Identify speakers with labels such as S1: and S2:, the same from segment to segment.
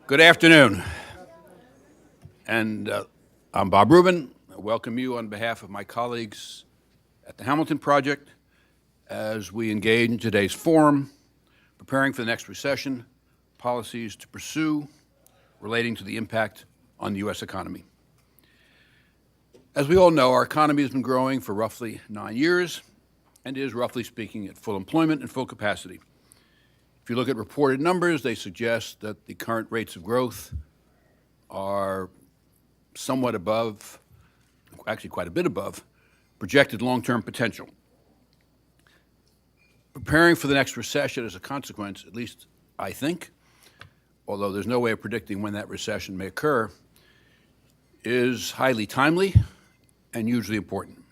S1: Good afternoon, and I'm Bob Rubin. I welcome you on behalf of my colleagues at the Hamilton Project as we engage in today's forum, preparing for the next recession, policies to pursue relating to the impact on the U.S. economy. As we all know, our economy has been growing for roughly 9 years and is, roughly speaking, at full employment and full capacity. If you look at reported numbers, they suggest that the current rates of growth are somewhat above, actually quite a bit above, projected long-term potential. Preparing for the next recession as a consequence, at least I think, although there's no way of predicting when that recession may occur, is highly timely and hugely important.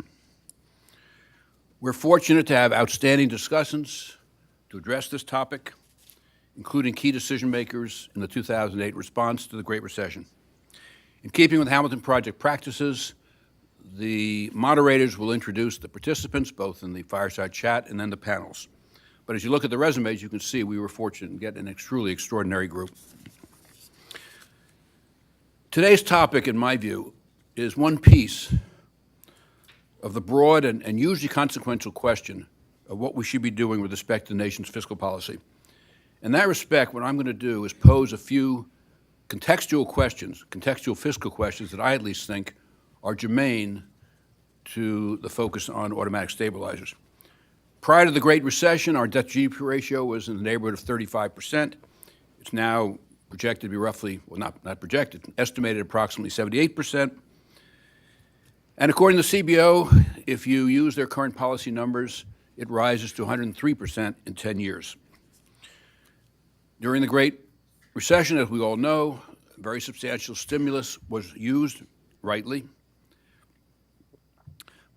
S1: We're fortunate to have outstanding discussants to address this topic, including key decision makers in the 2008 response to the Great Recession. In keeping with Hamilton Project practices, the moderators will introduce the participants, both in the Fireside chat and then the panels. But as you look at the resumes, you can see we were fortunate in getting a truly extraordinary group. Today's topic, in my view, is one piece of the broad and hugely consequential question of what we should be doing with respect to the nation's fiscal policy. In that respect, what I'm going to do is pose a few contextual questions, contextual fiscal questions that I at least think are germane to the focus on automatic stabilizers. Prior to the Great Recession, our debt-to-GDP ratio was in the neighborhood of 35%. It's now projected to be roughly, well, not projected, estimated approximately 78%. And according to the CBO, if you use their current policy numbers, it rises to 103% in 10 years. During the Great Recession, as we all know, very substantial stimulus was used, rightly.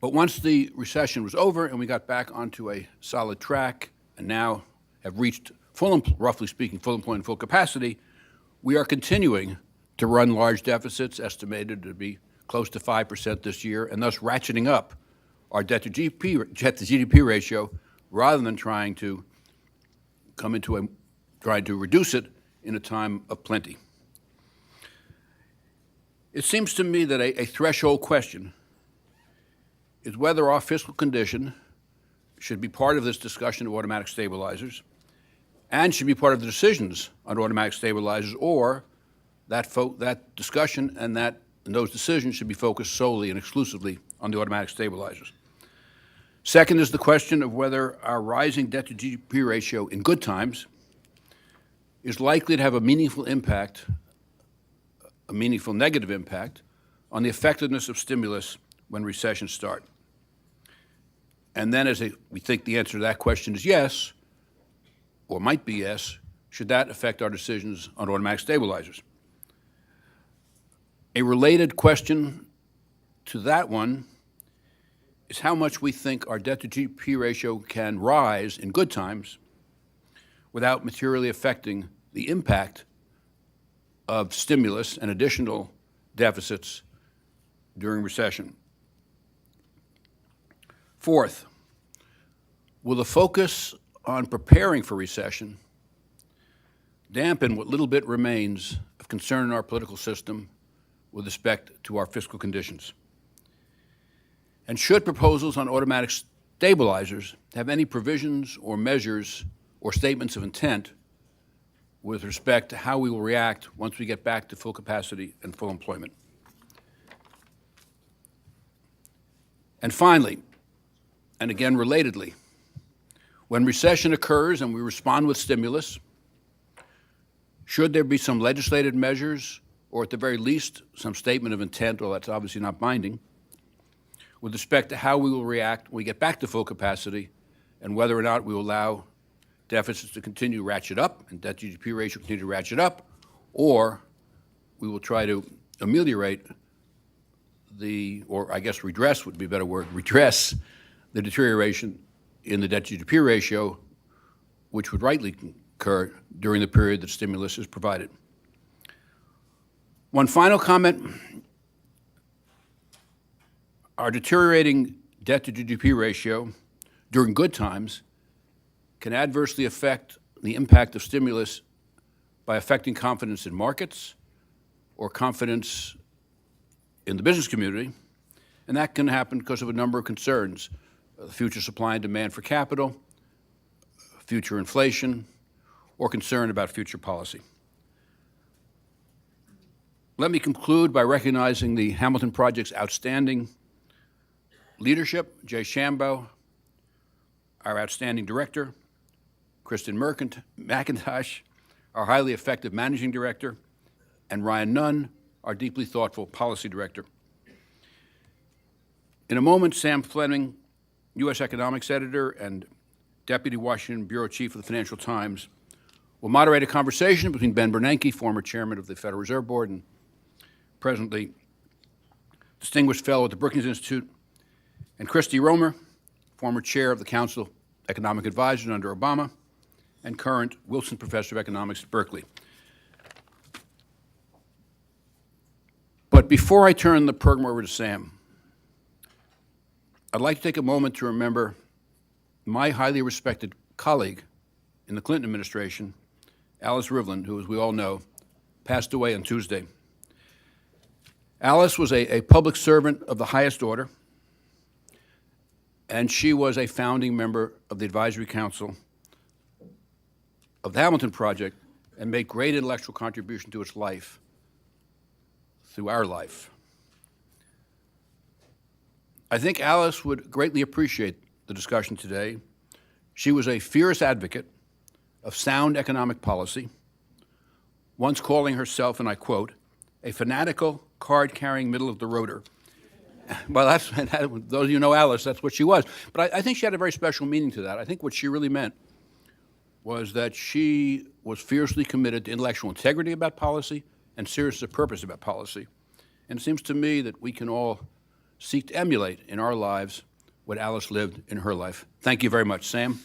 S1: But once the recession was over and we got back onto a solid track and now have reached roughly speaking, full employment, full capacity, we are continuing to run large deficits, estimated to be close to 5% this year, and thus ratcheting up our debt-to-GDP ratio rather than trying to reduce it in a time of plenty. It seems to me that a threshold question is whether our fiscal condition should be part of this discussion of automatic stabilizers and should be part of the decisions on automatic stabilizers, or that discussion and those decisions should be focused solely and exclusively on the automatic stabilizers. Second is the question of whether our rising debt-to-GDP ratio in good times is likely to have a meaningful negative impact on the effectiveness of stimulus when recessions start. And then we think the answer to that question is yes, or might be yes, should that affect our decisions on automatic stabilizers. A related question to that one is how much we think our debt-to-GDP ratio can rise in good times without materially affecting the impact of stimulus and additional deficits during recession. Fourth, will the focus on preparing for recession dampen what little bit remains of concern in our political system with respect to our fiscal conditions? And should proposals on automatic stabilizers have any provisions or measures or statements of intent with respect to how we will react once we get back to full capacity and full employment? And finally, and again relatedly, when recession occurs and we respond with stimulus, should there be some legislative measures, or at the very least some statement of intent, although that's obviously not binding, with respect to how we will react when we get back to full capacity and whether or not we will allow deficits to continue to ratchet up and debt-to-GDP ratio continue to ratchet up, or we will try to ameliorate or I guess redress would be a better word, redress the deterioration in the debt-to-GDP ratio, which would rightly occur during the period that stimulus is provided. One final comment. Our deteriorating debt-to-GDP ratio during good times can adversely affect the impact of stimulus by affecting confidence in markets or confidence in the business community, and that can happen because of a number of concerns: future supply and demand for capital, future inflation, or concern about future policy. Let me conclude by recognizing the Hamilton Project's outstanding leadership: Jay Shambo, our outstanding director; Kristen McIntosh, our highly effective managing director; and Ryan Nunn, our deeply thoughtful policy director. In a moment, Sam Fleming, U.S. economics editor and Deputy Washington Bureau Chief of the Financial Times, will moderate a conversation between Ben Bernanke, former chairman of the Federal Reserve Board and presently distinguished fellow at the Brookings Institution, and Christy Romer, former chair of the Council of Economic Advisors under Obama and current Wilson Professor of Economics at Berkeley. But before I turn the program over to Sam, I'd like to take a moment to remember my highly respected colleague in the Clinton administration, Alice Rivlin, who, as we all know, passed away on Tuesday. Alice was a public servant of the highest order, and she was a founding member of the Advisory Council of the Hamilton Project and made great intellectual contribution to its life through our life. I think Alice would greatly appreciate the discussion today. She was a fierce advocate of sound economic policy, once calling herself, and I quote, a fanatical, card-carrying middle-of-the-roader. Well, those of you who know Alice, that's what she was. But I think she had a very special meaning to that. I think what she really meant was that she was fiercely committed to intellectual integrity about policy and serious of purpose about policy. And it seems to me that we can all seek to emulate in our lives what Alice lived in her life. Thank you very much. Sam?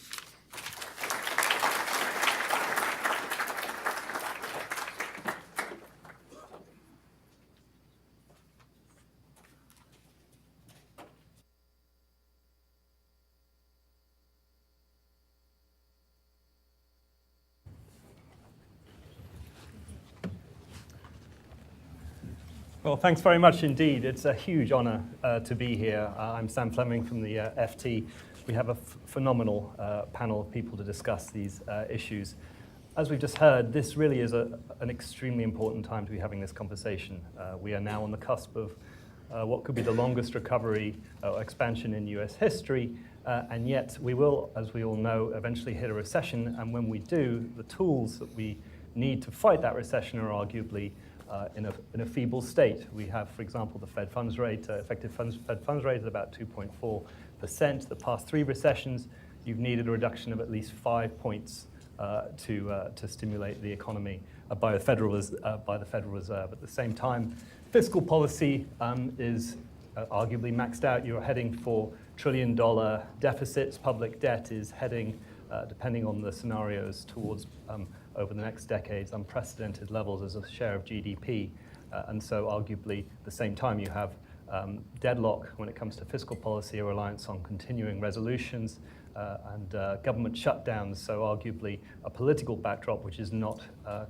S2: Well, thanks very much indeed. It's a huge honor to be here. I'm Sam Fleming from the FT. We have a phenomenal panel of people to discuss these issues. As we've just heard, this really is an extremely important time to be having this conversation. We are now on the cusp of what could be the longest recovery or expansion in US history, and yet we will, as we all know, eventually hit a recession, and when we do, the tools that we need to fight that recession are arguably in a feeble state. We have, for example, the Fed funds rate, effective Fed funds rate at about 2.4%. The past 3 recessions, you've needed a reduction of at least 5 points to stimulate the economy by the Federal Reserve. At the same time, fiscal policy is arguably maxed out. You're heading for trillion-dollar deficits. Public debt is heading, depending on the scenarios, towards over the next decades, unprecedented levels as a share of GDP. And so arguably, at the same time, you have deadlock when it comes to fiscal policy, a reliance on continuing resolutions and government shutdowns. So arguably, a political backdrop which is not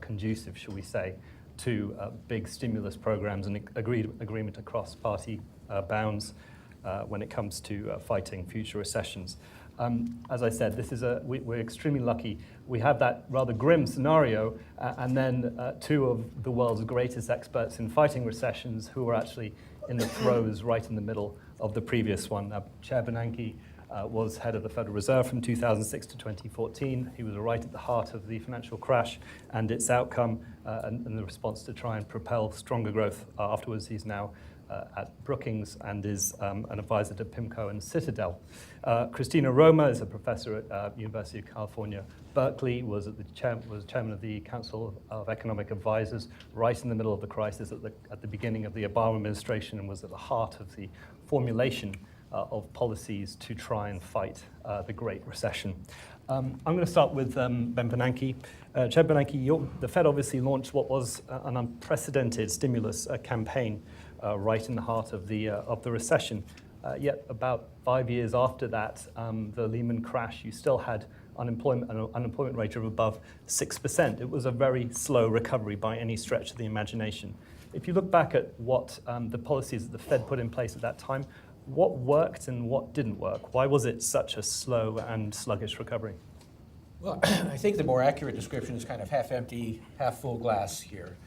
S2: conducive, shall we say, to big stimulus programs and agreement across party bounds when it comes to fighting future recessions. As I said, we're extremely lucky. We have that rather grim scenario, and then 2 of the world's greatest experts in fighting recessions who are actually in the throes right in the middle of the previous one. Chair Bernanke was head of the Federal Reserve from 2006 to 2014. He was right at the heart of the financial crash and its outcome and the response to try and propel stronger growth afterwards. He's now at Brookings and is an advisor to PIMCO and Citadel. Christina Romer is a professor at University of California, Berkeley, was chairman of the Council of Economic Advisors right in the middle of the crisis at the beginning of the Obama administration, and was at the heart of the formulation of policies to try and fight the Great Recession. I'm going to start with Ben Bernanke. Chair Bernanke, the Fed obviously launched what was an unprecedented stimulus campaign right in the heart of the recession. Yet about 5 years after that, the Lehman crash, you still had unemployment rate of above 6%. It was a very slow recovery by any stretch of the imagination. If you look back at what the policies that the Fed put in place at that time, what worked and what didn't work? Why was it such a slow and sluggish recovery?
S3: Well, I think the more accurate description is kind of half empty, half full glass here.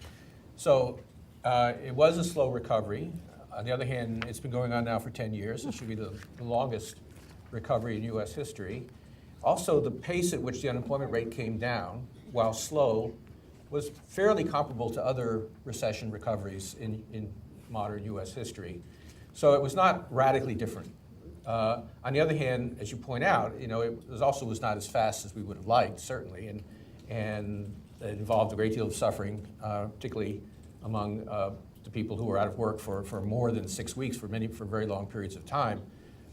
S3: So it was a slow recovery. On the other hand, it's been going on now for 10 years. It should be the longest recovery in U.S. history. Also, the pace at which the unemployment rate came down, while slow, was fairly comparable to other recession recoveries in modern U.S. history. So it was not radically different. On the other hand, as you point out, it was not as fast as we would have liked, certainly, and it involved a great deal of suffering, particularly among the people who were out of work for more than 6 weeks, for very long periods of time,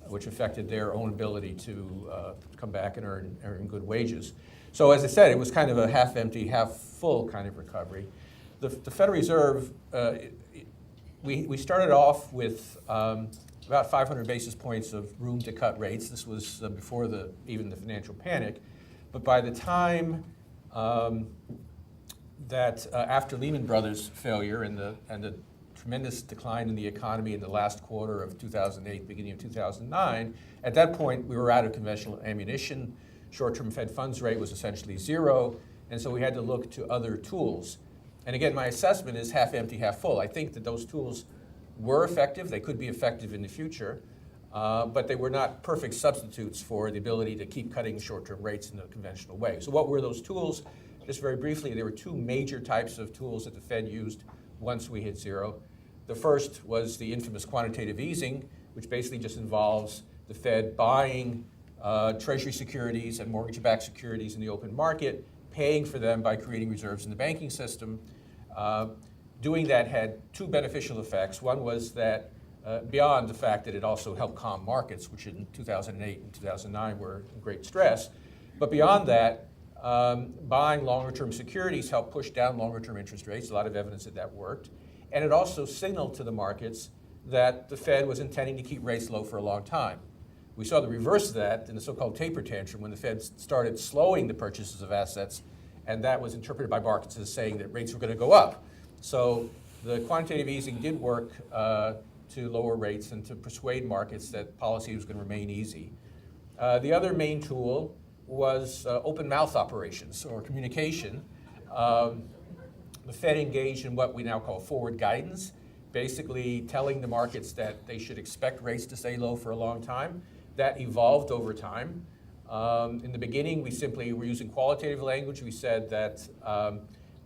S3: which affected their own ability to come back and earn good wages. So as I said, it was kind of a half empty, half full kind of recovery. The Federal Reserve, we started off with about 500 basis points of room to cut rates. This was before even the financial panic. But by the time that after Lehman Brothers' failure and the tremendous decline in the economy in the last quarter of 2008, beginning of 2009, at that point we were out of conventional ammunition. Short-term Fed funds rate was essentially zero, and so we had to look to other tools. And again, my assessment is half empty, half full. I think that those tools were effective. They could be effective in the future, but they were not perfect substitutes for the ability to keep cutting short-term rates in the conventional way. So what were those tools? Just very briefly, there were two major types of tools that the Fed used once we hit zero. The first was the infamous quantitative easing, which basically just involves the Fed buying Treasury securities and mortgage-backed securities in the open market, paying for them by creating reserves in the banking system. Doing that had two beneficial effects. One was that beyond the fact that it also helped calm markets, which in 2008 and 2009 were in great stress, but beyond that, buying longer-term securities helped push down longer-term interest rates. A lot of evidence that worked. And it also signaled to the markets that the Fed was intending to keep rates low for a long time. We saw the reverse of that in the so-called taper tantrum when the Fed started slowing the purchases of assets, and that was interpreted by markets as saying that rates were going to go up. So the quantitative easing did work to lower rates and to persuade markets that policy was going to remain easy. The other main tool was open mouth operations or communication. The Fed engaged in what we now call forward guidance, basically telling the markets that they should expect rates to stay low for a long time. That evolved over time. In the beginning, we simply were using qualitative language. We said that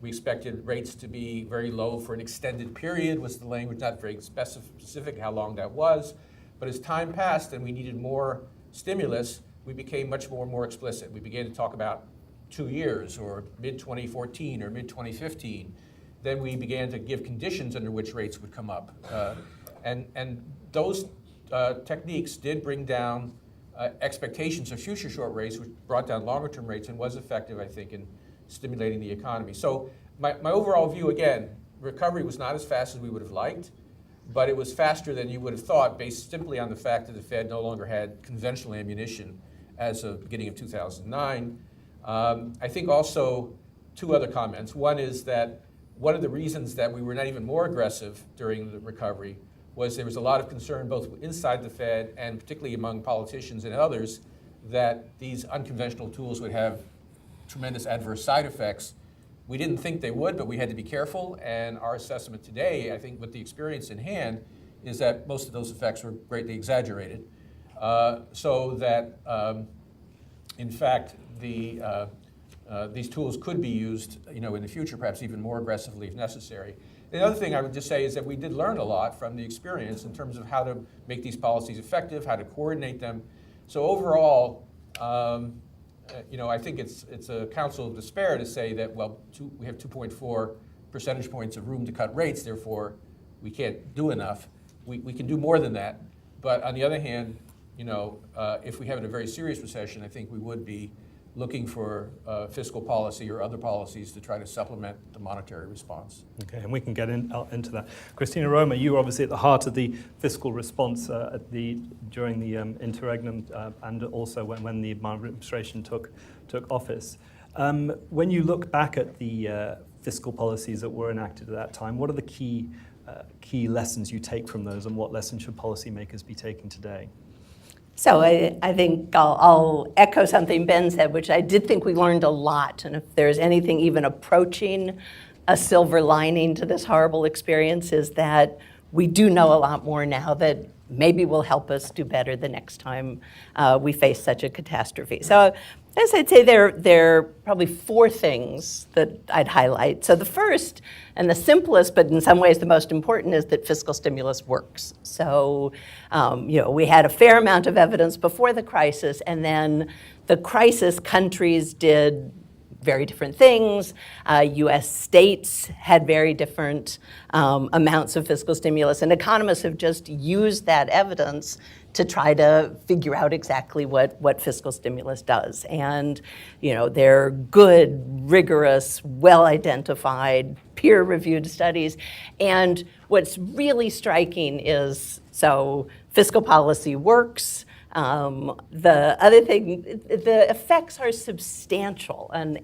S3: we expected rates to be very low for an extended period, was the language, not very specific how long that was. But as time passed and we needed more stimulus, we became much more explicit. We began to talk about 2 years or mid-2014 or mid-2015. Then we began to give conditions under which rates would come up. And those techniques did bring down expectations of future short rates, which brought down longer-term rates and was effective, I think, in stimulating the economy. So my overall view, again, recovery was not as fast as we would have liked, but it was faster than you would have thought based simply on the fact that the Fed no longer had conventional ammunition as of the beginning of 2009. I think also two other comments. One is that one of the reasons that we were not even more aggressive during the recovery was there was a lot of concern both inside the Fed and particularly among politicians and others that these unconventional tools would have tremendous adverse side effects. We didn't think they would, but we had to be careful, and our assessment today, I think with the experience in hand, is that most of those effects were greatly exaggerated. So that, in fact, these tools could be used in the future, perhaps even more aggressively if necessary. The other thing I would just say is that we did learn a lot from the experience in terms of how to make these policies effective, how to coordinate them. So overall, I think it's a counsel of despair to say that, well, we have 2.4 percentage points of room to cut rates, therefore we can't do enough. We can do more than that. But on the other hand, if we have a very serious recession, I think we would be looking for fiscal policy or other policies to try to supplement the monetary response.
S2: Okay, and we can get into that. Christina Roma, you were obviously at the heart of the fiscal response during the interregnum and also when the administration took took office. When you look back at the fiscal policies that were enacted at that time, what are the key lessons you take from those, and what lessons should policymakers be taking today?
S4: So I think I'll echo something Ben said, which I did think we learned a lot. And if there's anything even approaching a silver lining to this horrible experience, is that we do know a lot more now that maybe will help us do better the next time we face such a catastrophe. So as I'd say, there are probably four things that I'd highlight. So the first, and the simplest, but in some ways the most important, is that fiscal stimulus works. So we had a fair amount of evidence before the crisis, and then the crisis countries did very different things. US states had very different amounts of fiscal stimulus, and economists have just used that evidence to try to figure out exactly what fiscal stimulus does. And they're good, rigorous, well-identified, peer-reviewed studies. And what's really striking is, so fiscal policy works. The other thing, the effects are substantial, and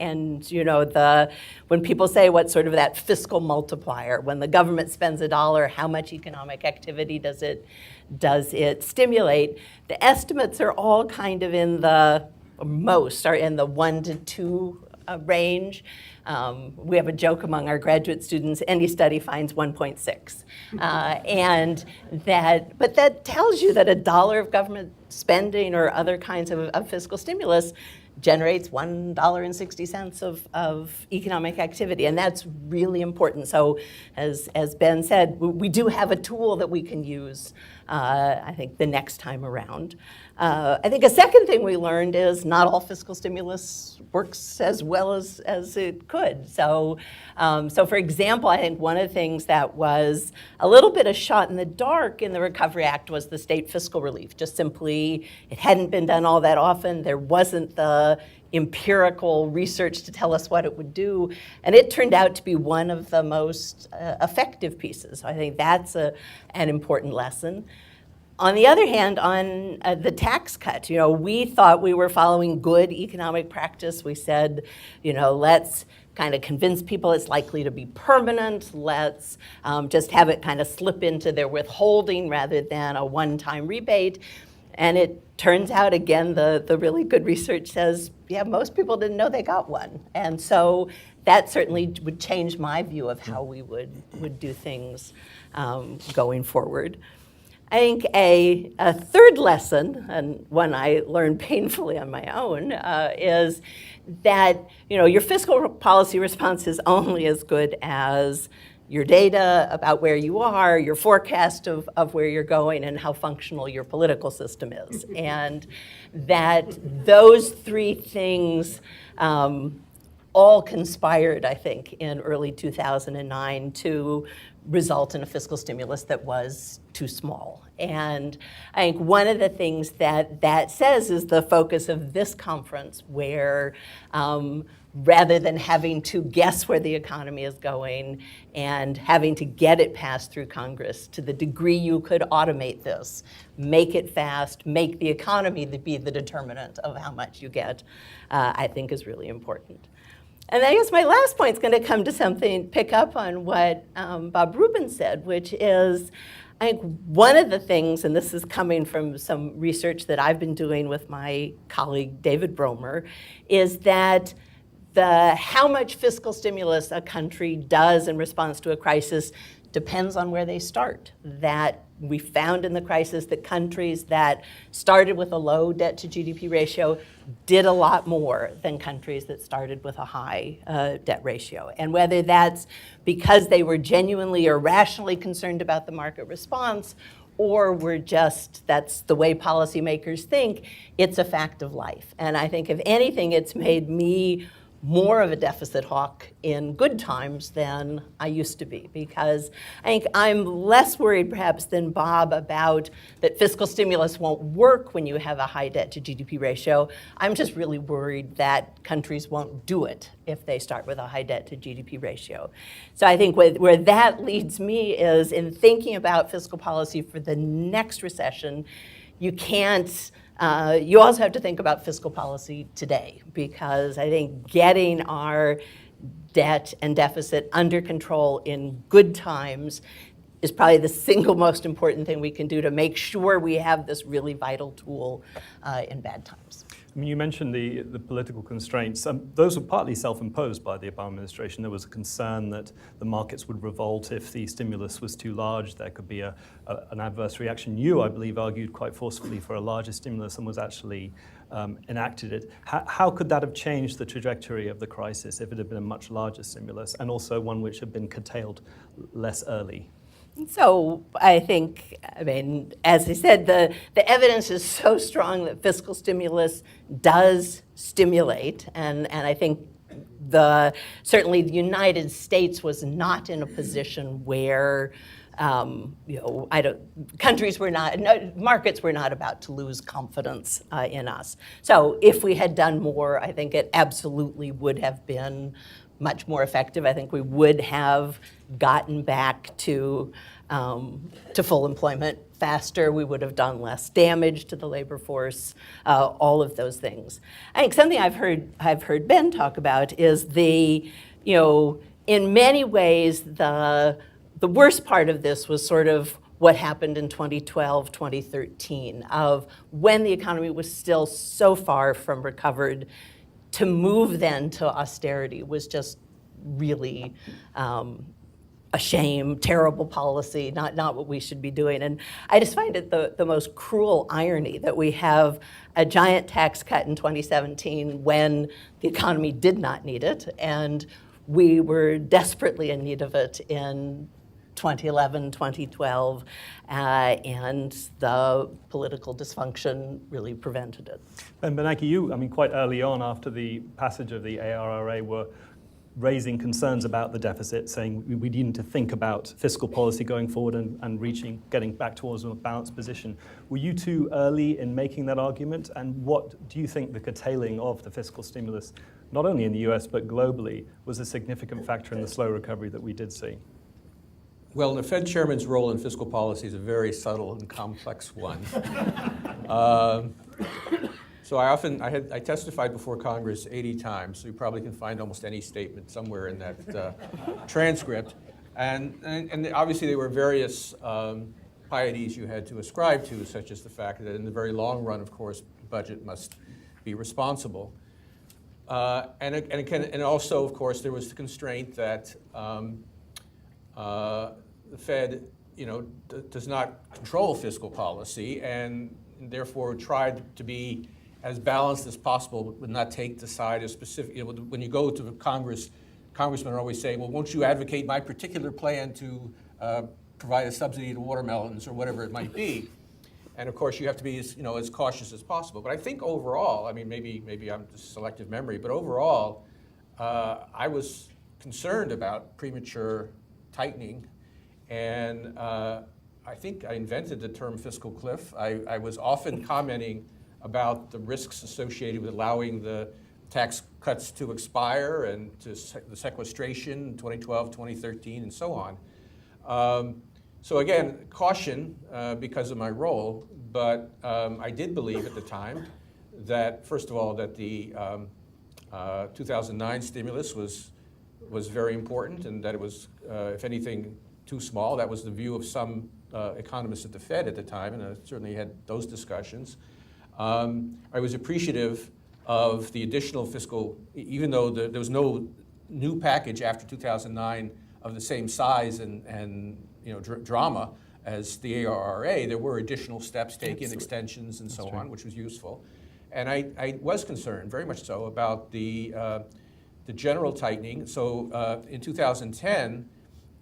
S4: when people say what's sort of that fiscal multiplier, when the government spends $1, how much economic activity does it stimulate? The estimates are all kind of in the 1 to 2 range. We have a joke among our graduate students: any study finds 1.6, but that tells you that $1 of government spending or other kinds of fiscal stimulus generates $1.60 of economic activity, and that's really important. So, as Ben said, we do have a tool that we can use, I think, the next time around. I think a second thing we learned is not all fiscal stimulus works as well as it could. So for example, I think one of the things that was a little bit a shot in the dark in the Recovery Act was the state fiscal relief. Just simply, it hadn't been done all that often. There wasn't the empirical research to tell us what it would do, and it turned out to be one of the most effective pieces. So I think that's an important lesson. On the other hand, on the tax cut, we thought we were following good economic practice. We said, let's kind of convince people it's likely to be permanent. Let's just have it kind of slip into their withholding rather than a one-time rebate. And it turns out, again, the really good research says, most people didn't know they got one. And so that certainly would change my view of how we would do things going forward. I think a third lesson, and one I learned painfully on my own, is that your fiscal policy response is only as good as your data about where you are, your forecast of where you're going, and how functional your political system is. And that those three things all conspired, I think, in early 2009 to result in a fiscal stimulus that was too small. And I think one of the things that says is the focus of this conference, where rather than having to guess where the economy is going and having to get it passed through Congress, to the degree you could automate this, make it fast, make the economy be the determinant of how much you get, I think is really important. And I guess my last point is going to pick up on what Bob Rubin said, which is, I think one of the things, and this is coming from some research that I've been doing with my colleague David Bromer, is that how much fiscal stimulus a country does in response to a crisis depends on where they start. That we found in the crisis that countries that started with a low debt to GDP ratio did a lot more than countries that started with a high debt ratio. And whether that's because they were genuinely or rationally concerned about the market response, or that's the way policymakers think, it's a fact of life. And I think if anything, it's made me more of a deficit hawk in good times than I used to be, because I think I'm less worried perhaps than Bob about that fiscal stimulus won't work when you have a high debt to GDP ratio. I'm just really worried that countries won't do it if they start with a high debt to GDP ratio. So I think where that leads me is in thinking about fiscal policy for the next recession, you can't You also have to think about fiscal policy today, because I think getting our debt and deficit under control in good times is probably the single most important thing we can do to make sure we have this really vital tool in bad times.
S2: I mean, you mentioned the political constraints. Those were partly self-imposed by the Obama administration. There was a concern that the markets would revolt if the stimulus was too large. There could be an adverse reaction. You, I believe, argued quite forcefully for a larger stimulus and was actually enacted it. How could that have changed the trajectory of the crisis if it had been a much larger stimulus, and also one which had been curtailed less early?
S4: So I think, I mean, as I said, the evidence is so strong that fiscal stimulus does stimulate, and I think certainly the United States was not in a position where markets were not about to lose confidence in us. So if we had done more, I think it absolutely would have been much more effective. I think we would have gotten back to full employment faster. We would have done less damage to the labor force. All of those things. I think something I've heard Ben talk about is in many ways the worst part of this was sort of what happened in 2012, 2013, of when the economy was still so far from recovered. To move then to austerity was just really a shame, terrible policy, not what we should be doing. And I just find it the most cruel irony that we have a giant tax cut in 2017 when the economy did not need it, and we were desperately in need of it in 2011, 2012, and the political dysfunction really prevented it.
S2: And Bernanke, you, I mean, quite early on after the passage of the ARRA were raising concerns about the deficit, saying we need to think about fiscal policy going forward and getting back towards a balanced position. Were you too early in making that argument? And what do you think the curtailing of the fiscal stimulus, not only in the US but globally, was a significant factor in the slow recovery that we did see?
S3: Well, the Fed chairman's role in fiscal policy is a very subtle and complex one. So I testified before Congress 80 times, so you probably can find almost any statement somewhere in that transcript. And obviously there were various pieties you had to ascribe to, such as the fact that in the very long run, of course, the budget must be responsible. And also, of course, there was the constraint that the Fed, does not control fiscal policy, and therefore tried to be as balanced as possible, but not take the side of specific. When you go to Congress, congressmen are always saying, "Well, won't you advocate my particular plan to provide a subsidy to watermelons or whatever it might be?" And of course, you have to be as cautious as possible. But I think overall, I mean, maybe I'm just selective memory, but overall, I was concerned about premature tightening. And I think I invented the term fiscal cliff. I was often commenting about the risks associated with allowing the tax cuts to expire and to the sequestration in 2012, 2013, and so on. So again, caution because of my role, but I did believe at the time that, first of all, that the 2009 stimulus was very important, and that it was, if anything, too small. That was the view of some economists at the Fed at the time, and I certainly had those discussions. I was appreciative of the additional fiscal, even though there was no new package after 2009 of the same size and drama as the ARRA, there were additional steps taken, extensions and so on, which was useful. And I was concerned, very much so, about the general tightening. So in 2010,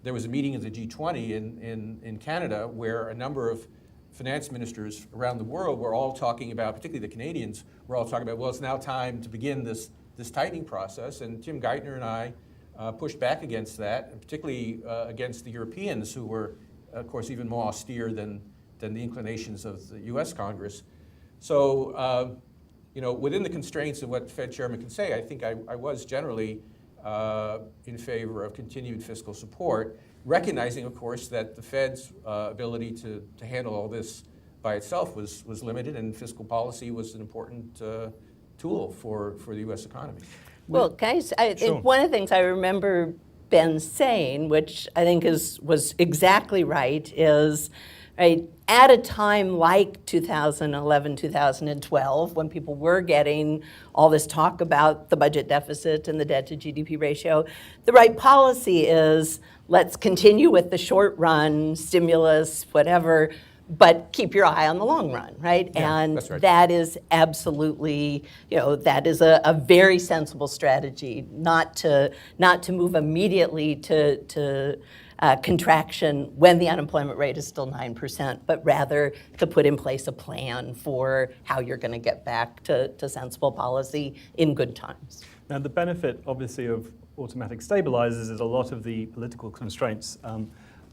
S3: there was a meeting of the G20 in Canada where a number of finance ministers around the world were all talking about, particularly the Canadians, were all talking about, well, it's now time to begin this tightening process. And Tim Geithner and I pushed back against that, and particularly against the Europeans, who were, of course, even more austere than the inclinations of the US Congress. So, within the constraints of what the Fed chairman can say, I think I was generally in favor of continued fiscal support, recognizing, of course, that the Fed's ability to handle all this by itself was limited, and fiscal policy was an important tool for the U.S. economy.
S4: Well, guys,
S2: Sure.
S4: one of the things I remember Ben saying, which I think was exactly right, is right, at a time like 2011, 2012, when people were getting all this talk about the budget deficit and the debt to GDP ratio, the right policy is let's continue with the short run stimulus, whatever, but keep your eye on the long run, right?
S3: Yeah,
S4: and
S3: that's right.
S4: that is absolutely, that is a very sensible strategy, not to move immediately to contraction when the unemployment rate is still 9%, but rather to put in place a plan for how you're going to get back to sensible policy in good times.
S2: Now, the benefit, obviously, of automatic stabilizers is a lot of the political constraints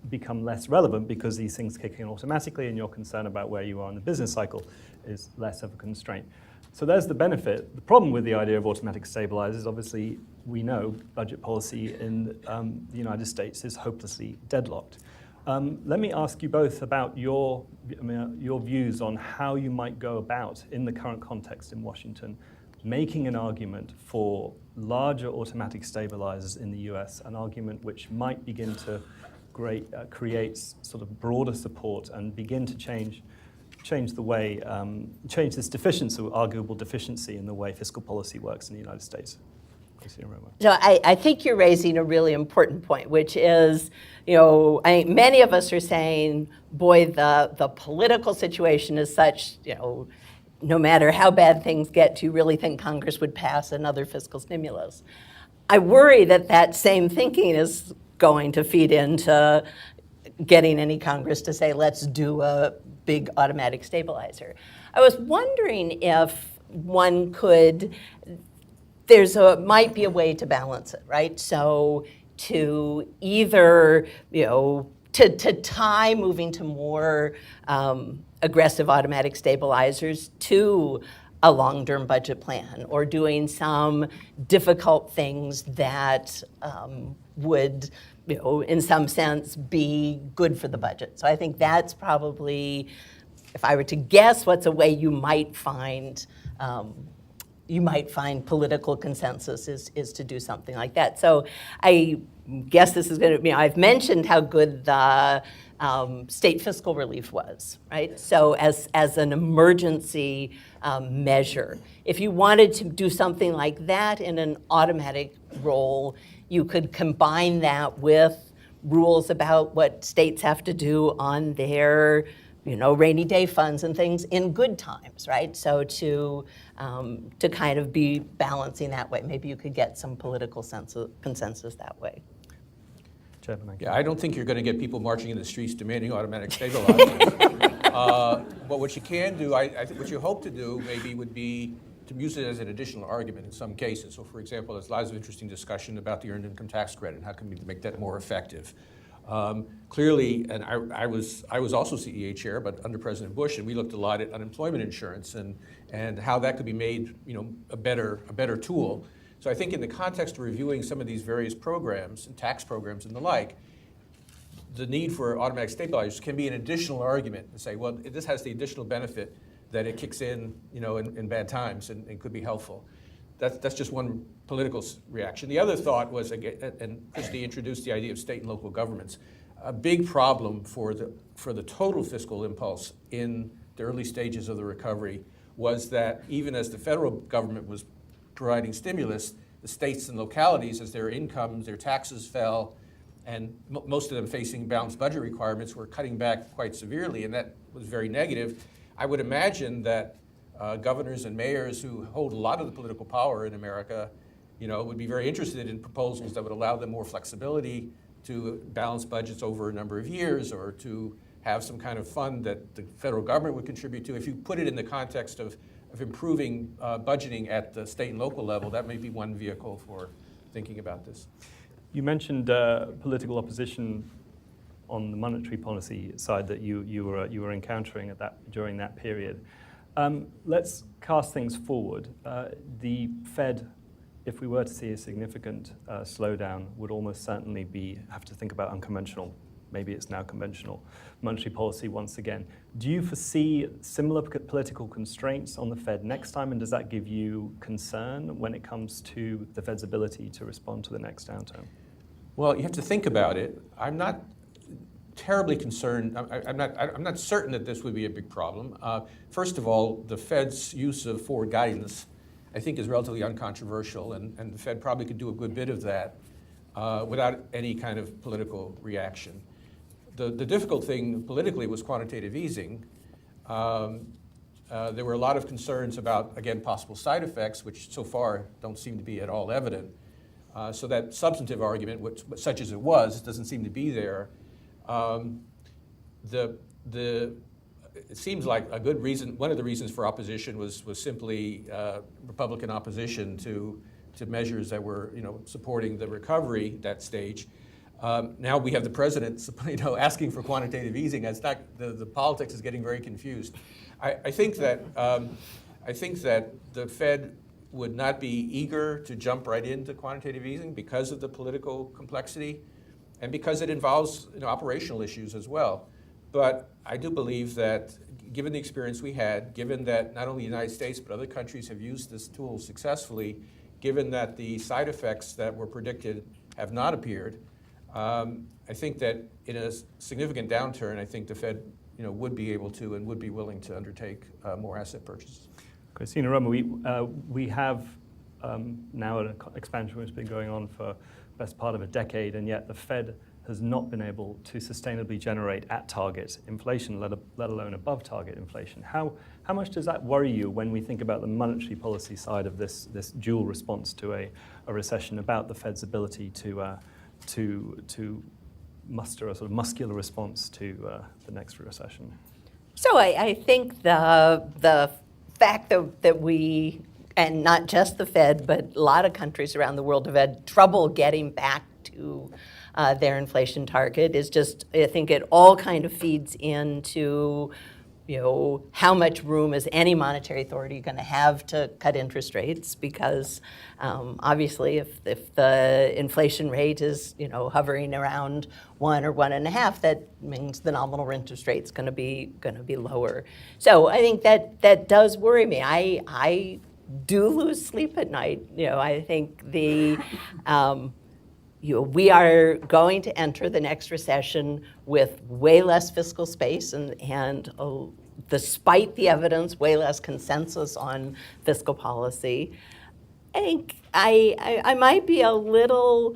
S2: become less relevant because these things kick in automatically, and your concern about where you are in the business cycle is less of a constraint. So there's the benefit. The problem with the idea of automatic stabilizers, obviously, we know budget policy in the United States is hopelessly deadlocked. Let me ask you both about your views on how you might go about, in the current context in Washington, making an argument for larger automatic stabilizers in the US, an argument which might begin to create sort of broader support and begin to change the way, change this deficiency, arguable deficiency in the way fiscal policy works in the United States. Christina.
S4: So I think you're raising a really important point, which is, I think many of us are saying, boy, the political situation is such, no matter how bad things get, do you really think Congress would pass another fiscal stimulus? I worry that same thinking is going to feed into getting any Congress to say, let's do a big automatic stabilizer. I was wondering if one could, might be a way to balance it, right? So to either, to tie moving to more aggressive automatic stabilizers to a long-term budget plan, or doing some difficult things that would, in some sense, be good for the budget. So I think that's probably, if I were to guess, what's a way you might find political consensus is to do something like that. So I guess this is going to, I've mentioned how good the state fiscal relief was, right? So as an emergency measure, if you wanted to do something like that in an automatic role, you could combine that with rules about what states have to do on their rainy day funds and things in good times, right? So to kind of be balancing that way, maybe you could get some political consensus that way.
S3: Yeah, I don't think you're going to get people marching in the streets demanding automatic stabilizers. But what you can do, I think what you hope to do maybe would be to use it as an additional argument in some cases. So for example, there's lots of interesting discussion about the earned income tax credit and how can we make that more effective. Clearly, and I was also CEA chair, but under President Bush, and we looked a lot at unemployment insurance and how that could be made, a better tool. So I think in the context of reviewing some of these various programs and tax programs and the like, the need for automatic stabilizers can be an additional argument to say, well, this has the additional benefit that it kicks in, in bad times and could be helpful. That's just one political reaction. The other thought was, and Christy introduced the idea of state and local governments. A big problem for the total fiscal impulse in the early stages of the recovery was that even as the federal government was providing stimulus, the states and localities, as their incomes, their taxes fell, and most of them facing balanced budget requirements, were cutting back quite severely, and that was very negative. I would imagine that governors and mayors who hold a lot of the political power in America, would be very interested in proposals that would allow them more flexibility to balance budgets over a number of years, or to have some kind of fund that the federal government would contribute to. If you put it in the context of improving budgeting at the state and local level, that may be one vehicle for thinking about this.
S2: You mentioned political opposition on the monetary policy side that you were encountering during that period. Let's cast things forward. The Fed, if we were to see a significant slowdown, would almost certainly have to think about unconventional maybe it's now conventional monetary policy once again. Do you foresee similar political constraints on the Fed next time, and does that give you concern when it comes to the Fed's ability to respond to the next downturn?
S3: Well, you have to think about it. I'm not terribly concerned. I'm not certain that this would be a big problem. First of all, the Fed's use of forward guidance, I think, is relatively uncontroversial, and the Fed probably could do a good bit of that without any kind of political reaction. The difficult thing politically was quantitative easing. There were a lot of concerns about, again, possible side effects, which so far don't seem to be at all evident. So that substantive argument, which, such as it was, doesn't seem to be there. It seems like a good reason, one of the reasons for opposition was simply Republican opposition to measures that were, supporting the recovery at that stage. Now we have the president, asking for quantitative easing. It's not, the politics is getting very confused. I think that the Fed would not be eager to jump right into quantitative easing because of the political complexity and because it involves operational issues as well. But I do believe that given the experience we had, given that not only the United States but other countries have used this tool successfully, given that the side effects that were predicted have not appeared, I think that in a significant downturn, I think the Fed would be able to and would be willing to undertake more asset purchases.
S2: Christina Roma, we have now an expansion which has been going on for the best part of a decade, and yet the Fed has not been able to sustainably generate at target inflation, let alone above target inflation. How much does that worry you when we think about the monetary policy side of this dual response to a recession, about the Fed's ability to muster a sort of muscular response to the next recession?
S4: So I think the fact that we, and not just the Fed, but a lot of countries around the world have had trouble getting back to their inflation target is just, I think it all kind of feeds into, how much room is any monetary authority going to have to cut interest rates? Because obviously, if the inflation rate is hovering around 1 or 1.5, that means the nominal interest rate is going to be lower. So I think that does worry me. I do lose sleep at night. I think we are going to enter the next recession with way less fiscal space and despite the evidence, way less consensus on fiscal policy. I think I might be a little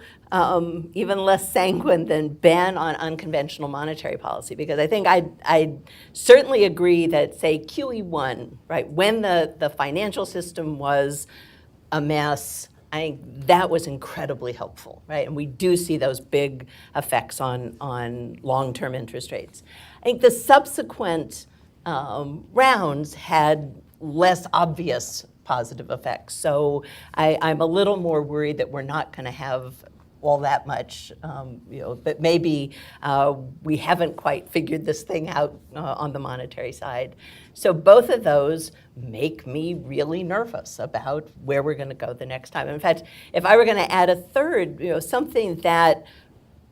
S4: even less sanguine than Ben on unconventional monetary policy, because I think I'd certainly agree that, say, QE1, right, when the financial system was a mess, I think that was incredibly helpful, right? And we do see those big effects on long-term interest rates. I think the subsequent rounds had less obvious positive effects. So I'm a little more worried that we're not going to have all that much, but maybe we haven't quite figured this thing out on the monetary side. So both of those make me really nervous about where we're going to go the next time. In fact, if I were going to add a third, something that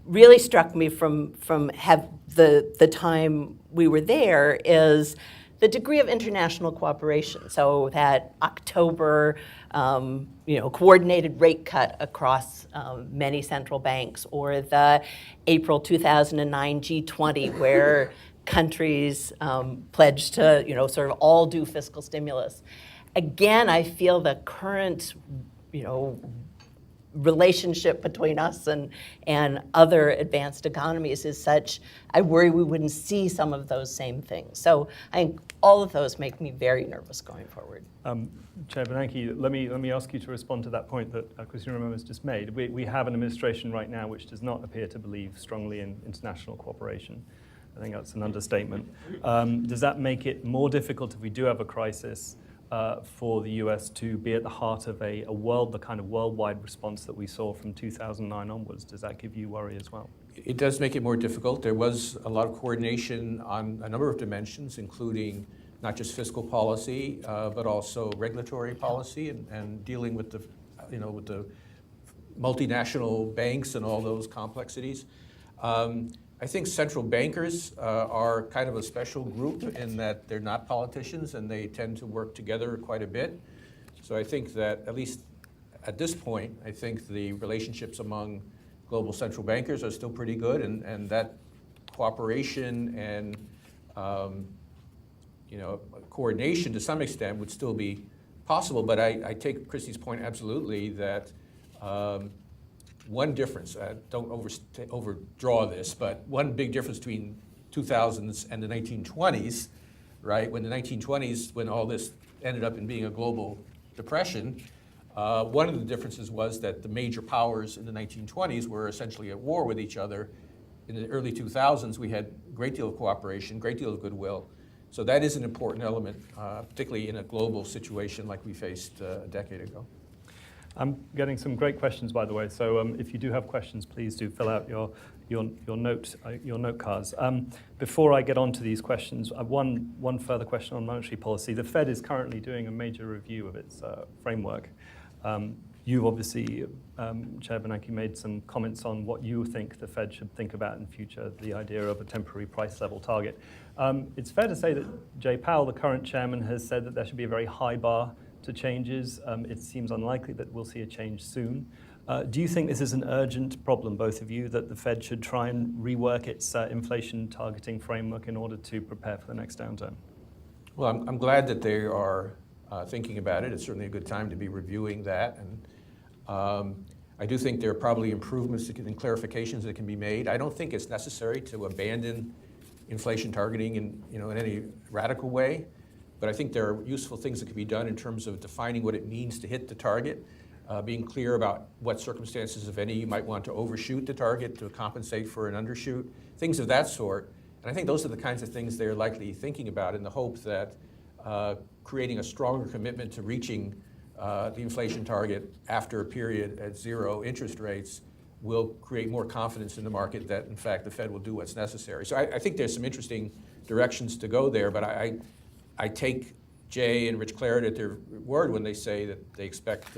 S4: really struck me from the time we were there is the degree of international cooperation. So that October, coordinated rate cut across many central banks, or the April 2009 G20, where countries pledged to, sort of all do fiscal stimulus. Again, I feel the current, relationship between us and other advanced economies is such, I worry we wouldn't see some of those same things. So I think all of those make me very nervous going forward.
S2: Chair Bernanke, let me ask you to respond to that point that Christina Roma has just made. We have an administration right now which does not appear to believe strongly in international cooperation. I think that's an understatement. Does that make it more difficult if we do have a crisis for the US to be at the heart of the kind of worldwide response that we saw from 2009 onwards? Does that give you worry as well?
S3: It does make it more difficult. There was a lot of coordination on a number of dimensions, including not just fiscal policy, but also regulatory policy and dealing with the multinational banks and all those complexities. I I think central bankers are kind of a special group in that they're not politicians and they tend to work together quite a bit. So I think that, at least at this point, I think the relationships among global central bankers are still pretty good, and that cooperation and coordination to some extent would still be possible. But I take Christy's point absolutely that one difference, don't overdraw this, but one big difference between 2000s and the 1920s, right? When the 1920s, when all this ended up in being a global depression, one of the differences was that the major powers in the 1920s were essentially at war with each other. In the early 2000s, we had a great deal of cooperation, great deal of goodwill. So that is an important element, particularly in a global situation like we faced a decade ago.
S2: I'm getting some great questions, by the way. So if you do have questions, please do fill out your note cards. Before I get on to these questions, one further question on monetary policy. The Fed is currently doing a major review of its framework. You've obviously, Chair Bernanke, made some comments on what you think the Fed should think about in future, the idea of a temporary price level target. It's fair to say that Jay Powell, the current chairman, has said that there should be a very high bar to changes. It seems unlikely that we'll see a change soon. Do you think this is an urgent problem, both of you, that the Fed should try and rework its inflation targeting framework in order to prepare for the next downturn?
S3: Well, I'm glad that they are thinking about it. It's certainly a good time to be reviewing that. And I do think there are probably improvements and clarifications that can be made. I don't think it's necessary to abandon inflation targeting in any radical way. But I think there are useful things that can be done in terms of defining what it means to hit the target, being clear about what circumstances, if any, you might want to overshoot the target to compensate for an undershoot, things of that sort. And I think those are the kinds of things they're likely thinking about in the hope that creating a stronger commitment to reaching the inflation target after a period at zero interest rates will create more confidence in the market that, in fact, the Fed will do what's necessary. So I think there's some interesting directions to go there, but I take Jay and Rich Clarett at their word when they say that they expect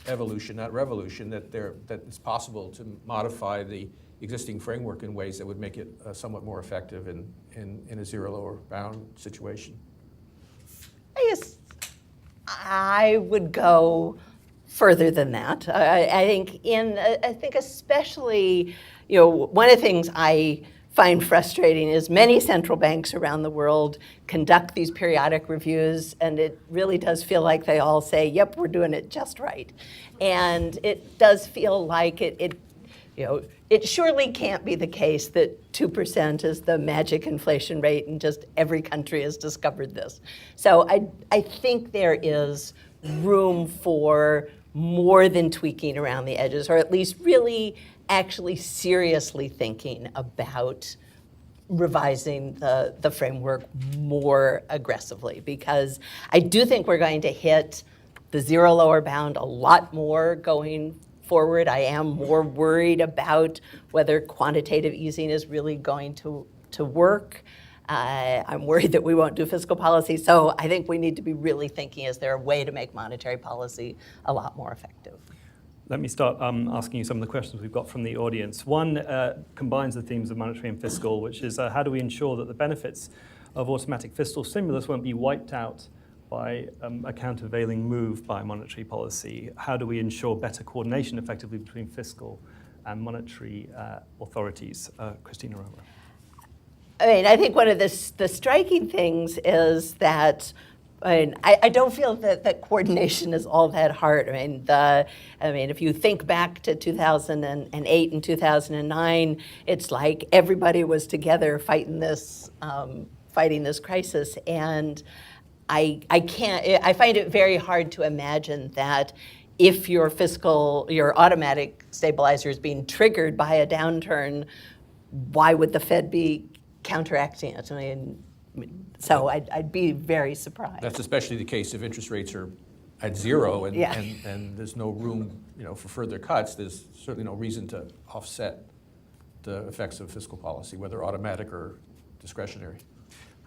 S3: evolution, not revolution, that it's possible to modify the existing framework in ways that would make it somewhat more effective in a zero lower bound situation.
S4: I guess I would go further than that. I think especially, one of the things I find frustrating is many central banks around the world conduct these periodic reviews, and it really does feel like they all say, yep, we're doing it just right. And it does feel like it surely can't be the case that 2% is the magic inflation rate and just every country has discovered this. So I think there is room for more than tweaking around the edges, or at least really actually seriously thinking about revising the framework more aggressively, because I do think we're going to hit the zero lower bound a lot more going forward. I am more worried about whether quantitative easing is really going to work. I'm worried that we won't do fiscal policy. So I think we need to be really thinking, is there a way to make monetary policy a lot more effective?
S2: Let me start asking you some of the questions we've got from the audience. One combines the themes of monetary and fiscal, which is how do we ensure that the benefits of automatic fiscal stimulus won't be wiped out by a countervailing move by monetary policy? How do we ensure better coordination effectively between fiscal and monetary authorities? Christina.
S4: I think one of the striking things is that I don't feel that coordination is all that hard. If you think back to 2008 and 2009, it's like everybody was together fighting this crisis, and I find it very hard to imagine that if your automatic stabilizer is being triggered by a downturn, why would the Fed be counteracting it? So I'd be very surprised.
S3: That's especially the case if interest rates are at zero and,
S4: Yeah.
S3: and there's no room for further cuts. There's certainly no reason to offset the effects of fiscal policy, whether automatic or discretionary.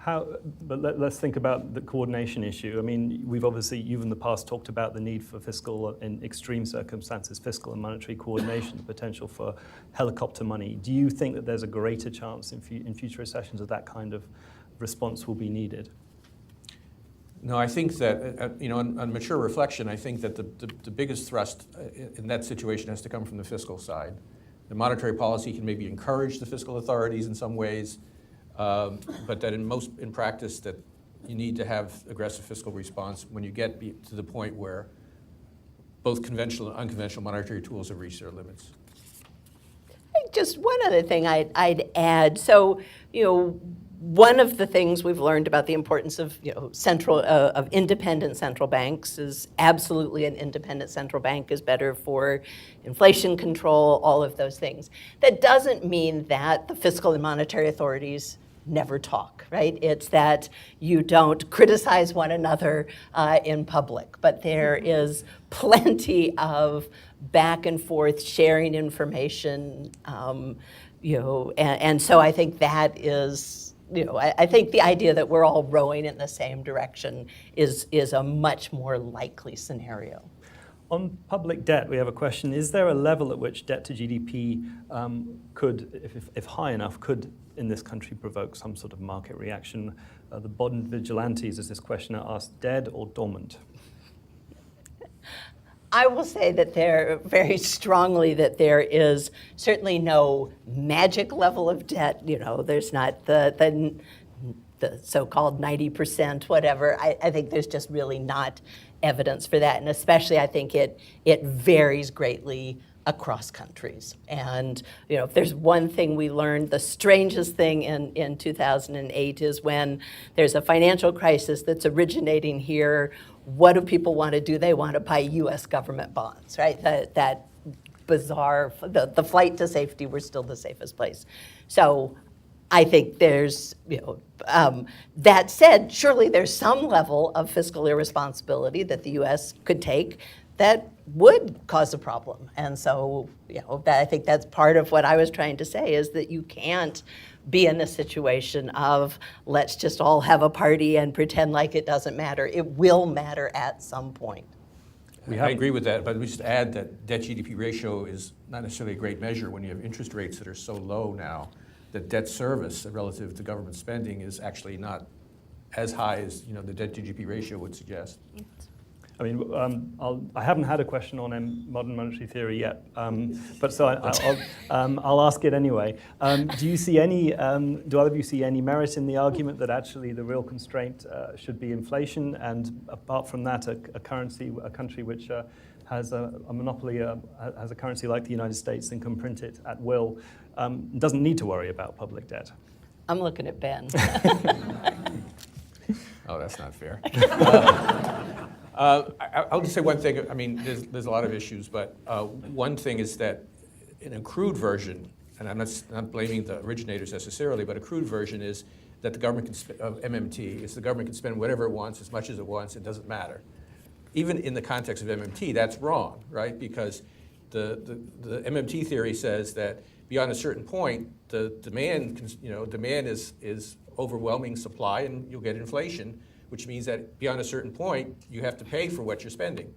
S2: Let's think about the coordination issue. I mean, you've in the past talked about the need for fiscal, in extreme circumstances, fiscal and monetary coordination, the potential for helicopter money. Do you think that there's a greater chance in future recessions that kind of response will be needed?
S3: No, I think that, on mature reflection, I think that the biggest thrust in that situation has to come from the fiscal side. The monetary policy can maybe encourage the fiscal authorities in some ways, but that in practice that you need to have aggressive fiscal response when you get to the point where both conventional and unconventional monetary tools have reached their limits.
S4: Just one other thing I'd add. So, one of the things we've learned about the importance of, of independent central banks is absolutely an independent central bank is better for inflation control, all of those things. That doesn't mean that the fiscal and monetary authorities never talk, right? It's that you don't criticize one another in public, but there is plenty of back and forth sharing information, and so I think that is, I think the idea that we're all rowing in the same direction is a much more likely scenario.
S2: On public debt, we have a question. Is there a level at which debt to GDP could, if high enough, could in this country provoke some sort of market reaction? The bond vigilantes, as this questioner asked, dead or dormant?
S4: I will say that very strongly that there is certainly no magic level of debt. There's not the so-called 90%, whatever. I think there's just really not evidence for that. And especially I think it varies greatly across countries. And if there's one thing we learned, the strangest thing in 2008 is when there's a financial crisis that's originating here, what do people want to do? They want to buy U.S. government bonds, right? That bizarre, the flight to safety, we're still the safest place. So I think there's, that said, surely there's some level of fiscal irresponsibility that the U.S. could take that would cause a problem. And so, I think that's part of what I was trying to say is that you can't be in a situation of let's just all have a party and pretend like it doesn't matter. It will matter at some point.
S3: I agree with that, but we just add that debt-GDP ratio is not necessarily a great measure when you have interest rates that are so low now that debt service relative to government spending is actually not as high as the debt-GDP ratio would suggest.
S2: I mean, I haven't had a question on modern monetary theory yet, but so I'll ask it anyway. Do you see any? Do either of you see any merit in the argument that actually the real constraint should be inflation, and apart from that, a country which has a monopoly, has a currency like the United States and can print it at will, doesn't need to worry about public debt?
S4: I'm looking at Ben.
S3: Oh, that's not fair. I'll just say one thing. I mean, there's a lot of issues, but one thing is that in a crude version, and I'm not blaming the originators necessarily, but a crude version is that the government of MMT is the government can spend whatever it wants, as much as it wants, it doesn't matter. Even in the context of MMT, that's wrong, right? Because the MMT theory says that beyond a certain point, the demand is overwhelming supply, and you'll get inflation, which means that beyond a certain point, you have to pay for what you're spending.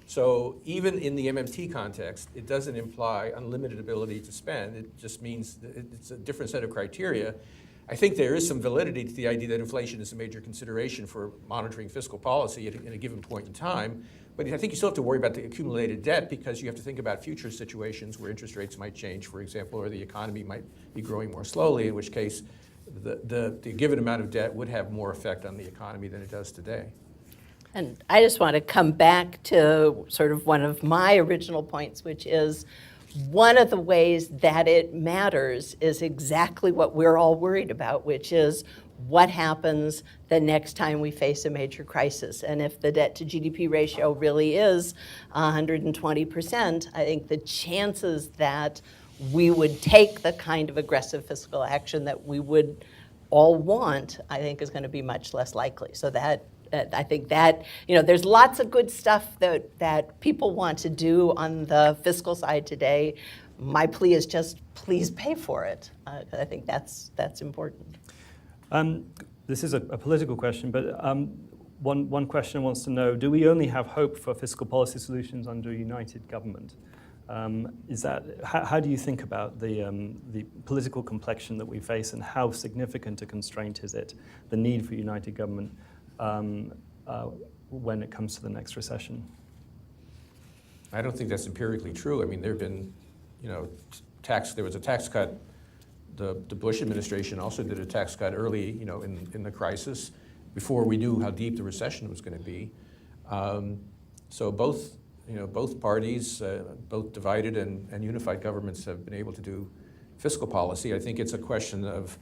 S3: So even in the MMT context, it doesn't imply unlimited ability to spend. It just means that it's a different set of criteria. I think there is some validity to the idea that inflation is a major consideration for monitoring fiscal policy at a given point in time. But I think you still have to worry about the accumulated debt because you have to think about future situations where interest rates might change, for example, or the economy might be growing more slowly, in which case the given amount of debt would have more effect on the economy than it does today.
S4: And I just want to come back to sort of one of my original points, which is one of the ways that it matters is exactly what we're all worried about, which is what happens the next time we face a major crisis. And if the debt to GDP ratio really is 120%, I think the chances that we would take the kind of aggressive fiscal action that we would all want, I think is going to be much less likely. So that I think that, there's lots of good stuff that people want to do on the fiscal side today. My plea is just please pay for it. I think that's important.
S2: This is a political question, but one questioner wants to know, do we only have hope for fiscal policy solutions under a united government? How do you think about the political complexion that we face, and how significant a constraint is it, the need for united government when it comes to the next recession?
S3: I don't think that's empirically true. I mean, there have been, there was a tax cut. The Bush administration also did a tax cut early, in the crisis, before we knew how deep the recession was going to be. So both parties, both divided and unified governments, have been able to do fiscal policy. I think it's a question of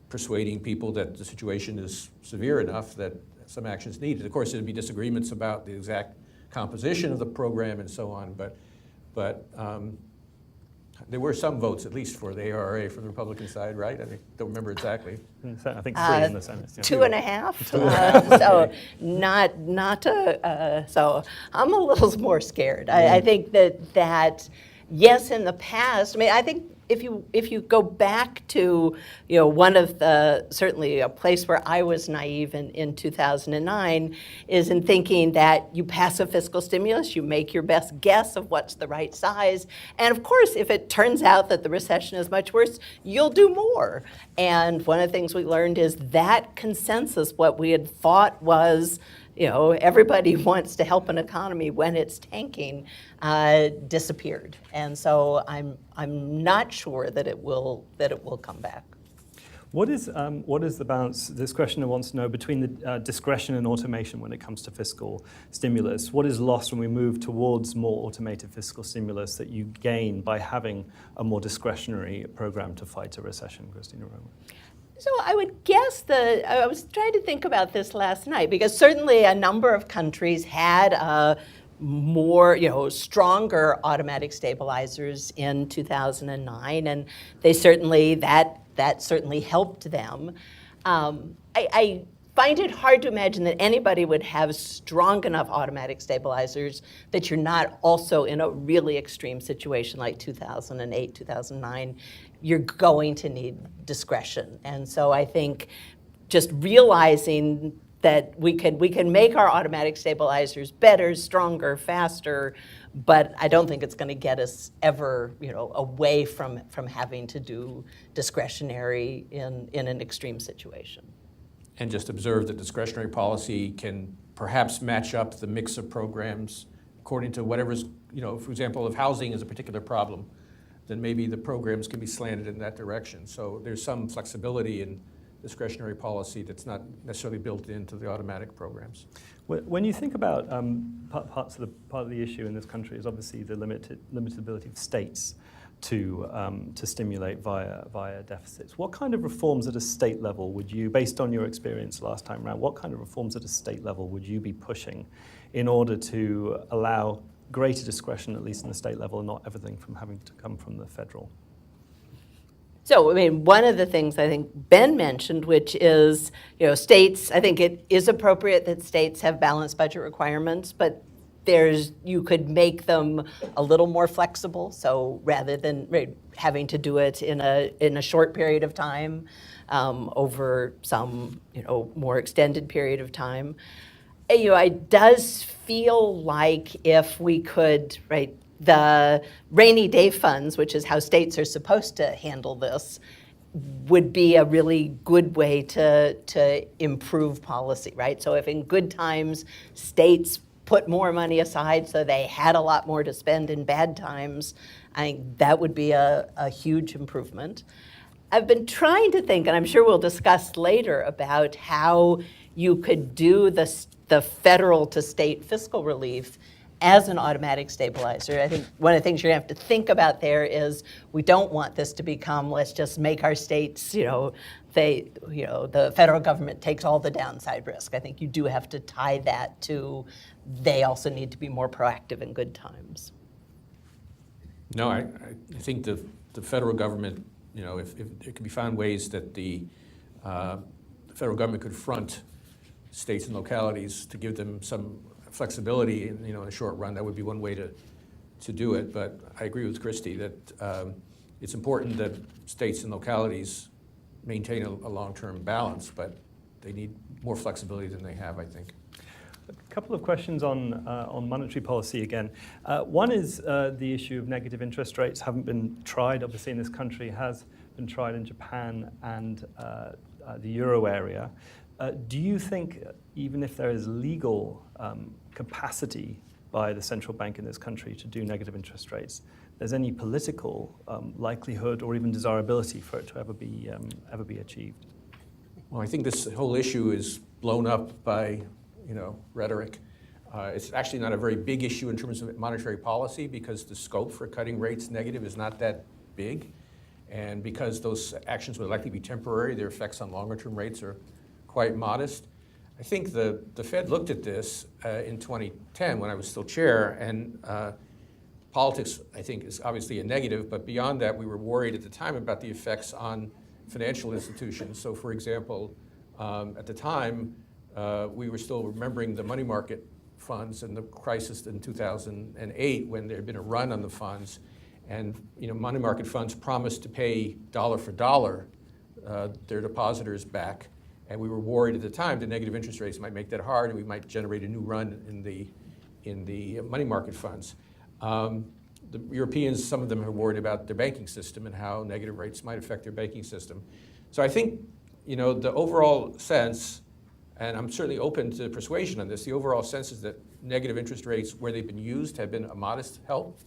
S3: persuading people that the situation is severe enough that some action is needed. Of course, there'd be disagreements about the exact composition of the program and so on, but there were some votes, at least, for the ARRA from the Republican side, right? I don't remember exactly.
S2: I think 3 in the Senate. Yeah.
S4: 2.5. So so I'm a little more scared. I think that yes, in the past, I mean, I think if you go back to, one of the, certainly a place where I was naive in 2009 is in thinking that you pass a fiscal stimulus, you make your best guess of what's the right size, and of course, if it turns out that the recession is much worse, you'll do more. And one of the things we learned is that consensus, what we had thought was, everybody wants to help an economy when it's tanking, disappeared. And so I'm not sure that it will come back.
S2: What is the balance, this questioner wants to know, between the discretion and automation when it comes to fiscal stimulus? What is lost when we move towards more automated fiscal stimulus that you gain by having a more discretionary program to fight a recession, Christina?
S4: So I would guess I was trying to think about this last night, because certainly a number of countries had more, stronger automatic stabilizers in 2009, and they certainly, that certainly helped them. I find it hard to imagine that anybody would have strong enough automatic stabilizers that you're not also in a really extreme situation like 2008, 2009. You're going to need discretion. And so I think just realizing that we can make our automatic stabilizers better, stronger, faster, but I don't think it's going to get us ever, away from having to do discretionary in an extreme situation.
S3: And just observe that discretionary policy can perhaps match up the mix of programs according to whatever's, for example, if housing is a particular problem, then maybe the programs can be slanted in that direction. So there's some flexibility in discretionary policy that's not necessarily built into the automatic programs.
S2: When you think about part of the issue in this country is obviously the limited ability of states to stimulate via deficits. What kind of reforms at a state level would you, based on your experience last time around, what kind of reforms at a state level would you be pushing in order to allow greater discretion, at least in the state level, and not everything from having to come from the federal?
S4: So, I mean, one of the things I think Ben mentioned, which is, states, I think it is appropriate that states have balanced budget requirements, but you could make them a little more flexible. So rather than having to do it in a short period of time, over some, more extended period of time. It does feel like if we could, the rainy day funds, which is how states are supposed to handle this, would be a really good way to improve policy, right? So if in good times, states put more money aside so they had a lot more to spend in bad times, I think that would be a huge improvement. I've been trying to think, and I'm sure we'll discuss later, about how you could do the federal to state fiscal relief as an automatic stabilizer. I think one of the things you're gonna have to think about there is we don't want this to become, let's just make our states, the federal government takes all the downside risk. I think you do have to tie that to, they also need to be more proactive in good times.
S3: No, I think the federal government, if it could be found ways that the federal government could front states and localities to give them some flexibility, in the short run, that would be one way to do it. But I agree with Christy that it's important that states and localities maintain a long-term balance, but they need more flexibility than they have, I think.
S2: A couple of questions on monetary policy again. One is the issue of negative interest rates haven't been tried, obviously, in this country, has been tried in Japan and the euro area. Do you think, even if there is legal capacity by the central bank in this country to do negative interest rates, there's any political likelihood or even desirability for it to ever be achieved?
S3: Well, I think this whole issue is blown up by, rhetoric. It's actually not a very big issue in terms of monetary policy because the scope for cutting rates negative is not that big. And because those actions would likely be temporary, their effects on longer-term rates are quite modest. I think the Fed looked at this in 2010 when I was still chair, and politics, I think, is obviously a negative, but beyond that, we were worried at the time about the effects on financial institutions. So, for example, at the time, we were still remembering the money market funds and the crisis in 2008 when there had been a run on the funds. And money market funds promised to pay dollar for dollar their depositors back. And we were worried at the time that negative interest rates might make that hard and we might generate a new run in the money market funds. The Europeans, some of them are worried about their banking system and how negative rates might affect their banking system. So I think, the overall sense, and I'm certainly open to persuasion on this, the overall sense is that negative interest rates, where they've been used, have been a modest help,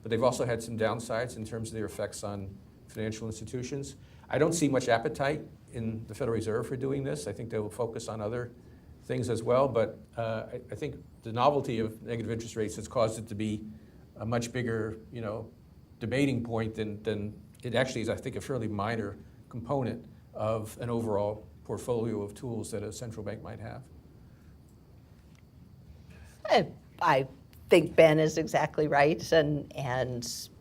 S3: but they've also had some downsides in terms of their effects on financial institutions. I don't see much appetite in the Federal Reserve for doing this. I think they will focus on other things as well, but I think the novelty of negative interest rates has caused it to be a much bigger, debating point than it actually is, I think, a fairly minor component of an overall portfolio of tools that a central bank might have.
S4: I think Ben is exactly right, and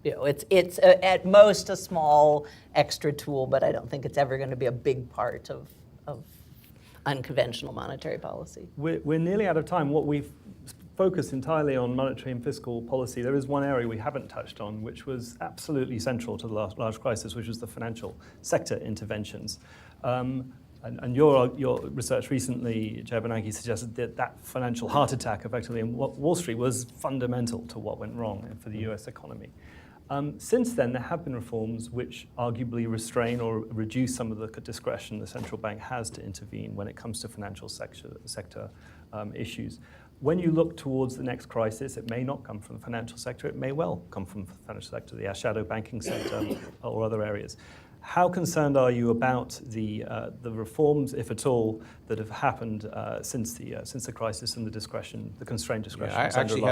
S4: it's at most a small extra tool, but I don't think it's ever going to be a big part of unconventional monetary policy.
S2: We're nearly out of time. What we've focused entirely on monetary and fiscal policy. There is one area we haven't touched on, which was absolutely central to the large crisis, which was the financial sector interventions. And your research recently, Chair Bernanke, suggested that financial heart attack effectively in Wall Street was fundamental to what went wrong for the US economy. Since then, there have been reforms which arguably restrain or reduce some of the discretion the central bank has to intervene when it comes to financial sector issues. When you look towards the next crisis, it may not come from the financial sector, it may well come from the financial sector, the shadow banking sector or other areas. How concerned are you about the reforms, if at all, that have happened since the crisis and the constrained discretion?
S3: Yeah, I actually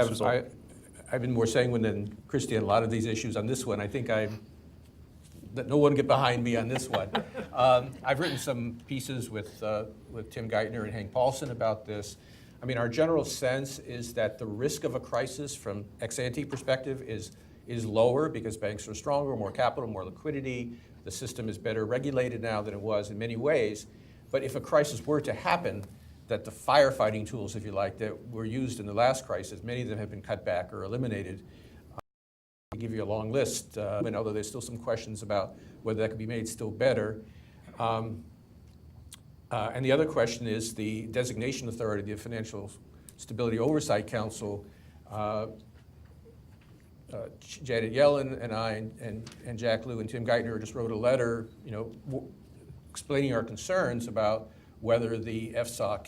S3: I've been more sanguine than Christina on a lot of these issues. On this one, I think that no one get behind me on this one. I've written some pieces with Tim Geithner and Hank Paulson about this. I mean, our general sense is that the risk of a crisis from ex-ante perspective is lower because banks are stronger, more capital, more liquidity. The system is better regulated now than it was in many ways. But if a crisis were to happen, that the firefighting tools, if you like, that were used in the last crisis, many of them have been cut back or eliminated. I'll give you a long list, and although there's still some questions about whether that could be made still better. And the other question is the designation authority, the Financial Stability Oversight Council. Janet Yellen and I and Jack Lew and Tim Geithner just wrote a letter, explaining our concerns about whether the FSOC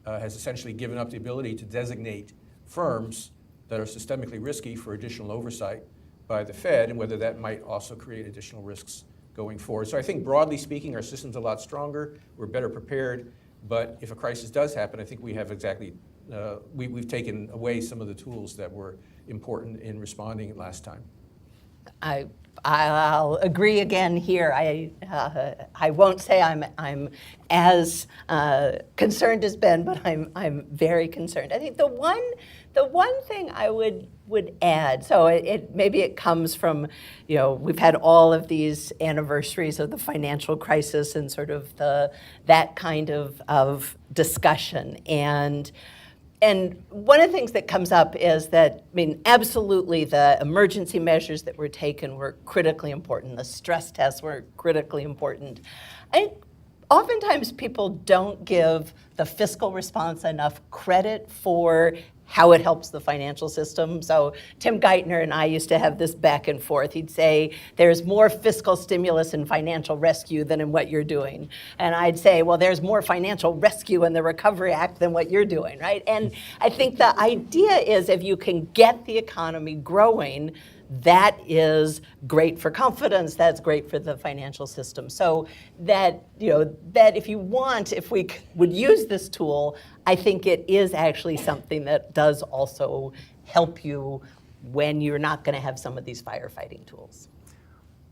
S3: has essentially given up the ability to designate firms that are systemically risky for additional oversight by the Fed, and whether that might also create additional risks going forward. So I think broadly speaking, our system's a lot stronger, we're better prepared, but if a crisis does happen, I think we have we've taken away some of the tools that were important in responding last time.
S4: I'll agree again here. I won't say I'm as concerned as Ben, but I'm very concerned. I think the one thing I would add, so maybe it comes from, we've had all of these anniversaries of the financial crisis and sort of that kind of discussion, and And one of the things that comes up is that, I mean, absolutely the emergency measures that were taken were critically important. The stress tests were critically important. I think oftentimes people don't give the fiscal response enough credit for how it helps the financial system. So Tim Geithner and I used to have this back and forth. He'd say, there's more fiscal stimulus and financial rescue than in what you're doing. And I'd say, well, there's more financial rescue in the Recovery Act than what you're doing, right? And I think the idea is if you can get the economy growing, that is great for confidence, that's great for the financial system. So that, that if we would use this tool, I think it is actually something that does also help you when you're not going to have some of these firefighting tools.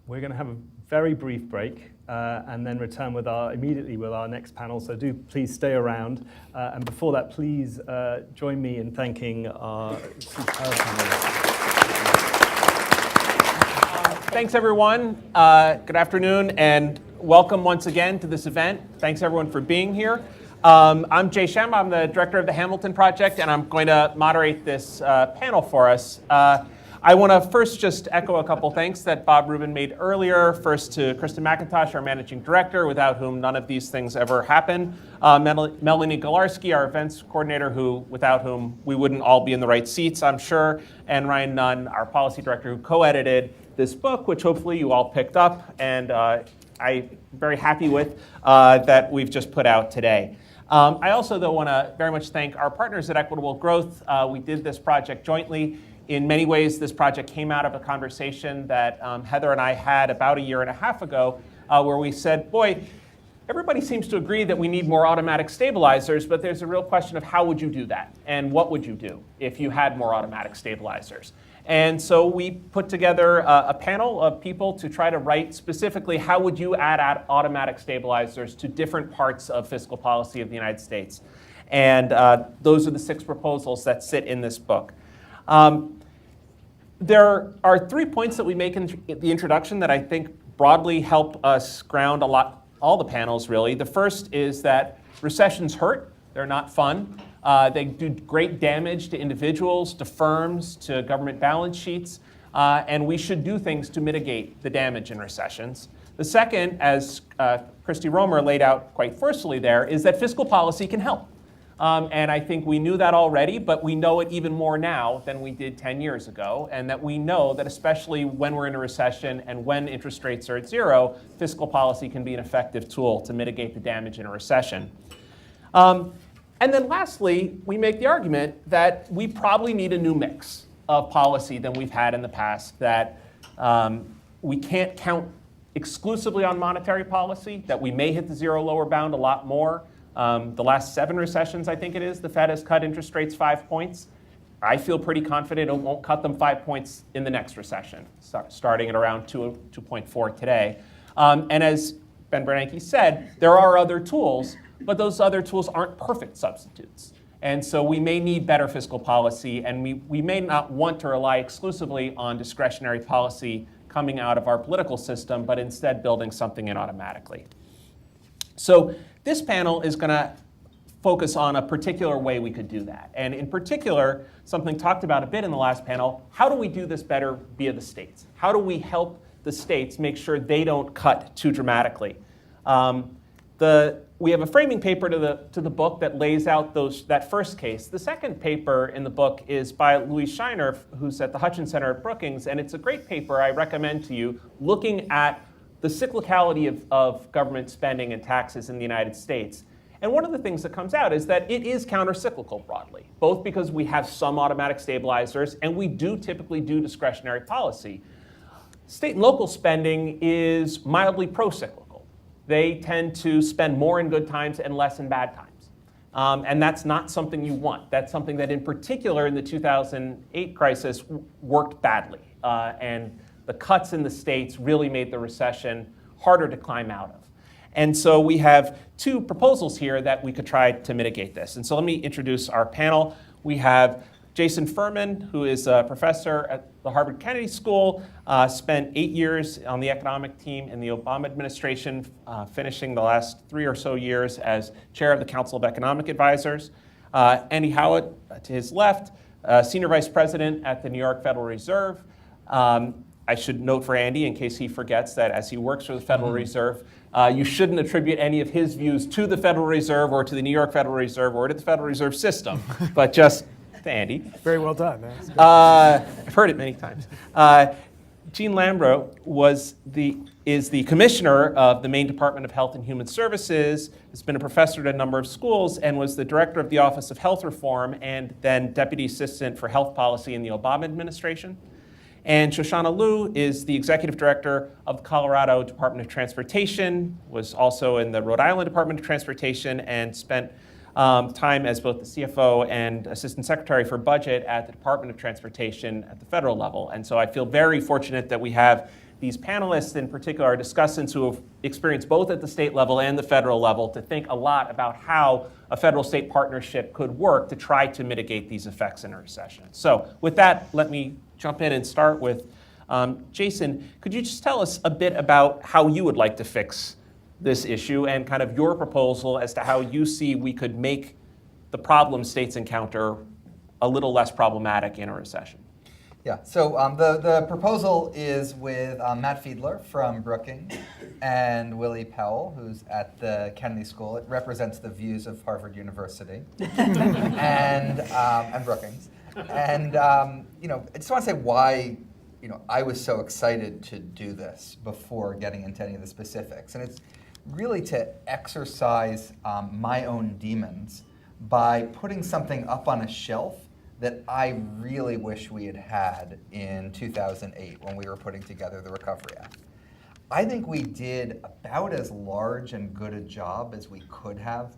S2: We're going to have a very brief break and then return immediately with our next panel, so do please stay around. And before that, please join me in thanking our superb panelists.
S3: Thanks, everyone. Good afternoon, and welcome once again to this event. Thanks, everyone, for being here. I'm Jay Shem. I'm the director of the Hamilton Project, and I'm going to moderate this panel for us. I want to first just echo a couple thanks that Bob Rubin made earlier. First to Kristen McIntosh, our managing director, without whom none of these things ever happen. Melanie Galarski, our events coordinator, without whom we wouldn't all be in the right seats, I'm sure. And Ryan Nunn, our policy director, who co-edited this book, which hopefully you all picked up, and I'm very happy with, that we've just put out today. I also, though, want to very much thank our partners at Equitable Growth. We did this project jointly. In many ways, this project came out of a conversation that Heather and I had about a year and a half ago, where we said, boy, everybody seems to agree that we need more automatic stabilizers, but there's a real question of how would you do that? And what would you do if you had more automatic stabilizers? And so we put together a panel of people to try to write specifically how would you add automatic stabilizers to different parts of fiscal policy of the United States. And those are the 6 proposals that sit in this book. There are 3 points that we make in the introduction that I think broadly help us ground all the panels, really. The first is that recessions hurt. They're not fun. They do great damage to individuals, to firms, to government balance sheets, and we should do things to mitigate the damage in recessions. The second, as Christy Romer laid out quite forcefully there, is that fiscal policy can help. And I think we knew that already, but we know it even more now than we did 10 years ago, and that we know that especially when we're in a recession and when interest rates are at 0, fiscal policy can be an effective tool to mitigate the damage in a recession. And then lastly, we make the argument that we probably need a new mix of policy than we've had in the past, that we can't count exclusively on monetary policy, that we may hit the 0 lower bound a lot more. The last 7 recessions, I think it is, the Fed has cut interest rates 5 points. I feel pretty confident it won't cut them 5 points in the next recession, starting at around 2.4 today. And as Ben Bernanke said, there are other tools, but those other tools aren't perfect substitutes. And so we may need better fiscal policy, and we may not want to rely exclusively on discretionary policy coming out of our political system, but instead building something in automatically. So this panel is going to focus on a particular way we could do that. And in particular, something talked about a bit in the last panel, how do we do this better via the states? How do we help the states make sure they don't cut too dramatically? We have a framing paper to the book that lays out that first case. The second paper in the book is by Louise Scheiner, who's at the Hutchins Center at Brookings, and it's a great paper I recommend to you, looking at the cyclicality of government spending and taxes in the United States. And one of the things that comes out is that it is counter-cyclical broadly, both because we have some automatic stabilizers and we do typically do discretionary policy. State and local spending is mildly pro-cyclical. They tend to spend more in good times and less in bad times. And that's not something you want. That's something that in particular in the 2008 crisis worked badly. And the cuts in the states really made the recession harder to climb out of. And so we have 2 proposals here that we could try to mitigate this. And so let me introduce our panel. We have Jason Furman, who is a professor at the Harvard Kennedy School, spent 8 years on the economic team in the Obama administration, finishing the last 3 or so years as chair of the Council of Economic Advisors.
S5: Andy Howlett, to his left, Senior Vice President at the New York Federal Reserve. I should note for Andy, in case he forgets, that as he works for the Federal Reserve, you shouldn't attribute any of his views to the Federal Reserve or to the New York Federal Reserve or to the Federal Reserve System, but just to Andy.
S6: Very well done.
S5: I've heard it many times. Jean Lambro is the commissioner of the Maine Department of Health and Human Services, has been a professor at a number of schools, and was the director of the Office of Health Reform and then deputy assistant for health policy in the Obama administration. And Shoshana Liu is the executive director of the Colorado Department of Transportation, was also in the Rhode Island Department of Transportation, and spent time as both the CFO and Assistant Secretary for Budget at the Department of Transportation at the federal level. And so I feel very fortunate that we have these panelists, in particular our discussants, who have experienced both at the state level and the federal level, to think a lot about how a federal-state partnership could work to try to mitigate these effects in a recession. So with that, let me jump in and start with Jason. Could you just tell us a bit about how you would like to fix this issue and kind of your proposal as to how you see we could make the problem states encounter a little less problematic in a recession?
S7: Yeah, so the proposal is with Matt Fiedler from Brookings and Willie Powell, who's at the Kennedy School. It represents the views of Harvard University and Brookings. And I just want to say why I was so excited to do this before getting into any of the specifics. And it's really to exercise my own demons by putting something up on a shelf that I really wish we had had in 2008 when we were putting together the Recovery Act. I think we did about as large and good a job as we could have,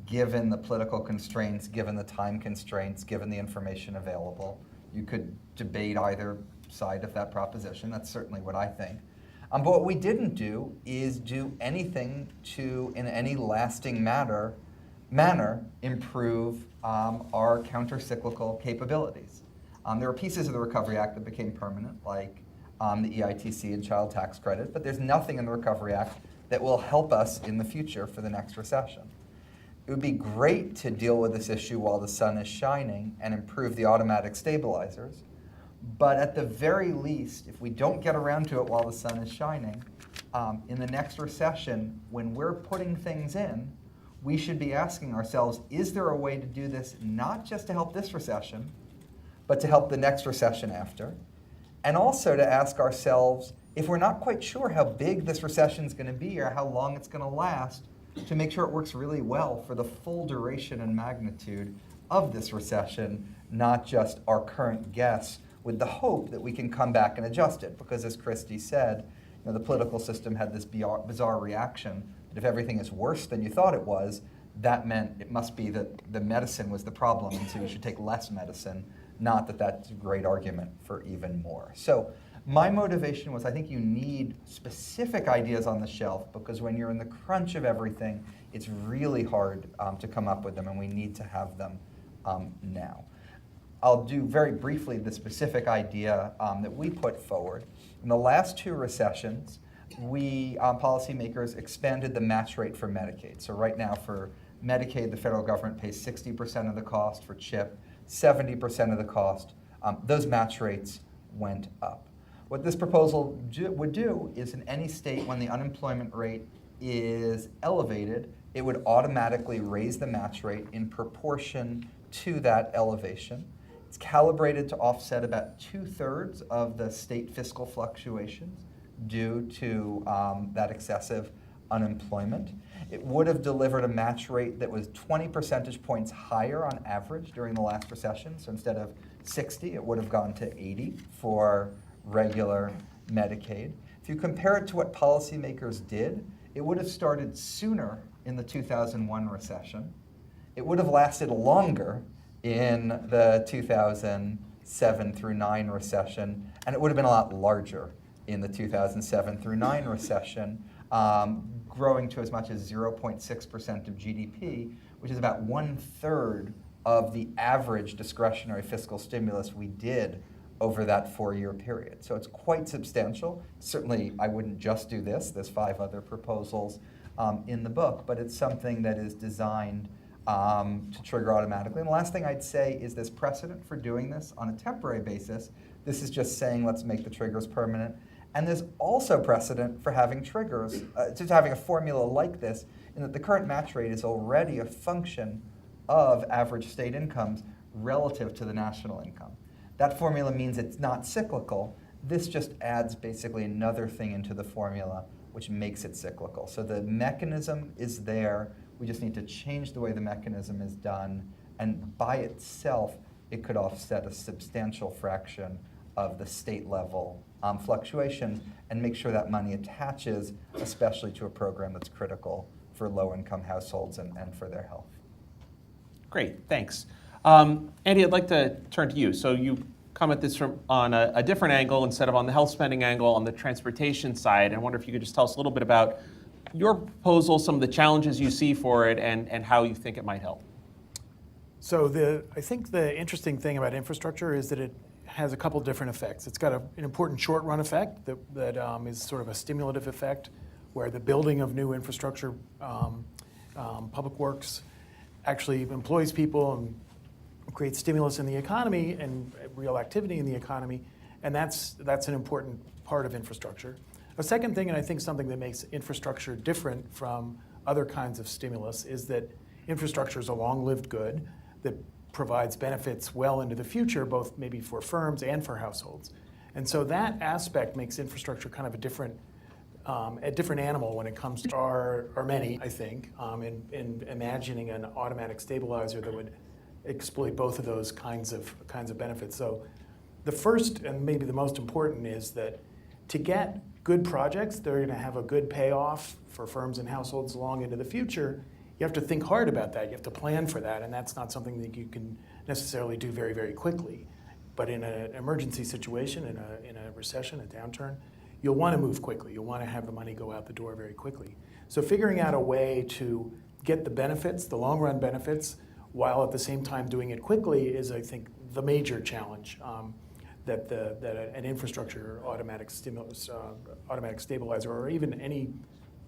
S7: given the political constraints, given the time constraints, given the information available. You could debate either side of that proposition. That's certainly what I think. But what we didn't do is do anything to, in any lasting manner, improve our counter-cyclical capabilities. There were pieces of the Recovery Act that became permanent, like the EITC and child tax credit, but there's nothing in the Recovery Act that will help us in the future for the next recession. It would be great to deal with this issue while the sun is shining and improve the automatic stabilizers, but at the very least, if we don't get around to it while the sun is shining, in the next recession, when we're putting things in, we should be asking ourselves, is there a way to do this not just to help this recession, but to help the next recession after? And also to ask ourselves, if we're not quite sure how big this recession is going to be or how long it's going to last, to make sure it works really well for the full duration and magnitude of this recession, not just our current guess, with the hope that we can come back and adjust it. Because as Christy said, the political system had this bizarre reaction that if everything is worse than you thought it was, that meant it must be that the medicine was the problem, and so you should take less medicine, not that that's a great argument for even more. So my motivation was, I think you need specific ideas on the shelf, because when you're in the crunch of everything, it's really hard to come up with them, and we need to have them now. I'll do very briefly the specific idea that we put forward. In the last two recessions, we policymakers expanded the match rate for Medicaid. So right now for Medicaid, the federal government pays 60% of the cost. For CHIP, 70% of the cost. Those match rates went up. What this proposal would do is in any state when the unemployment rate is elevated, it would automatically raise the match rate in proportion to that elevation. It's calibrated to offset about 2/3 of the state fiscal fluctuations due to that excessive unemployment. It would have delivered a match rate that was 20 percentage points higher on average during the last recession. So instead of 60, it would have gone to 80 for regular Medicaid. If you compare it to what policymakers did, it would have started sooner in the 2001 recession. It would have lasted longer in the 2007 through 9 recession, and it would have been a lot larger in the 2007 through 9 recession, growing to as much as 0.6% of GDP, which is about 1/3 of the average discretionary fiscal stimulus we did over that 4-year period. So it's quite substantial. Certainly, I wouldn't just do this. There's 5 other proposals in the book, but it's something that is designed to trigger automatically. And the last thing I'd say is this precedent for doing this on a temporary basis. This is just saying let's make the triggers permanent. And there's also precedent for having triggers, just having a formula like this, in that the current match rate is already a function of average state incomes relative to the national income. That formula means it's not cyclical. This just adds basically another thing into the formula, which makes it cyclical. So the mechanism is there. We just need to change the way the mechanism is done. And by itself, it could offset a substantial fraction of the state level fluctuation and make sure that money attaches, especially to a program that's critical for low-income households and for their health.
S5: Great, thanks. Andy, I'd like to turn to you. So you come at this from on a different angle instead of on the health spending angle, on the transportation side. I wonder if you could just tell us a little bit about your proposal, some of the challenges you see for it, and how you think it might help.
S6: So I think the interesting thing about infrastructure is that it has a couple different effects. It's got an important short-run effect that is sort of a stimulative effect, where the building of new infrastructure, public works, actually employs people and creates stimulus in the economy and real activity in the economy, and that's an important part of infrastructure. A second thing, and I think something that makes infrastructure different from other kinds of stimulus, is that infrastructure is a long-lived good that provides benefits well into the future, both maybe for firms and for households. And so that aspect makes infrastructure kind of a different animal when it comes to our many, I think, in imagining an automatic stabilizer that would exploit both of those kinds of benefits. So the first and maybe the most important is that to get good projects, they're going to have a good payoff for firms and households long into the future. You have to think hard about that. You have to plan for that, and that's not something that you can necessarily do very, very quickly. But in an emergency situation, in a recession, a downturn, you'll want to move quickly. You'll want to have the money go out the door very quickly. So figuring out a way to get the benefits, the long-run benefits, while at the same time doing it quickly is, I think, the major challenge that an infrastructure automatic stimulus, automatic stabilizer, or even any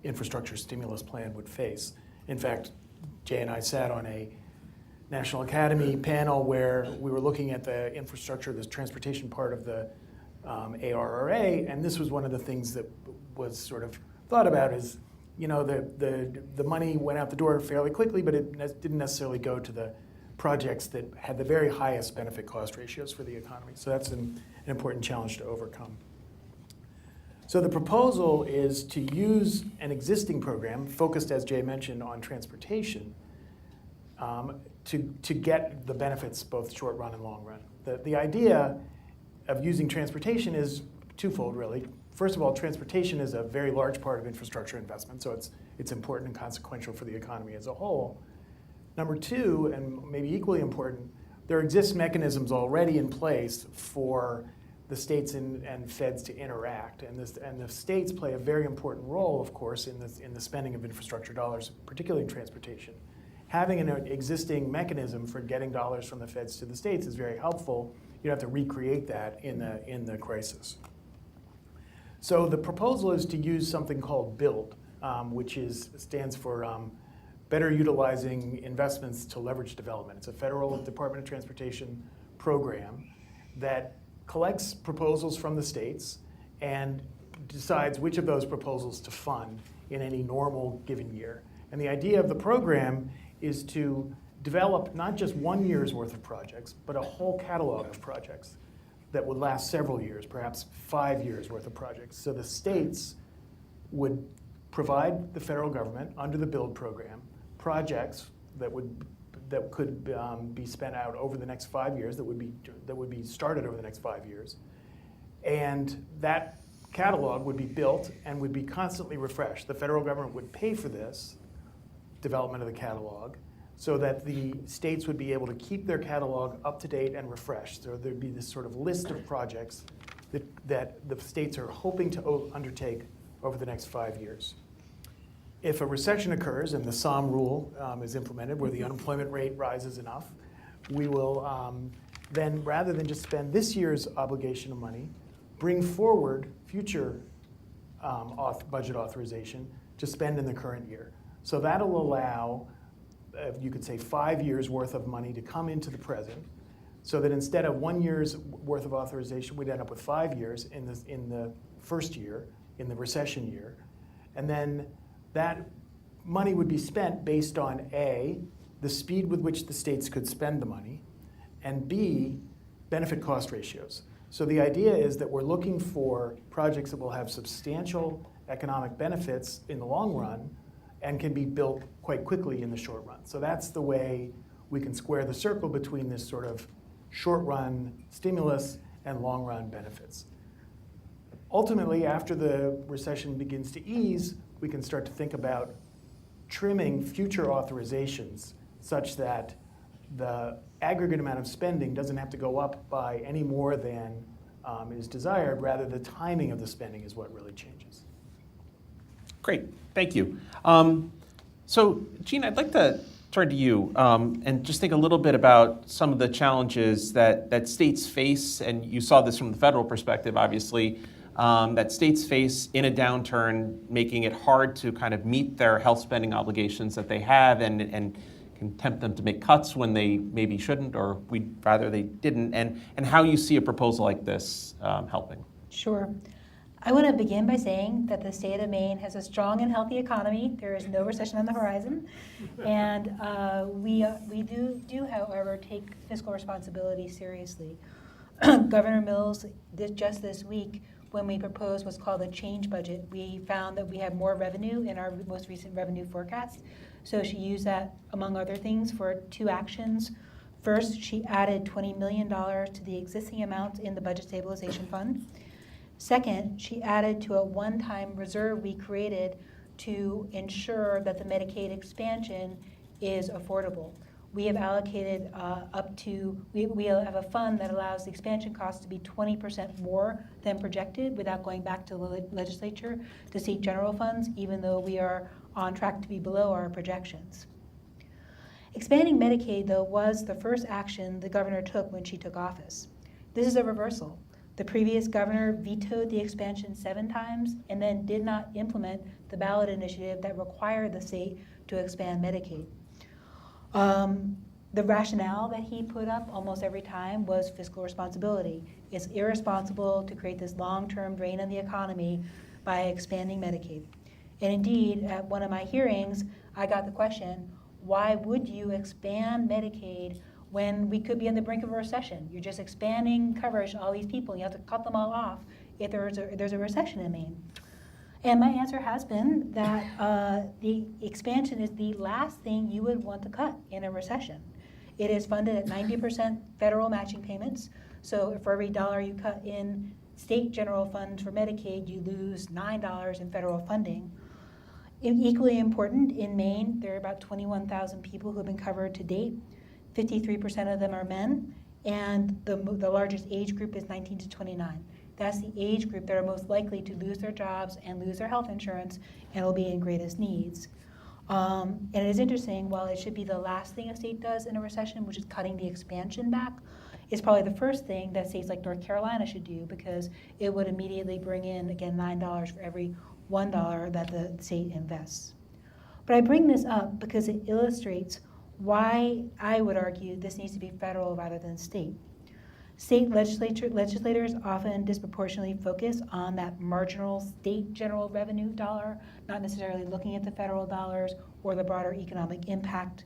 S6: infrastructure stimulus plan would face. In fact, Jay and I sat on a National Academy panel where we were looking at the infrastructure, the transportation part of the ARRA, and this was one of the things that was sort of thought about is, you know, the money went out the door fairly quickly, but it didn't necessarily go to the projects that had the very highest benefit cost ratios for the economy. So that's an important challenge to overcome. So the proposal is to use an existing program focused, as Jay mentioned, on transportation to get the benefits both short run and long run. The idea of using transportation is twofold, really. First of all, transportation is a very large part of infrastructure investment, so it's important and consequential for the economy as a whole. Number two, and maybe equally important, there exist mechanisms already in place for the states and feds to interact, and the states play a very important role, of course, in the spending of infrastructure dollars, particularly in transportation. Having an existing mechanism for getting dollars from the feds to the states is very helpful. You don't have to recreate that in the crisis. So the proposal is to use something called BUILD, which stands for Better Utilizing Investments to Leverage Development. It's a federal Department of Transportation program that collects proposals from the states and decides which of those proposals to fund in any normal given year. And the idea of the program is to develop not just 1 year's worth of projects, but a whole catalog of projects that would last several years, perhaps 5 years worth of projects. So the states would provide the federal government under the BUILD program projects that could be spent out over the next 5 years, that would be started over the next 5 years, and that catalog would be built and would be constantly refreshed. The federal government would pay for this development of the catalog, so that the states would be able to keep their catalog up to date and refreshed. So there'd be this sort of list of projects that the states are hoping to undertake over the next 5 years. If a recession occurs and the SOM rule is implemented, where the unemployment rate rises enough, we will then, rather than just spend this year's obligation of money, bring forward future budget authorization to spend in the current year. So that'll allow you could say 5 years worth of money to come into the present, so that instead of 1 year's worth of authorization, we'd end up with 5 years in the first year, in the recession year. And then that money would be spent based on A, the speed with which the states could spend the money, and B, benefit cost ratios. So the idea is that we're looking for projects that will have substantial economic benefits in the long run and can be built quite quickly in the short run. So that's the way we can square the circle between this sort of short run stimulus and long run benefits. Ultimately, after the recession begins to ease, we can start to think about trimming future authorizations such that the aggregate amount of spending doesn't have to go up by any more than is desired. Rather, the timing of the spending is what really changes.
S5: Great, thank you. So, Gene, I'd like to turn to you and just think a little bit about some of the challenges that states face, and you saw this from the federal perspective, obviously, that states face in a downturn, making it hard to kind of meet their health spending obligations that they have, and can tempt them to make cuts when they maybe shouldn't, or we'd rather they didn't, and how you see a proposal like this helping.
S8: Sure. I want to begin by saying that the state of Maine has a strong and healthy economy. There is no recession on the horizon. And we do, however, take fiscal responsibility seriously. Governor Mills, just this week, when we proposed what's called a change budget, we found that we had more revenue in our most recent revenue forecast. So she used that, among other things, for 2 actions. First, she added $20 million to the existing amounts in the Budget Stabilization Fund. Second, she added to a one-time reserve we created to ensure that the Medicaid expansion is affordable. We have allocated we have a fund that allows the expansion costs to be 20% more than projected without going back to the legislature to seek general funds, even though we are on track to be below our projections. Expanding Medicaid, though, was the first action the governor took when she took office. This is a reversal. The previous governor vetoed the expansion 7 times and then did not implement the ballot initiative that required the state to expand Medicaid. The rationale that he put up almost every time was fiscal responsibility. It's irresponsible to create this long-term drain on the economy by expanding Medicaid. And indeed, at one of my hearings, I got the question, why would you expand Medicaid when we could be on the brink of a recession? You're just expanding coverage to all these people, and you have to cut them all off if there's a recession in Maine. And my answer has been that the expansion is the last thing you would want to cut in a recession. It is funded at 90% federal matching payments. So for every dollar you cut in state general funds for Medicaid, you lose $9 in federal funding. Equally important, in Maine, there are about 21,000 people who have been covered to date. 53% of them are men, and the largest age group is 19 to 29. That's the age group that are most likely to lose their jobs and lose their health insurance and will be in greatest needs. And it is interesting, while it should be the last thing a state does in a recession, which is cutting the expansion back, it's probably the first thing that states like North Carolina should do, because it would immediately bring in, again, $9 for every $1 that the state invests. But I bring this up because it illustrates why I would argue this needs to be federal rather than state. State legislators often disproportionately focus on that marginal state general revenue dollar, not necessarily looking at the federal dollars or the broader economic impact.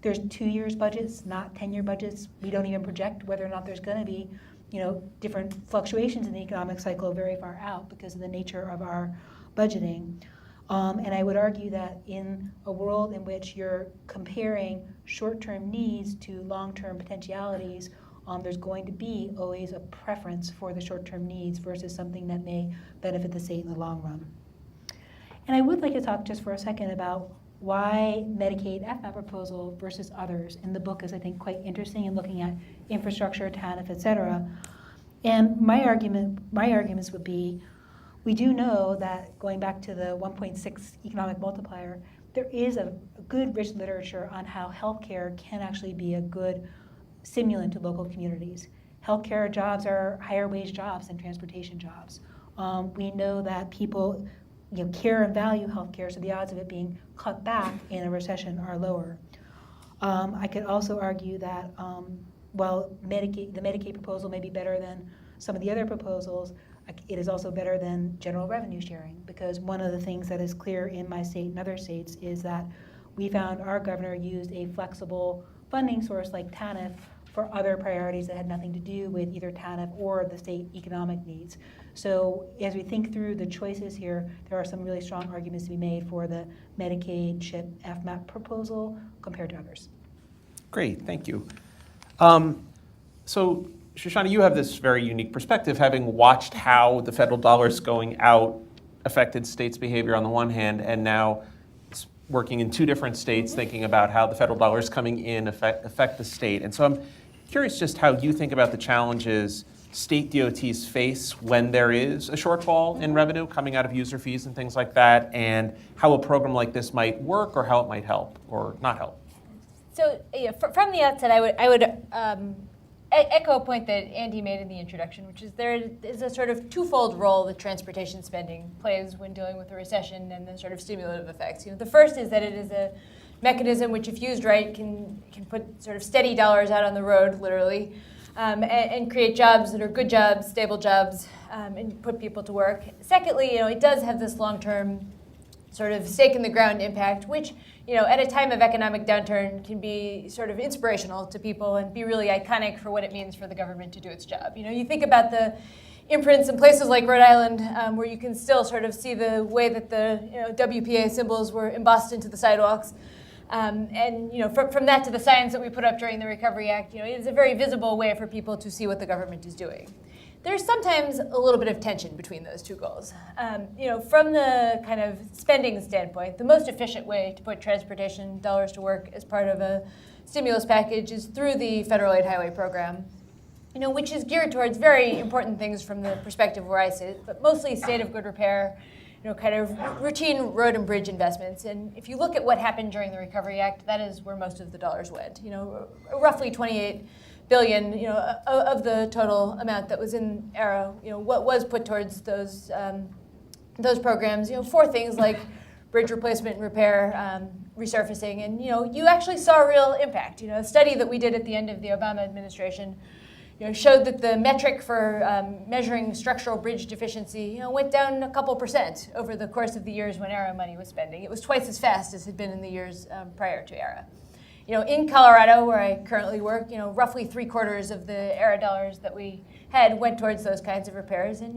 S8: There's 2-year budgets, not 10-year budgets. We don't even project whether or not there's going to be, different fluctuations in the economic cycle very far out because of the nature of our budgeting. And I would argue that in a world in which you're comparing short-term needs to long-term potentialities, there's going to be always a preference for the short-term needs versus something that may benefit the state in the long run. And I would like to talk just for a second about why Medicaid FMAP proposal versus others. And the book is, I think, quite interesting in looking at infrastructure, TANF, et cetera. And my arguments would be, we do know that, going back to the 1.6 economic multiplier, there is a good rich literature on how healthcare can actually be a good stimulant to local communities. Healthcare jobs are higher wage jobs than transportation jobs. We know that people care and value healthcare, so the odds of it being cut back in a recession are lower. I could also argue that while the Medicaid proposal may be better than some of the other proposals, it is also better than general revenue sharing, because one of the things that is clear in my state and other states is that we found our governor used a flexible funding source like TANF for other priorities that had nothing to do with either TANF or the state economic needs. So as we think through the choices here, there are some really strong arguments to be made for the Medicaid CHIP FMAP proposal compared to others.
S5: Great, thank you. So Shoshana, you have this very unique perspective, having watched how the federal dollars going out affected states' behavior on the one hand, and now working in two different states, thinking about how the federal dollars coming in affect the state. And so I'm curious just how you think about the challenges state DOTs face when there is a shortfall in revenue coming out of user fees and things like that, and how a program like this might work or how it might help or not help.
S9: So from the outset, I would echo a point that Andy made in the introduction, which is there is a sort of twofold role that transportation spending plays when dealing with a recession and the sort of stimulative effects. The first is that it is a mechanism which, if used right, can put sort of steady dollars out on the road, literally, and create jobs that are good jobs, stable jobs, and put people to work. Secondly, it does have this long-term sort of stake in the ground impact, which, at a time of economic downturn can be sort of inspirational to people and be really iconic for what it means for the government to do its job. You think about the imprints in places like Rhode Island, where you can still sort of see the way that the WPA symbols were embossed into the sidewalks. And from that to the signs that we put up during the Recovery Act, it is a very visible way for people to see what the government is doing. There's sometimes a little bit of tension between those two goals. From the kind of spending standpoint, the most efficient way to put transportation dollars to work as part of a stimulus package is through the Federal Aid Highway Program, which is geared towards very important things from the perspective where I sit, but mostly state of good repair, kind of routine road and bridge investments. And if you look at what happened during the Recovery Act, that is where most of the dollars went. Roughly 28 billion, of the total amount that was in ERA, what was put towards those programs, for things like bridge replacement and repair, resurfacing, and you actually saw a real impact. A study that we did at the end of the Obama administration, showed that the metric for measuring structural bridge deficiency, went down a couple percent over the course of the years when ERA money was spending. It was twice as fast as had been in the years prior to ERA. In Colorado, where I currently work, roughly 3/4 of the ERA dollars that we had went towards those kinds of repairs. And,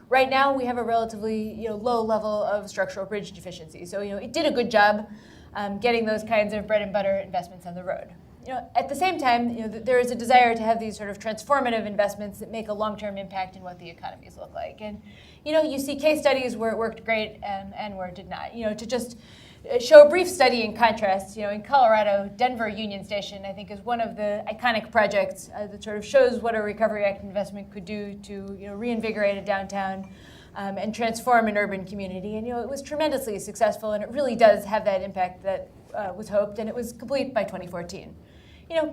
S9: right now we have a relatively, low level of structural bridge deficiency. So, it did a good job getting those kinds of bread and butter investments on the road. At the same time, there is a desire to have these sort of transformative investments that make a long-term impact in what the economies look like. And, you see case studies where it worked great and where it did not. To just show a brief study in contrast, in Colorado, Denver Union Station, I think, is one of the iconic projects that sort of shows what a Recovery Act investment could do to, reinvigorate a downtown and transform an urban community. And, it was tremendously successful, and it really does have that impact that was hoped, and it was complete by 2014.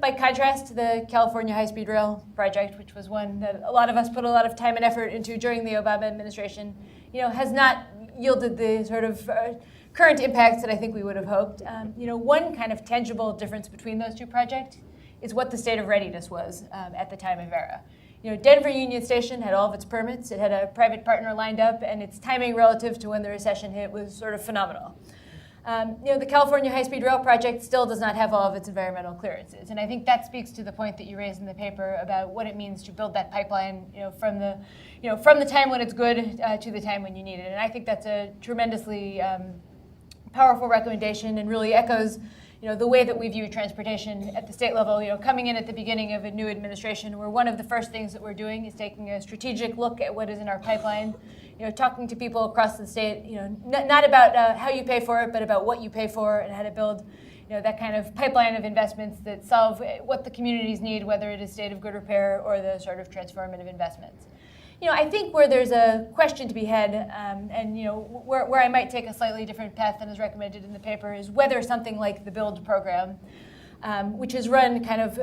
S9: By contrast, the California High-Speed Rail project, which was one that a lot of us put a lot of time and effort into during the Obama administration, has not yielded the sort of current impacts that I think we would have hoped. One kind of tangible difference between those two projects is what the state of readiness was at the time of ERA. Denver Union Station had all of its permits, it had a private partner lined up, and its timing relative to when the recession hit was sort of phenomenal. The California High-Speed Rail project still does not have all of its environmental clearances, and I think that speaks to the point that you raised in the paper about what it means to build that pipeline, from the time when it's good to the time when you need it. And I think that's a tremendously powerful recommendation, and really echoes, the way that we view transportation at the state level. Coming in at the beginning of a new administration, where one of the first things that we're doing is taking a strategic look at what is in our pipeline. Talking to people across the state, not about how you pay for it, but about what you pay for and how to build, that kind of pipeline of investments that solve what the communities need, whether it is state of good repair or the sort of transformative investments. I think where there's a question to be had, and where I might take a slightly different path than is recommended in the paper, is whether something like the BUILD program which is run kind of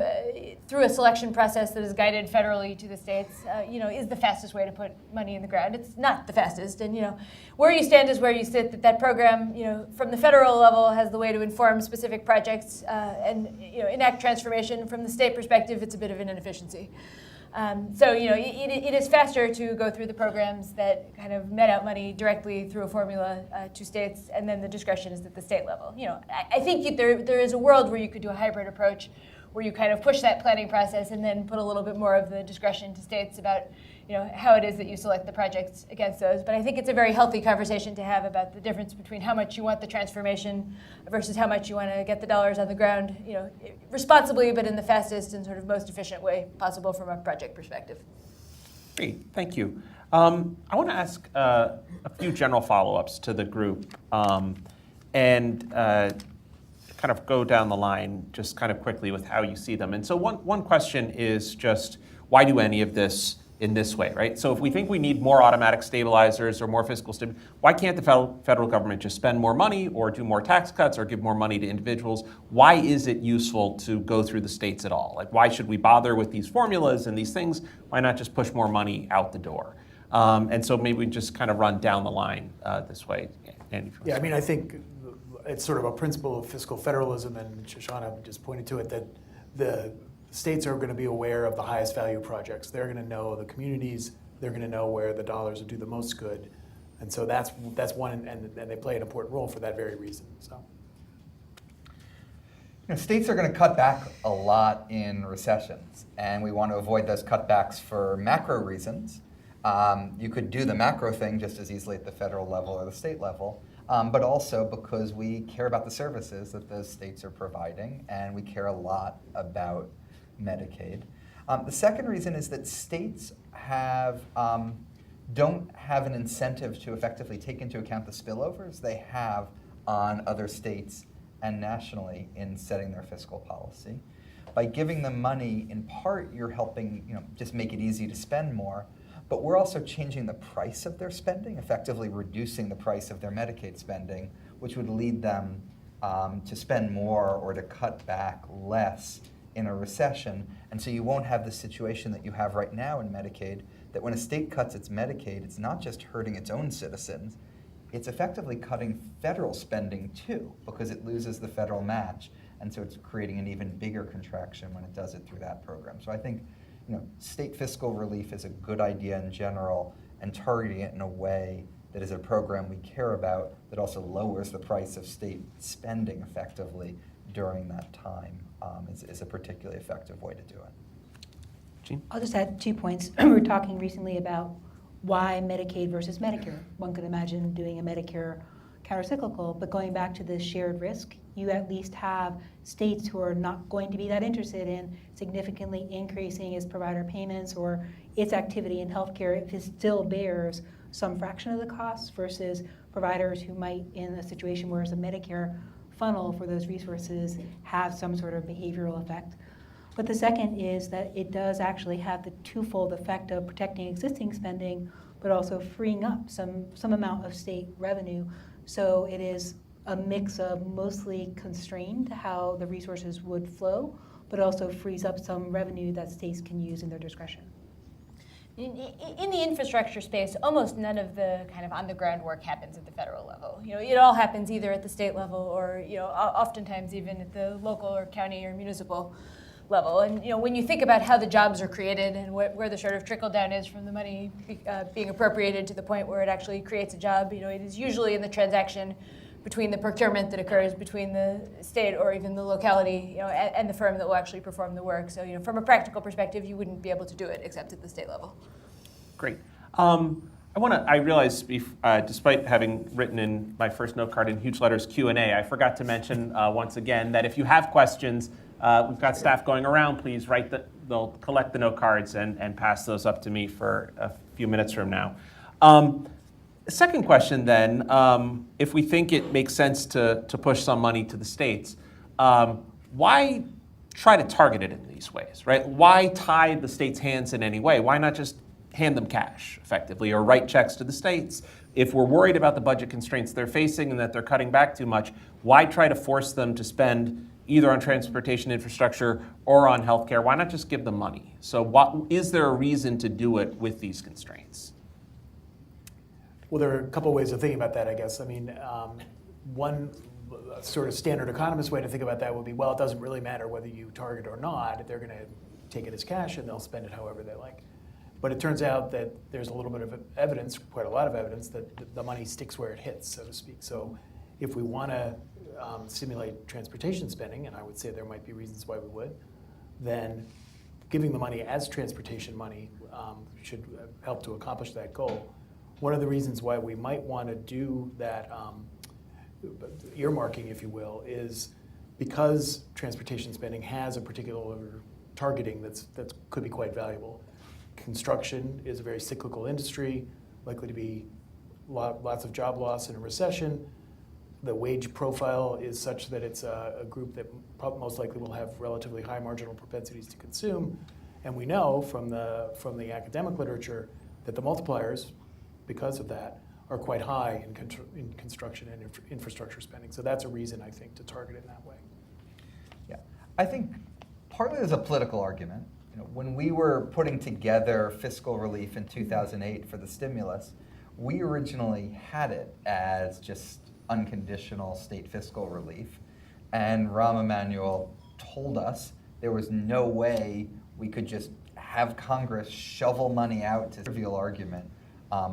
S9: through a selection process that is guided federally to the states, is the fastest way to put money in the ground. It's not the fastest, and where you stand is where you sit. That program, from the federal level, has the way to inform specific projects and enact transformation. From the state perspective, it's a bit of an inefficiency. It is faster to go through the programs that kind of net out money directly through a formula to states, and then the discretion is at the state level. I think there is a world where you could do a hybrid approach, where you kind of push that planning process and then put a little bit more of the discretion to states about how it is that you select the projects against those. But I think it's a very healthy conversation to have about the difference between how much you want the transformation versus how much you want to get the dollars on the ground, responsibly, but in the fastest and sort of most efficient way possible from a project perspective.
S5: Great, thank you. I want to ask a few general follow-ups to the group and kind of go down the line just kind of quickly with how you see them. And so one question is just, why do any of this in this way, right? So if we think we need more automatic stabilizers or more fiscal stimulus, why can't the federal government just spend more money or do more tax cuts or give more money to individuals? Why is it useful to go through the states at all? Like, why should we bother with these formulas and these things? Why not just push more money out the door? And so maybe we just kind of run down the line this way. Andy,
S6: yeah, I mean, I think it's sort of a principle of fiscal federalism, and Shoshana just pointed to it, that the states are going to be aware of the highest value projects. They're going to know the communities. They're going to know where the dollars will do the most good. And so that's one, and they play an important role for that very reason. So,
S7: states are going to cut back a lot in recessions, and we want to avoid those cutbacks for macro reasons. You could do the macro thing just as easily at the federal level or the state level, but also because we care about the services that those states are providing, and we care a lot about Medicaid. The second reason is that states don't have an incentive to effectively take into account the spillovers they have on other states and nationally in setting their fiscal policy. By giving them money, in part, you're helping just make it easy to spend more, but we're also changing the price of their spending, effectively reducing the price of their Medicaid spending, which would lead them to spend more or to cut back less in a recession. And so you won't have the situation that you have right now in Medicaid, that when a state cuts its Medicaid, it's not just hurting its own citizens, it's effectively cutting federal spending too, because it loses the federal match. And so it's creating an even bigger contraction when it does it through that program. So I think state fiscal relief is a good idea in general, and targeting it in a way that is a program we care about that also lowers the price of state spending effectively during that time is a particularly effective way to do it.
S5: Jean?
S8: I'll just add 2 points. We were talking recently about why Medicaid versus Medicare. One could imagine doing a Medicare countercyclical, but going back to the shared risk, you at least have states who are not going to be that interested in significantly increasing its provider payments or its activity in healthcare if it still bears some fraction of the costs, versus providers who might, in a situation where it's a Medicare funnel for those resources, have some sort of behavioral effect. But the second is that it does actually have the twofold effect of protecting existing spending, but also freeing up some amount of state revenue. So it is a mix of mostly constrained how the resources would flow, but also frees up some revenue that states can use in their discretion.
S9: In the infrastructure space, almost none of the kind of on-the-ground work happens at the federal level. It all happens either at the state level or, oftentimes even at the local or county or municipal level. And when you think about how the jobs are created and where the sort of trickle down is from the money being appropriated to the point where it actually creates a job, it is usually in the transaction between the procurement that occurs between the state or even the locality, and the firm that will actually perform the work. So, from a practical perspective, you wouldn't be able to do it except at the state level.
S5: Great. I realize, despite having written in my first note card in huge letters Q&A, I forgot to mention once again that if you have questions, we've got staff going around. Please they'll collect the note cards and pass those up to me for a few minutes from now. Second question then, if we think it makes sense to push some money to the states, why try to target it in these ways, right? Why tie the states' hands in any way? Why not just hand them cash effectively or write checks to the states? If we're worried about the budget constraints they're facing and that they're cutting back too much, why try to force them to spend either on transportation infrastructure or on healthcare, why not just give them money? So is there a reason to do it with these constraints?
S6: Well, there are a couple ways of thinking about that, I guess. I mean, one sort of standard economist way to think about that would be, well, it doesn't really matter whether you target or not. They're going to take it as cash and they'll spend it however they like. But it turns out that there's a little bit of evidence, quite a lot of evidence, that the money sticks where it hits, so to speak. So if we want to stimulate transportation spending, and I would say there might be reasons why we would, then giving the money as transportation money should help to accomplish that goal. One of the reasons why we might want to do that earmarking, if you will, is because transportation spending has a particular targeting that could be quite valuable. Construction is a very cyclical industry, likely to be lots of job loss in a recession. The wage profile is such that it's a group that most likely will have relatively high marginal propensities to consume. And we know from the academic literature that the multipliers, because of that, are quite high in construction and infrastructure spending. So that's a reason, I think, to target it in that way.
S7: Yeah, I think partly there's a political argument. You know, when we were putting together fiscal relief in 2008 for the stimulus, we originally had it as just unconditional state fiscal relief. And Rahm Emanuel told us there was no way we could just have Congress shovel money out to trivial argument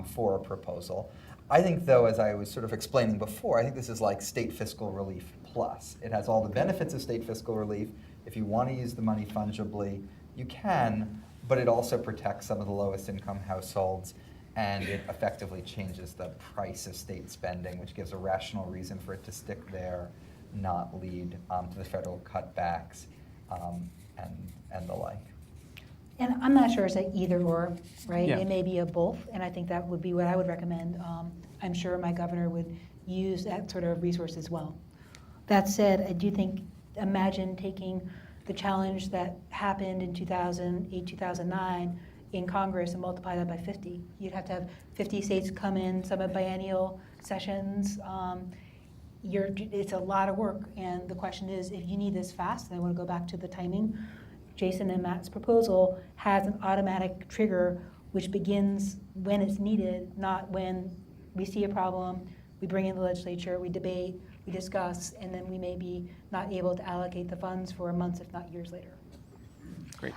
S7: for a proposal. I think, though, as I was sort of explaining before, I think this is like state fiscal relief plus. It has all the benefits of state fiscal relief. If you want to use the money fungibly, you can, but it also protects some of the lowest income households, and it effectively changes the price of state spending, which gives a rational reason for it to stick there, not lead to the federal cutbacks and the like.
S8: And I'm not sure it's an either or, right?
S5: Yeah.
S8: It may be a both, and I think that would be what I would recommend. I'm sure my governor would use that sort of resource as well. That said, I do think, imagine taking the challenge that happened in 2008, 2009 in Congress and multiply that by 50. You'd have to have 50 states come in, some at biennial sessions. It's a lot of work, and the question is, if you need this fast, and I want to go back to the timing, Jason and Matt's proposal has an automatic trigger which begins when it's needed, not when we see a problem, we bring in the legislature, we debate, we discuss, and then we may be not able to allocate the funds for months, if not years later.
S5: Great.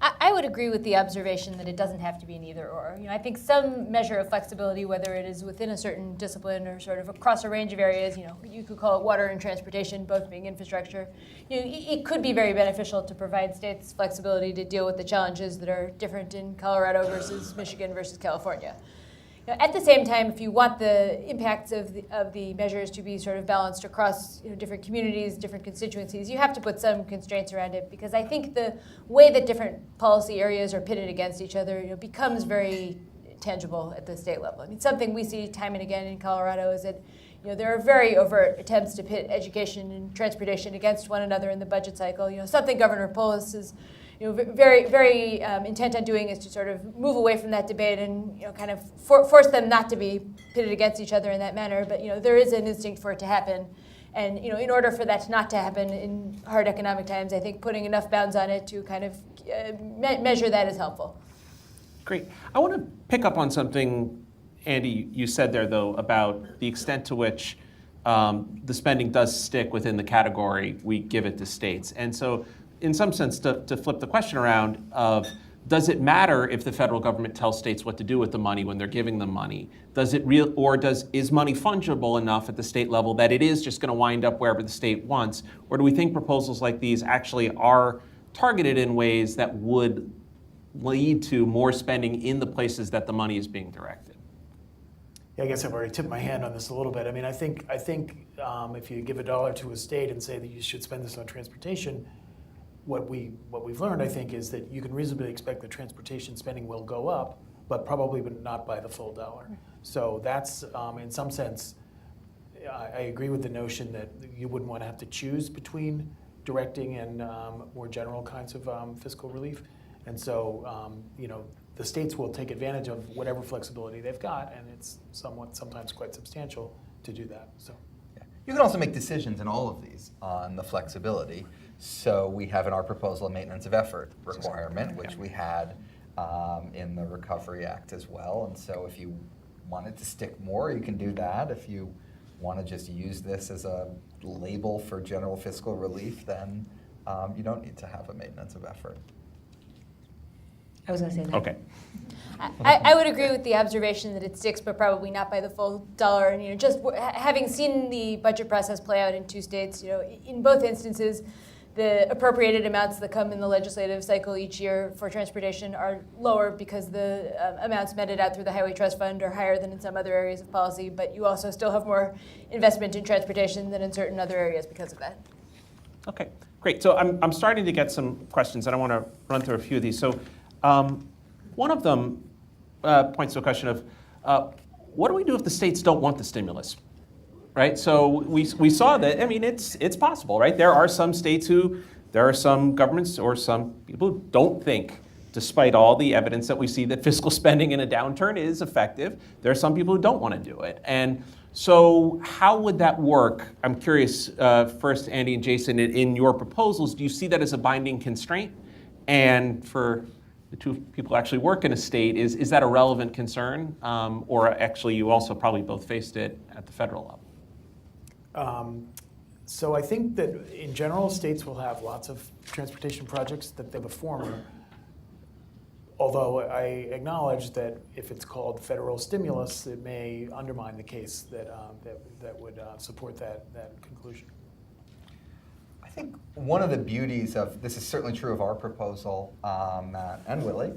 S9: I would agree with the observation that it doesn't have to be an either or. You know, I think some measure of flexibility, whether it is within a certain discipline or sort of across a range of areas, you know, you could call it water and transportation, both being infrastructure. You know, it could be very beneficial to provide states flexibility to deal with the challenges that are different in Colorado versus Michigan versus California. At the same time, if you want the impacts of the measures to be sort of balanced across different communities, different constituencies, you have to put some constraints around it, because I think the way that different policy areas are pitted against each other becomes very tangible at the state level. I mean, something we see time and again in Colorado is that there are very overt attempts to pit education and transportation against one another in the budget cycle. Something Governor Polis is very, very intent on doing is to sort of move away from that debate and kind of force them not to be pitted against each other in that manner. But there is an instinct for it to happen, and in order for that not to happen in hard economic times, I think putting enough bounds on it to kind of measure that is helpful.
S5: Great. I want to pick up on something, Andy, you said there, though, about the extent to which the spending does stick within the category we give it to states. And so, in some sense, to flip the question around of, does it matter if the federal government tells states what to do with the money when they're giving them money? Is money fungible enough at the state level that it is just going to wind up wherever the state wants? Or do we think proposals like these actually are targeted in ways that would lead to more spending in the places that the money is being directed?
S6: Yeah, I guess I've already tipped my hand on this a little bit. I mean, I think if you give $1 to a state and say that you should spend this on transportation, what we've learned, I think, is that you can reasonably expect that transportation spending will go up, but probably not by the full dollar. So that's, in some sense, I agree with the notion that you wouldn't want to have to choose between directing and more general kinds of fiscal relief. And so, the states will take advantage of whatever flexibility they've got, and it's sometimes quite substantial to do that. So.
S7: You can also make decisions in all of these on the flexibility. So we have in our proposal a maintenance of effort requirement, which we had in the Recovery Act as well. And so if you wanted to stick more, you can do that. If you want to just use this as a label for general fiscal relief, then you don't need to have a maintenance of effort.
S8: I was going to say that.
S5: Okay.
S9: I would agree with the observation that it sticks, but probably not by the full dollar. And just having seen the budget process play out in 2 states, in both instances, the appropriated amounts that come in the legislative cycle each year for transportation are lower because the amounts meted out through the Highway Trust Fund are higher than in some other areas of policy, but you also still have more investment in transportation than in certain other areas because of that.
S5: Okay, great. So I'm starting to get some questions, and I want to run through a few of these. So one of them points to a question of what do we do if the states don't want the stimulus? Right, so we saw that. I mean, it's possible, right? There are some governments or some people who don't think, despite all the evidence that we see, that fiscal spending in a downturn is effective. There are some people who don't want to do it, and so how would that work? I'm curious. First, Andy and Jason, in your proposals, do you see that as a binding constraint? And for the 2 people who actually work in a state, is that a relevant concern, or actually you also probably both faced it at the federal level?
S6: So I think that in general, states will have lots of transportation projects that they're the former. Although I acknowledge that if it's called federal stimulus, it may undermine the case that would support that conclusion.
S7: I think one of the beauties of, this is certainly true of our proposal, Matt and Willie,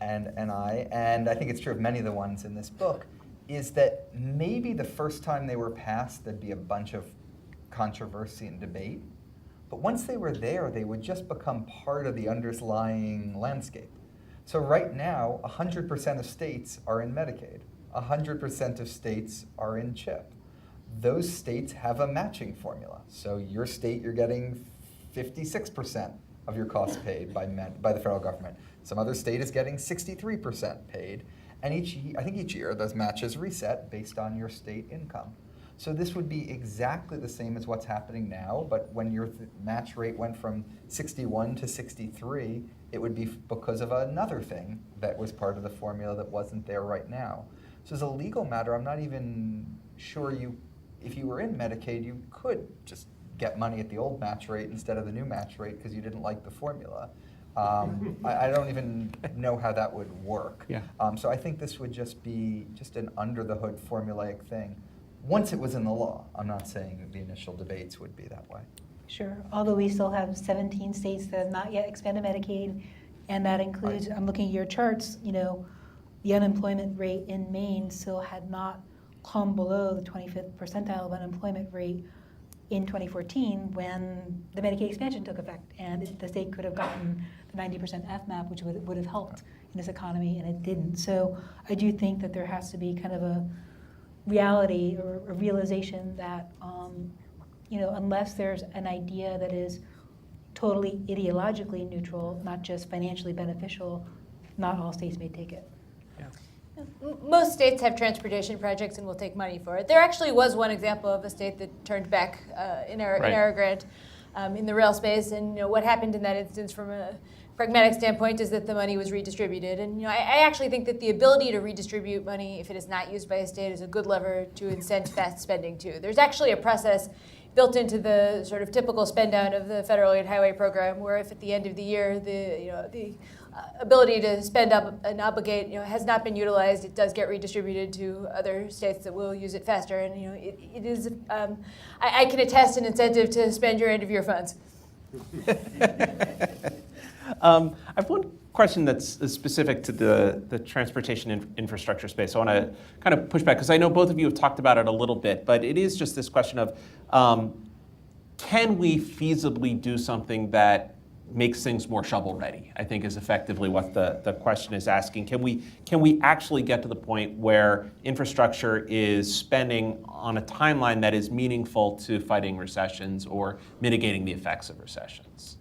S7: and I think it's true of many of the ones in this book, is that maybe the first time they were passed, there'd be a bunch of controversy and debate. But once they were there, they would just become part of the underlying landscape. So right now, 100% of states are in Medicaid. 100% of states are in CHIP. Those states have a matching formula. So your state, you're getting 56% of your costs paid by the federal government. Some other state is getting 63% paid. And I think each year those matches reset based on your state income. So this would be exactly the same as what's happening now, but when your match rate went from 61 to 63, it would be because of another thing that was part of the formula that wasn't there right now. So as a legal matter, I'm not even sure if you were in Medicaid, you could just get money at the old match rate instead of the new match rate because you didn't like the formula. I don't even know how that would work.
S5: Yeah.
S7: So I think this would just be just an under-the-hood formulaic thing. Once it was in the law, I'm not saying the initial debates would be that way.
S8: Sure, although we still have 17 states that have not yet expanded Medicaid, and that includes, I'm looking at your charts, the unemployment rate in Maine still had not come below the 25th percentile of unemployment rate in 2014 when the Medicaid expansion took effect, and the state could have gotten the 90% FMAP, which would have helped in this economy, and it didn't. So I do think that there has to be kind of a reality or a realization that unless there's an idea that is totally ideologically neutral, not just financially beneficial, not all states may take it.
S9: Most states have transportation projects and will take money for it. There actually was one example of a state that turned back in our grant in the rail space, and what happened in that instance from a pragmatic standpoint is that the money was redistributed. And I actually think that the ability to redistribute money if it is not used by a state is a good lever to incent fast spending too. There's actually a process built into the sort of typical spend down of the federal aid highway program, where if at the end of the year the ability to spend up and obligate has not been utilized, it does get redistributed to other states that will use it faster. And it is I can attest an incentive to spend your end of year funds.
S5: I have one question that's specific to the transportation infrastructure space. I want to kind of push back because I know both of you have talked about it a little bit, but it is just this question of can we feasibly do something that makes things more shovel ready, I think is effectively what the question is asking. Can we actually get to the point where infrastructure is spending on a timeline that is meaningful to fighting recessions or mitigating the effects of recessions?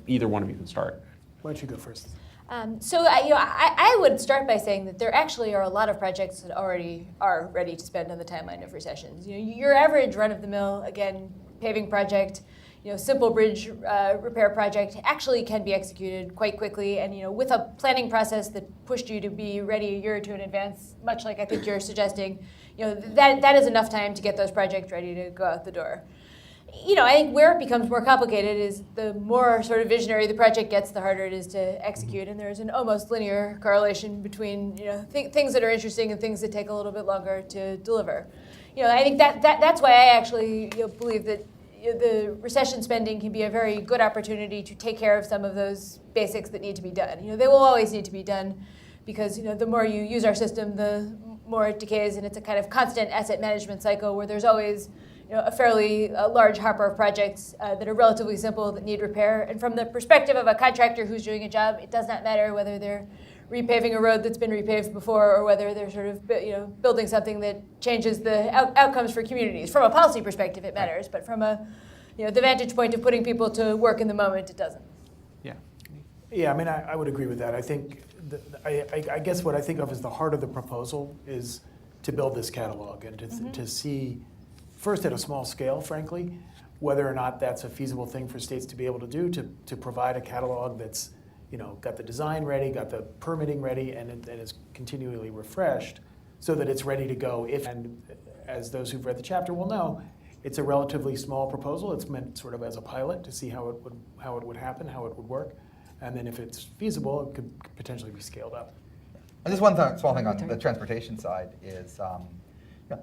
S5: Either one of you can start.
S6: Why don't you go first?
S9: I would start by saying that there actually are a lot of projects that already are ready to spend on the timeline of recessions. Your average run-of-the-mill, again, paving project, simple bridge repair project actually can be executed quite quickly, and with a planning process that pushed you to be ready a year or two in advance, much like I think you're suggesting, that is enough time to get those projects ready to go out the door. I think where it becomes more complicated is the more sort of visionary the project gets, the harder it is to execute. And there's an almost linear correlation between things that are interesting and things that take a little bit longer to deliver. I think that's why I actually believe that the recession spending can be a very good opportunity to take care of some of those basics that need to be done. They will always need to be done because the more you use our system, the more it decays, and it's a kind of constant asset management cycle where there's always a fairly large hopper of projects that are relatively simple that need repair. And from the perspective of a contractor who's doing a job, it does not matter whether they're repaving a road that's been repaved before or whether they're sort of building something that changes the outcomes for communities. From a policy perspective, it matters, but from the vantage point of putting people to work in the moment, it doesn't.
S5: Yeah.
S6: Yeah, I mean, I would agree with that. I think, I guess what I think of as the heart of the proposal is to build this catalog and to see, first at a small scale, frankly, whether or not that's a feasible thing for states to be able to do, to provide a catalog that's got the design ready, got the permitting ready, and is continually refreshed so that it's ready to go. And as those who've read the chapter will know, it's a relatively small proposal. It's meant sort of as a pilot to see how it would happen, how it would work. And then if it's feasible, it could potentially be scaled up.
S7: And just one small thing on the transportation side is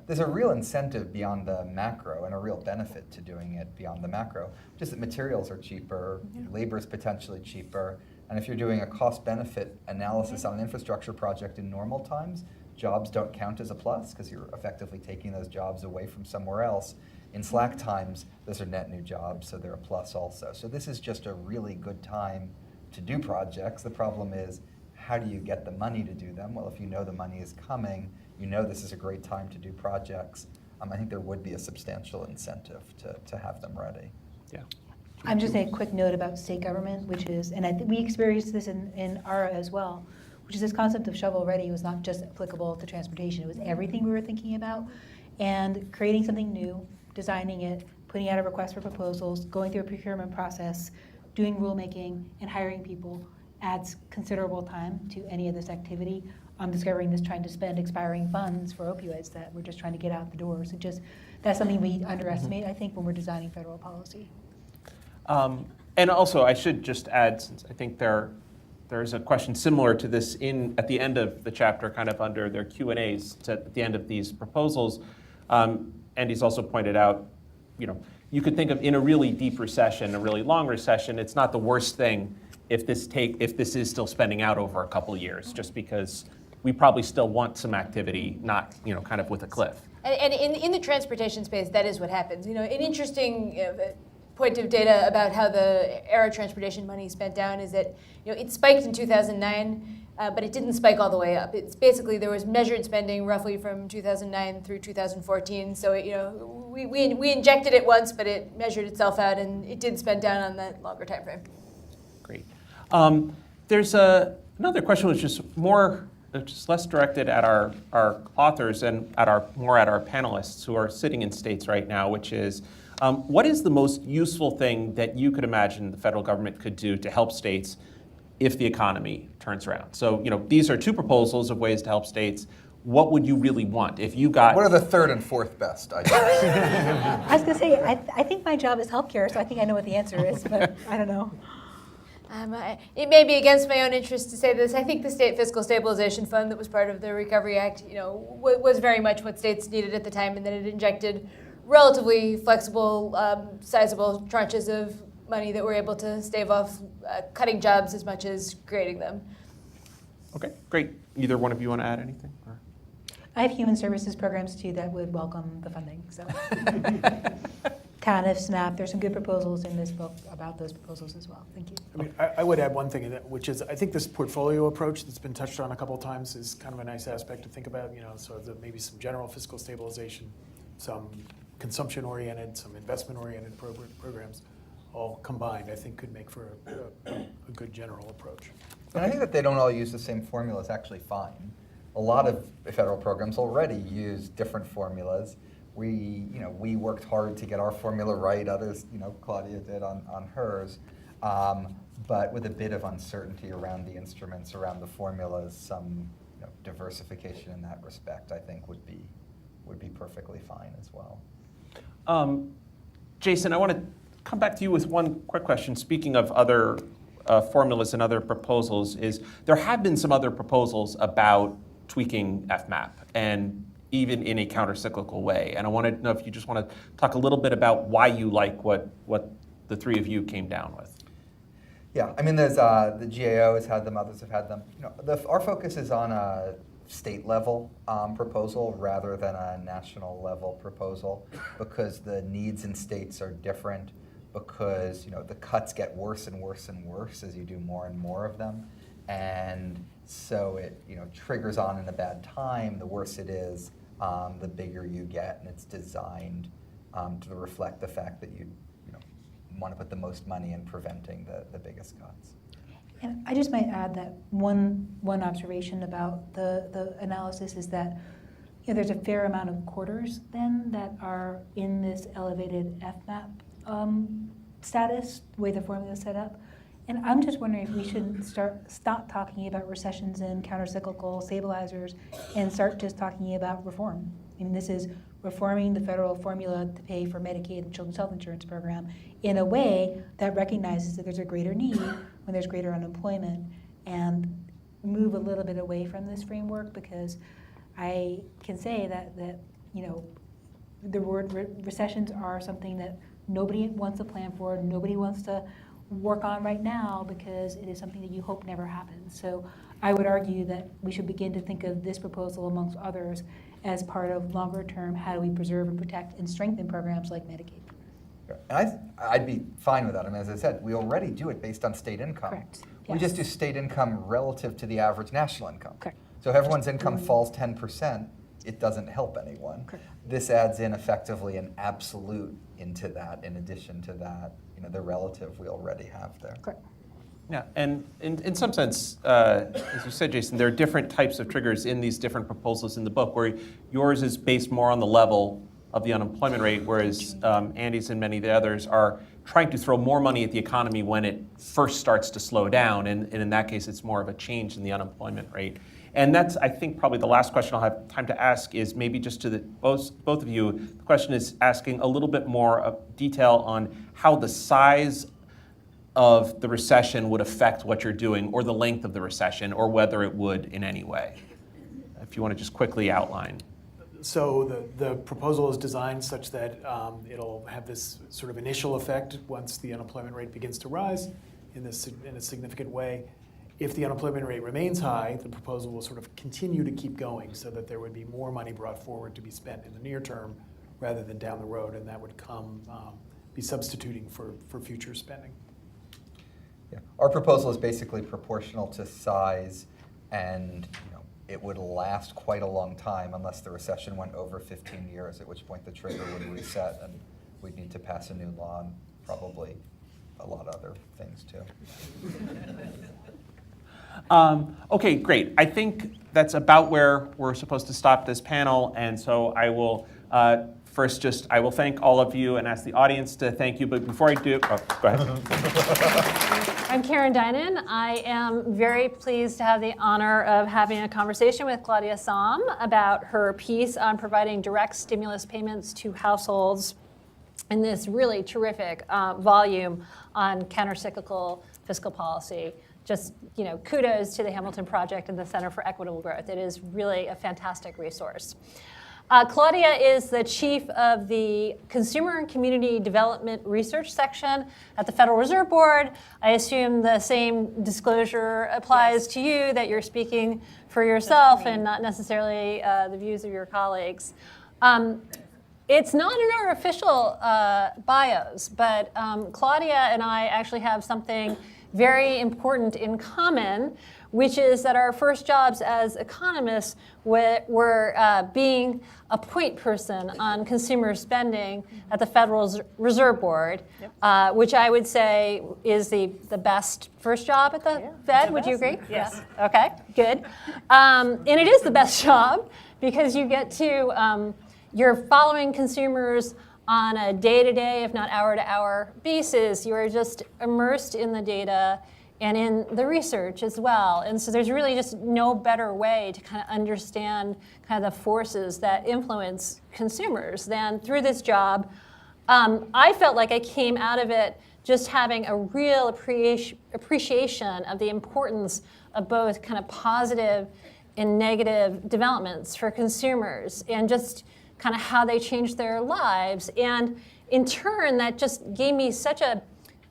S7: there's a real incentive beyond the macro and a real benefit to doing it beyond the macro, just that materials are cheaper, labor is potentially cheaper, and if you're doing a cost-benefit analysis on an infrastructure project in normal times, jobs don't count as a plus because you're effectively taking those jobs away from somewhere else. In slack times, those are net new jobs, so they're a plus also. So this is just a really good time to do projects. The problem is, how do you get the money to do them? Well, if you know the money is coming, this is a great time to do projects. I think there would be a substantial incentive to have them ready.
S5: Yeah.
S8: I'm just saying a quick note about state government, which is, and I think we experienced this in ARA as well, which is this concept of shovel ready was not just applicable to transportation, it was everything we were thinking about. And creating something new, designing it, putting out a request for proposals, going through a procurement process, doing rulemaking, and hiring people adds considerable time to any of this activity. I'm discovering this trying to spend expiring funds for opioids that we're just trying to get out the door. So that's something we underestimate, I think, when we're designing federal policy.
S5: And also, I should just add, since I think there's a question similar to this at the end of the chapter, kind of under their Q&As at the end of these proposals. Andy's also pointed out, you could think of in a really deep recession, a really long recession, it's not the worst thing if this is still spending out over a couple of years, just because we probably still want some activity, not kind of with a cliff.
S9: And in the transportation space, that is what happens. An interesting point of data about how the ARA transportation money spent down is that it spiked in 2009, but it didn't spike all the way up. It's basically there was measured spending roughly from 2009 through 2014. So we injected it once, but it measured itself out, and it did spend down on that longer time frame.
S5: Great. There's another question which is less directed at our authors and more at our panelists who are sitting in states right now, which is, what is the most useful thing that you could imagine the federal government could do to help states if the economy turns around? So, these are two proposals of ways to help states. What would you really want if you got?
S7: What are the third and fourth best ideas?
S8: I was going to say, I think my job is healthcare, so I think I know what the answer is, but I don't know.
S9: It may be against my own interest to say this. I think the State Fiscal Stabilization Fund that was part of the Recovery Act, was very much what states needed at the time, and that it injected relatively flexible, sizable tranches of money that were able to stave off cutting jobs as much as creating them.
S5: Okay, great. Either one of you want to add anything? Or?
S8: I have human services programs too that would welcome the funding. So, TANF, SNAP, there's some good proposals in this book about those proposals as well. Thank you.
S6: I mean, I would add one thing, which is I think this portfolio approach that's been touched on a couple of times is kind of a nice aspect to think about. So maybe some general fiscal stabilization, some consumption-oriented, some investment-oriented programs, all combined, I think could make for a good general approach.
S7: And I think that they don't all use the same formula is actually fine. A lot of federal programs already use different formulas. We worked hard to get our formula right. Others, Claudia did on hers. But with a bit of uncertainty around the instruments, around the formulas, some diversification in that respect, I think would be perfectly fine as well.
S5: Jason, I want to come back to you with one quick question. Speaking of other formulas and other proposals, is there have been some other proposals about tweaking FMAP, and even in a counter-cyclical way. And I want to know if you just want to talk a little bit about why you like what the three of you came down with.
S7: Yeah, I mean, there's the GAO has had them, others have had them. Our focus is on a state level proposal rather than a national level proposal, because the needs in states are different, because the cuts get worse and worse and worse as you do more and more of them, and so it triggers on in a bad time. The worse it is, the bigger you get, and it's designed to reflect the fact that you want to put the most money in preventing the biggest cuts.
S8: And I just might add that one observation about the analysis is that there's a fair amount of quarters then that are in this elevated FMAP status, the way the formula is set up. And I'm just wondering if we should stop talking about recessions and countercyclical stabilizers and start just talking about reform. I mean, this is reforming the federal formula to pay for Medicaid and Children's Health Insurance Program in a way that recognizes that there's a greater need when there's greater unemployment, and move a little bit away from this framework, because I can say that the word recessions are something that nobody wants to plan for, nobody wants to work on right now, because it is something that you hope never happens. So I would argue that we should begin to think of this proposal, amongst others, as part of longer term, how do we preserve and protect and strengthen programs like Medicaid.
S7: And I'd be fine with that. I mean, as I said, we already do it based on state income.
S8: Correct.
S7: We
S8: Yes.
S7: just do state income relative to the average national income.
S8: Correct.
S7: So if everyone's income falls 10%, it doesn't help anyone.
S8: Correct.
S7: This adds in effectively an absolute into that, in addition to that, the relative we already have there.
S8: Correct.
S5: Yeah, and in some sense, as you said, Jason, there are different types of triggers in these different proposals in the book, where yours is based more on the level of the unemployment rate, whereas Andy's and many of the others are trying to throw more money at the economy when it first starts to slow down, and in that case, it's more of a change in the unemployment rate. And that's, I think, probably the last question I'll have time to ask is maybe just to both of you. The question is asking a little bit more detail on how the size of the recession would affect what you're doing, or the length of the recession, or whether it would in any way. If you want to just quickly outline.
S6: So the proposal is designed such that it'll have this sort of initial effect once the unemployment rate begins to rise in a significant way. If the unemployment rate remains high, the proposal will sort of continue to keep going, so that there would be more money brought forward to be spent in the near term rather than down the road, and that would be substituting for future spending.
S7: Yeah. Our proposal is basically proportional to size, and it would last quite a long time unless the recession went over 15 years, at which point the trigger would reset and we'd need to pass a new law, and probably a lot of other things too.
S5: Okay, great. I think that's about where we're supposed to stop this panel, and so I will first I will thank all of you and ask the audience to thank you, but before I do, go ahead.
S9: I'm Karen Dinan. I am very pleased to have the honor of having a conversation with Claudia Sahm about her piece on providing direct stimulus payments to households in this really terrific volume on countercyclical fiscal policy. Just, kudos to the Hamilton Project and the Center for Equitable Growth. It is really a fantastic resource. Claudia is the chief of the Consumer and Community Development Research Section at the Federal Reserve Board. I assume the same disclosure applies to you, that you're speaking for yourself and not necessarily the views of your colleagues. It's not in our official bios, but Claudia and I actually have something very important in common,
S10: which is that our first jobs as economists were being a point person on consumer spending at the Federal Reserve Board, which I would say is the best first job at the Fed. Would you agree?
S11: Yes.
S10: Okay, good. And it is the best job because you get to, you're following consumers on a day-to-day, if not hour-to-hour basis. You are just immersed in the data and in the research as well. And so there's really just no better way to kind of understand kind of the forces that influence consumers than through this job. I felt like I came out of it just having a real appreciation of the importance of both kind of positive and negative developments for consumers and just kind of how they change their lives. And in turn, that just gave me such a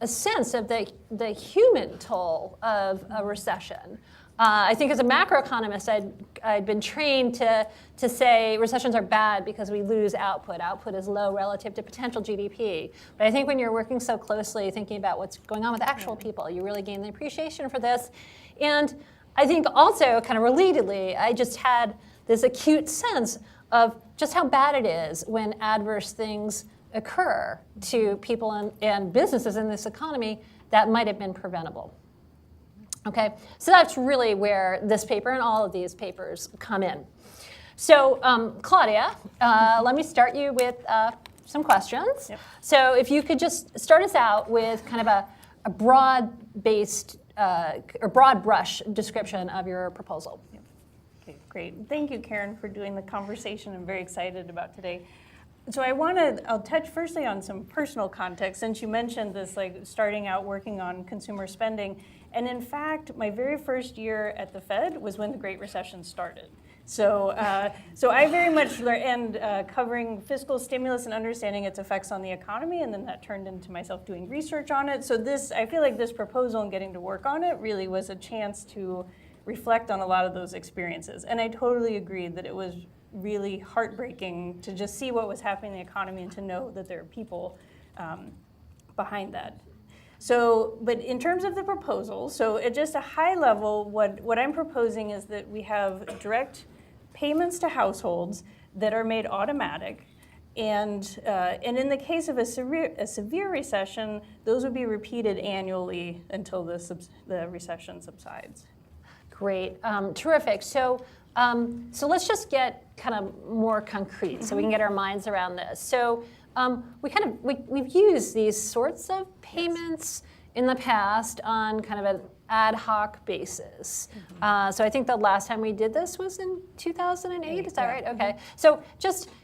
S10: sense of the human toll of a recession. I think as a macroeconomist, I'd been trained to say recessions are bad because we lose output. Output is low relative to potential GDP. But I think when you're working so closely, thinking about what's going on with actual people, you really gain the appreciation for this. And I think also, kind of relatedly, I just had this acute sense of just how bad it is when adverse things occur to people and businesses in this economy that might have been preventable. Okay, so that's really where this paper and all of these papers come in. So Claudia, let me start you with some questions.
S11: Yep.
S10: So if you could just start us out with kind of a broad-based or broad brush description of your proposal.
S11: Okay, great. Thank you, Karen, for doing the conversation. I'm very excited about today. So I'll touch firstly on some personal context, since you mentioned this, like starting out working on consumer spending. And in fact, my very first year at the Fed was when the Great Recession started. So I very much learned covering fiscal stimulus and understanding its effects on the economy, and then that turned into myself doing research on it. So I feel like this proposal and getting to work on it really was a chance to reflect on a lot of those experiences. And I totally agree that it was really heartbreaking to just see what was happening in the economy and to know that there are people behind that. So, but in terms of the proposal, so at just a high level, what I'm proposing is that we have direct payments to households that are made automatic. And in the case of a severe recession, those would be repeated annually until the recession subsides.
S10: Great, terrific. So let's just get kind of more concrete so we can get our minds around this. So we've used these sorts of payments in the past on kind of an ad hoc basis. So I think the last time we did this was in 2008, is that right? Okay, so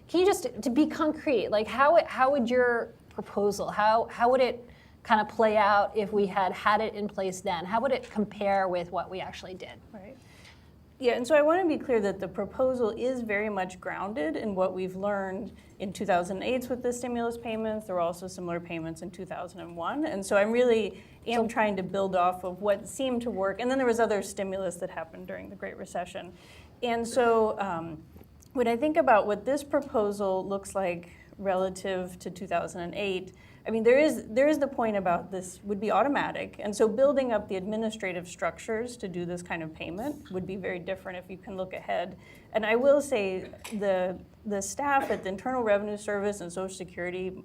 S10: can you just, to be concrete, like how would your proposal, how would it kind of play out if we had it in place then? How would it compare with what we actually did?
S11: Right. Yeah, and so I want to be clear that the proposal is very much grounded in what we've learned in 2008 with the stimulus payments. There were also similar payments in 2001. And so I really am trying to build off of what seemed to work. And then there was other stimulus that happened during the Great Recession. And so when I think about what this proposal looks like relative to 2008, I mean, there is the point about this would be automatic, and so building up the administrative structures to do this kind of payment would be very different if you can look ahead. And I will say the staff at the Internal Revenue Service and Social Security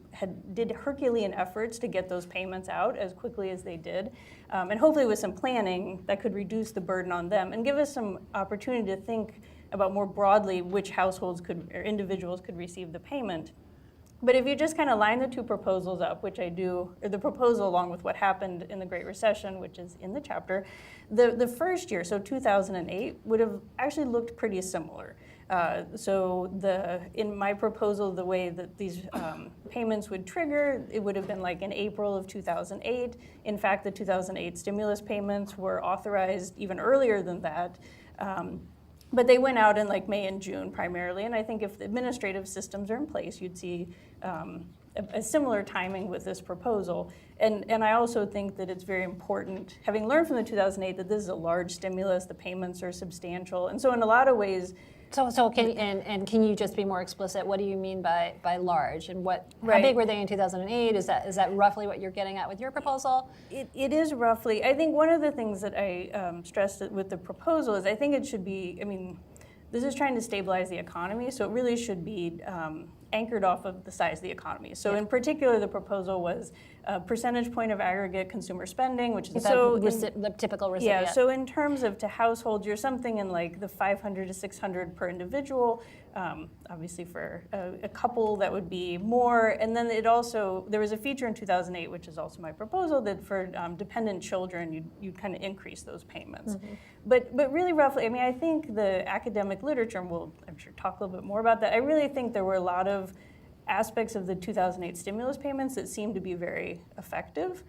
S11: did Herculean efforts to get those payments out as quickly as they did, and hopefully with some planning that could reduce the burden on them and give us some opportunity to think about more broadly which households or individuals could receive the payment. But if you just kind of line the two proposals up, which I do, or the proposal along with what happened in the Great Recession, which is in the chapter, the first year, so 2008, would have actually looked pretty similar. In my proposal, the way that these payments would trigger, it would have been like in April of 2008. In fact, the 2008 stimulus payments were authorized even earlier than that. But they went out in like May and June primarily, and I think if the administrative systems are in place, you'd see a similar timing with this proposal. And I also think that it's very important, having learned from the 2008 that this is a large stimulus, the payments are substantial, and so in a lot of ways,
S10: So can you just be more explicit? What do you mean by large, and how
S11: Right.
S10: big were they in 2008? Is that roughly what you're getting at with your proposal?
S11: It is roughly. I think one of the things that I stressed with the proposal is I think it should be, this is trying to stabilize the economy, so it really should be anchored off of the size of the economy. So in particular, the proposal was a percentage point of aggregate consumer spending, which is
S10: The typical recipient.
S11: Yeah, so in terms of to households, you're something in like the 500 to 600 per individual. Obviously for a couple that would be more. And then there was a feature in 2008, which is also my proposal, that for dependent children, you'd kind of increase those payments.
S10: Mm-hmm.
S11: But really roughly, I think the academic literature, and we'll, I'm sure, talk a little bit more about that. I really think there were a lot of aspects of the 2008 stimulus payments that seemed to be very effective,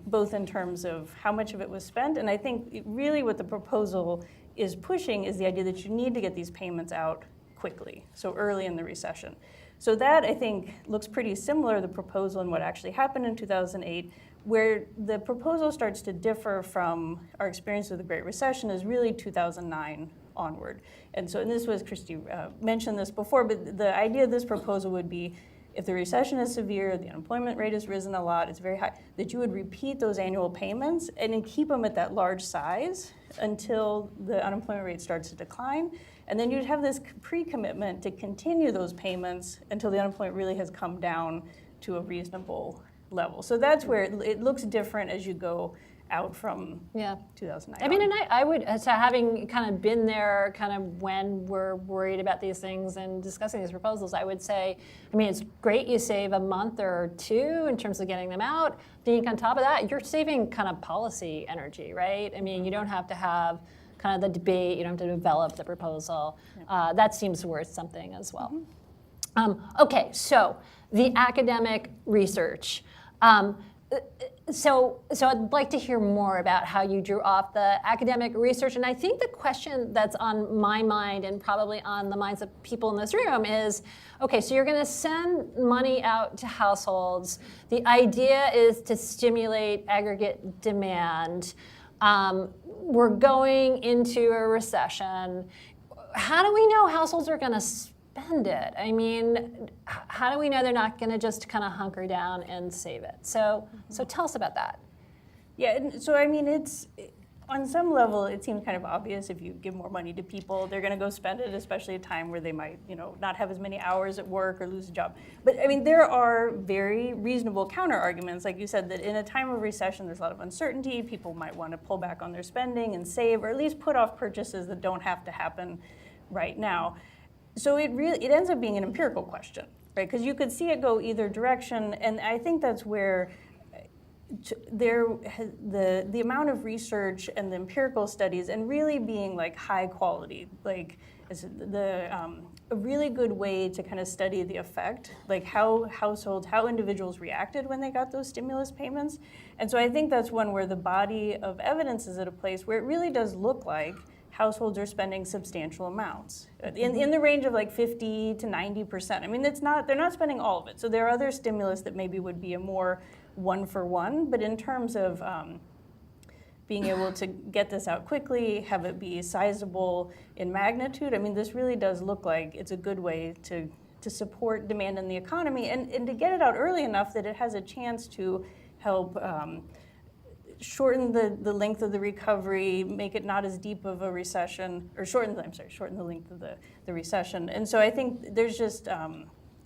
S11: both in terms of how much of it was spent, and I think really what the proposal is pushing is the idea that you need to get these payments out quickly, so early in the recession. So that, I think, looks pretty similar, the proposal and what actually happened in 2008, where the proposal starts to differ from our experience of the Great Recession is really 2009 onward. And this was, Christy mentioned this before, but the idea of this proposal would be if the recession is severe, the unemployment rate has risen a lot, it's very high, that you would repeat those annual payments and then keep them at that large size until the unemployment rate starts to decline. And then you'd have this pre-commitment to continue those payments until the unemployment really has come down to a reasonable level. So that's where it looks different as you go out from 2009.
S10: And I would, so having kind of been there kind of when we're worried about these things and discussing these proposals, I would say, it's great you save a month or two in terms of getting them out. Think on top of that, you're saving kind of policy energy, right? You don't have to have kind of the debate, you don't have to develop the proposal. That seems worth something as well. Okay, so the academic research. So I'd like to hear more about how you drew off the academic research. And I think the question that's on my mind and probably on the minds of people in this room is, okay, so you're going to send money out to households. The idea is to stimulate aggregate demand. We're going into a recession. How do we know households are going to spend it? How do we know they're not going to just kind of hunker down and save it? So tell us about that.
S11: Yeah, and so it's on some level it seems kind of obvious if you give more money to people, they're going to go spend it, especially at a time where they might, not have as many hours at work or lose a job. But there are very reasonable counter arguments, like you said, that in a time of recession there's a lot of uncertainty. People might want to pull back on their spending and save, or at least put off purchases that don't have to happen right now. So it ends up being an empirical question, right? Because you could see it go either direction, and I think that's where the amount of research and the empirical studies, and really being like high quality, like a really good way to kind of study the effect, like how individuals reacted when they got those stimulus payments. And so I think that's one where the body of evidence is at a place where it really does look like households are spending substantial amounts in the range of like 50 to 90%. They're not spending all of it. So there are other stimulus that maybe would be a more one-for-one, but in terms of being able to get this out quickly, have it be sizable in magnitude, this really does look like it's a good way to support demand in the economy and to get it out early enough that it has a chance to help shorten the length of the recovery, make it not as deep of a recession, or shorten the length of the recession. And so I think there's just,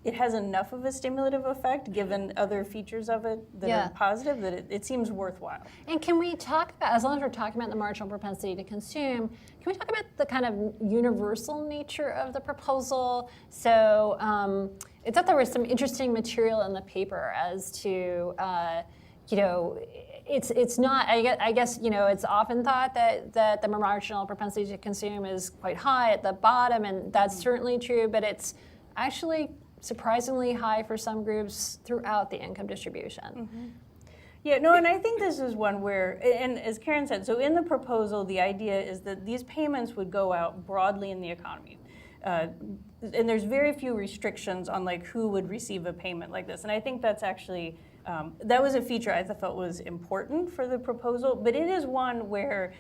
S11: it has enough of a stimulative effect, given other features of it that are positive, that it seems worthwhile.
S10: And can we talk about, as long as we're talking about the marginal propensity to consume, can we talk about the kind of universal nature of the proposal? So I thought there was some interesting material in the paper as to, it's not, I guess, it's often thought that the marginal propensity to consume is quite high at the bottom, and that's certainly true, but it's actually surprisingly high for some groups throughout the income distribution.
S11: Mm-hmm. Yeah, no, and I think this is one where, and as Karen said, so in the proposal, the idea is that these payments would go out broadly in the economy. And there's very few restrictions on like who would receive a payment like this. And I think that's actually That was a feature I felt was important for the proposal, but it is one where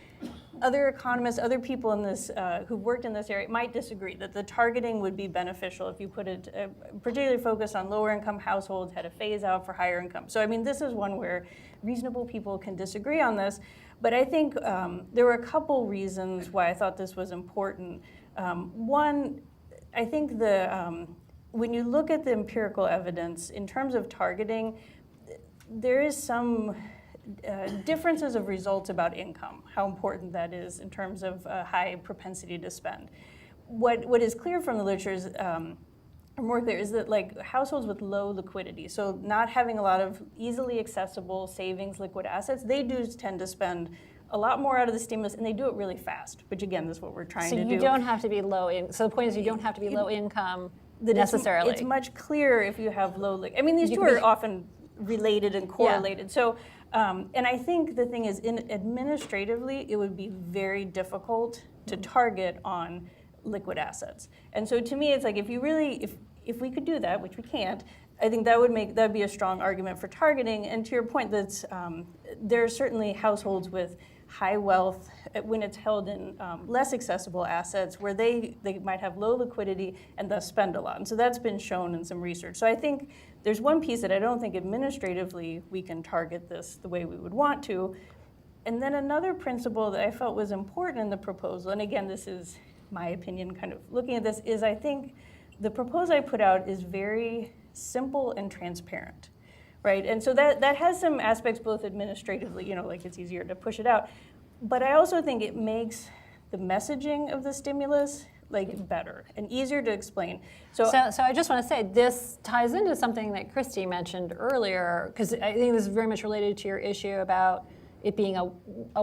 S11: other economists, other people in this who've worked in this area might disagree that the targeting would be beneficial if you put it particularly focused on lower income households, had a phase out for higher income. So I mean, this is one where reasonable people can disagree on this, but I think there were a couple reasons why I thought this was important. One, I think when you look at the empirical evidence in terms of targeting, there is some differences of results about income, how important that is in terms of high propensity to spend. What is clear from the literature is, more clear, is that like households with low liquidity, so not having a lot of easily accessible savings, liquid assets, they do tend to spend a lot more out of the stimulus, and they do it really fast, which again is what we're trying to do.
S10: So you don't have to be so the point is you don't have to be low income necessarily.
S11: It's much clearer if you have low, I mean, these two are often related and correlated. Yeah. So, and I think the thing is, administratively, it would be very difficult to target on liquid assets. And so to me, it's like if you really, if we could do that, which we can't, I think that'd be a strong argument for targeting. And to your point, that's there are certainly households with high wealth when it's held in less accessible assets where they might have low liquidity and thus spend a lot. And so that's been shown in some research. So I think there's one piece that I don't think administratively we can target this the way we would want to. And then another principle that I felt was important in the proposal, and again, this is my opinion kind of looking at this, is I think the proposal I put out is very simple and transparent, right? And so that has some aspects both administratively, like it's easier to push it out, but I also think it makes the messaging of the stimulus better and easier to explain. So
S10: I just want to say this ties into something that Christy mentioned earlier, because I think this is very much related to your issue about it being a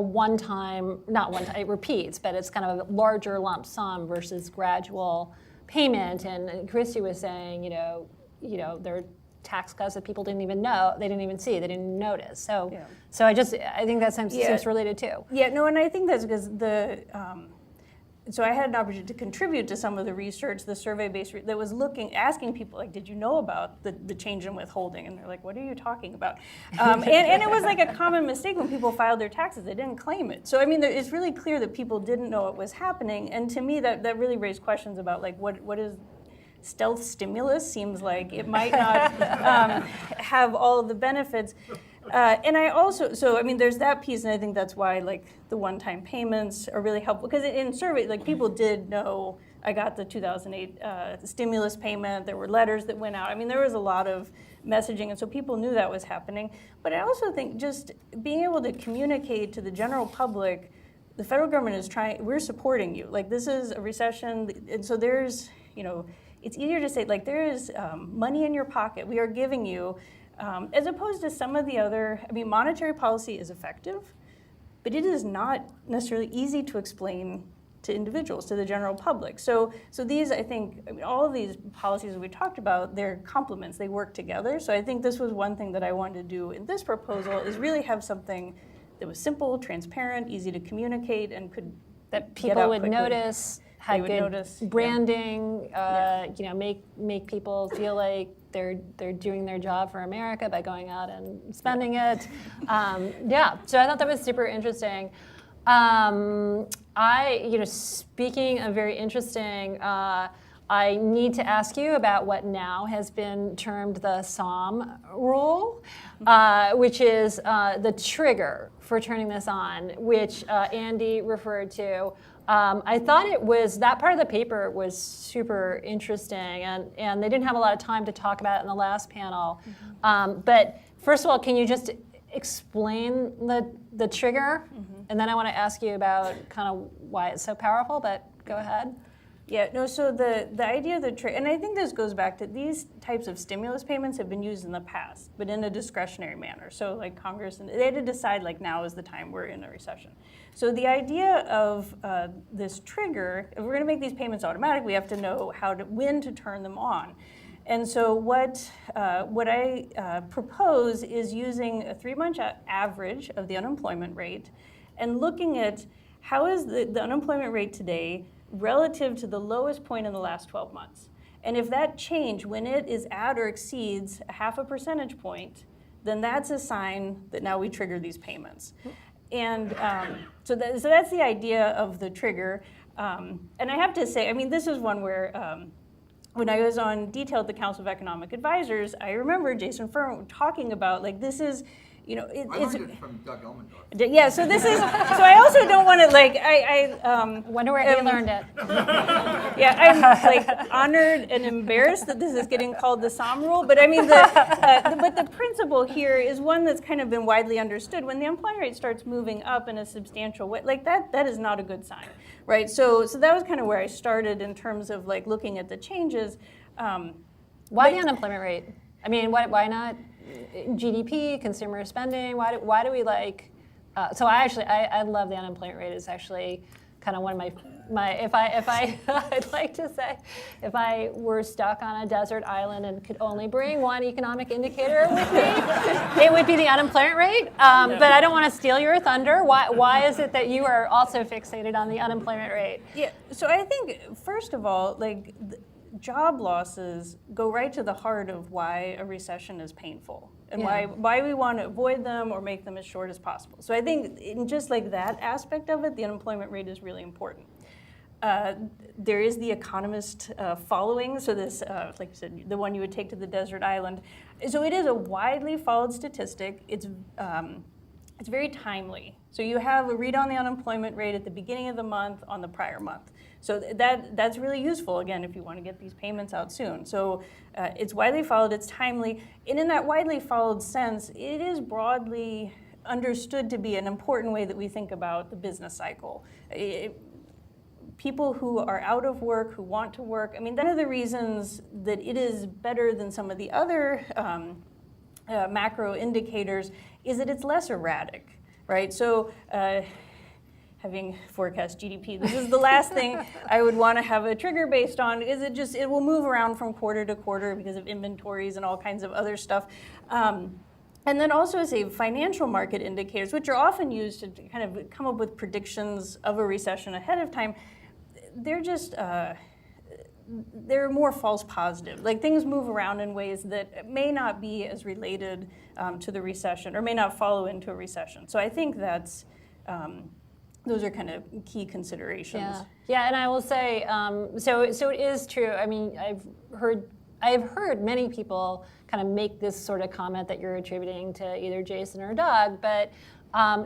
S10: one-time, not one-time, it repeats, but it's kind of a larger lump sum versus gradual payment. And Christy was saying, there are tax cuts that people didn't even know, they didn't even see, they didn't notice. So,
S11: yeah.
S10: So I think that seems related too.
S11: Yeah, no, and I think that's because so I had an opportunity to contribute to some of the research, the survey-based that was asking people, did you know about the change in withholding? And they're like, what are you talking about? And it was like a common mistake when people filed their taxes, they didn't claim it. So I mean, it's really clear that people didn't know it was happening. And to me, that really raised questions about what is stealth stimulus? Seems like it might not have all of the benefits. And I also, there's that piece, and I think that's why the one-time payments are really helpful, because in surveys, people did know I got the 2008 stimulus payment. There were letters that went out. I mean, there was a lot of messaging, and so people knew that was happening. But I also think just being able to communicate to the general public, the federal government is we're supporting you. This is a recession, and so there's, it's easier to say, there is money in your pocket. We are giving you. As opposed to some of the other, monetary policy is effective, but it is not necessarily easy to explain to individuals, to the general public. So these, I think, all of these policies that we talked about, they're complements, they work together. So I think this was one thing that I wanted to do in this proposal, is really have something that was simple, transparent, easy to communicate, and could
S10: that people would notice, had good branding, make people feel like they're doing their job for America by going out and spending it. So I thought that was super interesting. Speaking of very interesting, I need to ask you about what now has been termed the SOM rule, which is the trigger for turning this on, which Andy referred to. I thought that part of the paper was super interesting, and they didn't have a lot of time to talk about it in the last panel. Mm-hmm. But first of all, can you just explain the trigger? Mm-hmm. And then I want to ask you about kind of why it's so powerful, but go ahead.
S11: Yeah, no, so the idea of the trigger, and I think this goes back to these types of stimulus payments have been used in the past, but in a discretionary manner. So Congress, they had to decide now is the time we're in a recession. So the idea of this trigger, if we're going to make these payments automatic, we have to know when to turn them on. And so what I propose is using a 3-month average of the unemployment rate and looking at how is the unemployment rate today relative to the lowest point in the last 12 months. And if that change, when it is at or exceeds a 0.5 percentage point, then that's a sign that now we trigger these payments. And so that's the idea of the trigger. And I have to say, I mean, this is one where when I was on detail at the Council of Economic Advisors, I remember Jason Furman talking about, like, this is, you know,
S7: I
S11: it's
S7: learned it from Doug Elmendorf.
S11: yeah. So this is. So I also don't want to like. I
S10: Wonder where he learned it.
S11: Yeah, I'm like honored and embarrassed that this is getting called the SOM rule. But I mean, but the principle here is one that's kind of been widely understood. When the unemployment rate starts moving up in a substantial way, like that is not a good sign, right? So that was kind of where I started in terms of like looking at the changes.
S10: Why the unemployment rate? I mean, why not GDP, consumer spending? Why do we like? So I love the unemployment rate. It's actually kind of one of my if I I'd like to say, if I were stuck on a desert island and could only bring one economic indicator with me, it would be the unemployment rate. But I don't want to steal your thunder. Why is it that you are also fixated on the unemployment rate?
S11: Yeah. So I think first of all, like. Job losses go right to the heart of why a recession is painful and why we want to avoid them or make them as short as possible. So I think in just like that aspect of it, the unemployment rate is really important. There is the economist following, so this, like you said, the one you would take to the desert island. So it is a widely followed statistic. It's very timely. So you have a read on the unemployment rate at the beginning of the month on the prior month. So that's really useful, again, if you want to get these payments out soon. So it's widely followed, it's timely, and in that widely followed sense, it is broadly understood to be an important way that we think about the business cycle. People who are out of work, who want to work, I mean, one of the reasons that it is better than some of the other macro indicators is that it's less erratic, right? So having forecast GDP, this is the last thing I would want to have a trigger based on, is it will move around from quarter to quarter because of inventories and all kinds of other stuff. And then also say financial market indicators, which are often used to kind of come up with predictions of a recession ahead of time. They're just, they're more false positive. Like things move around in ways that may not be as related to the recession or may not follow into a recession. So I think that's, those are kind of key considerations.
S10: Yeah, and I will say, so it is true. I mean, I've heard many people kind of make this sort of comment that you're attributing to either Jason or Doug, but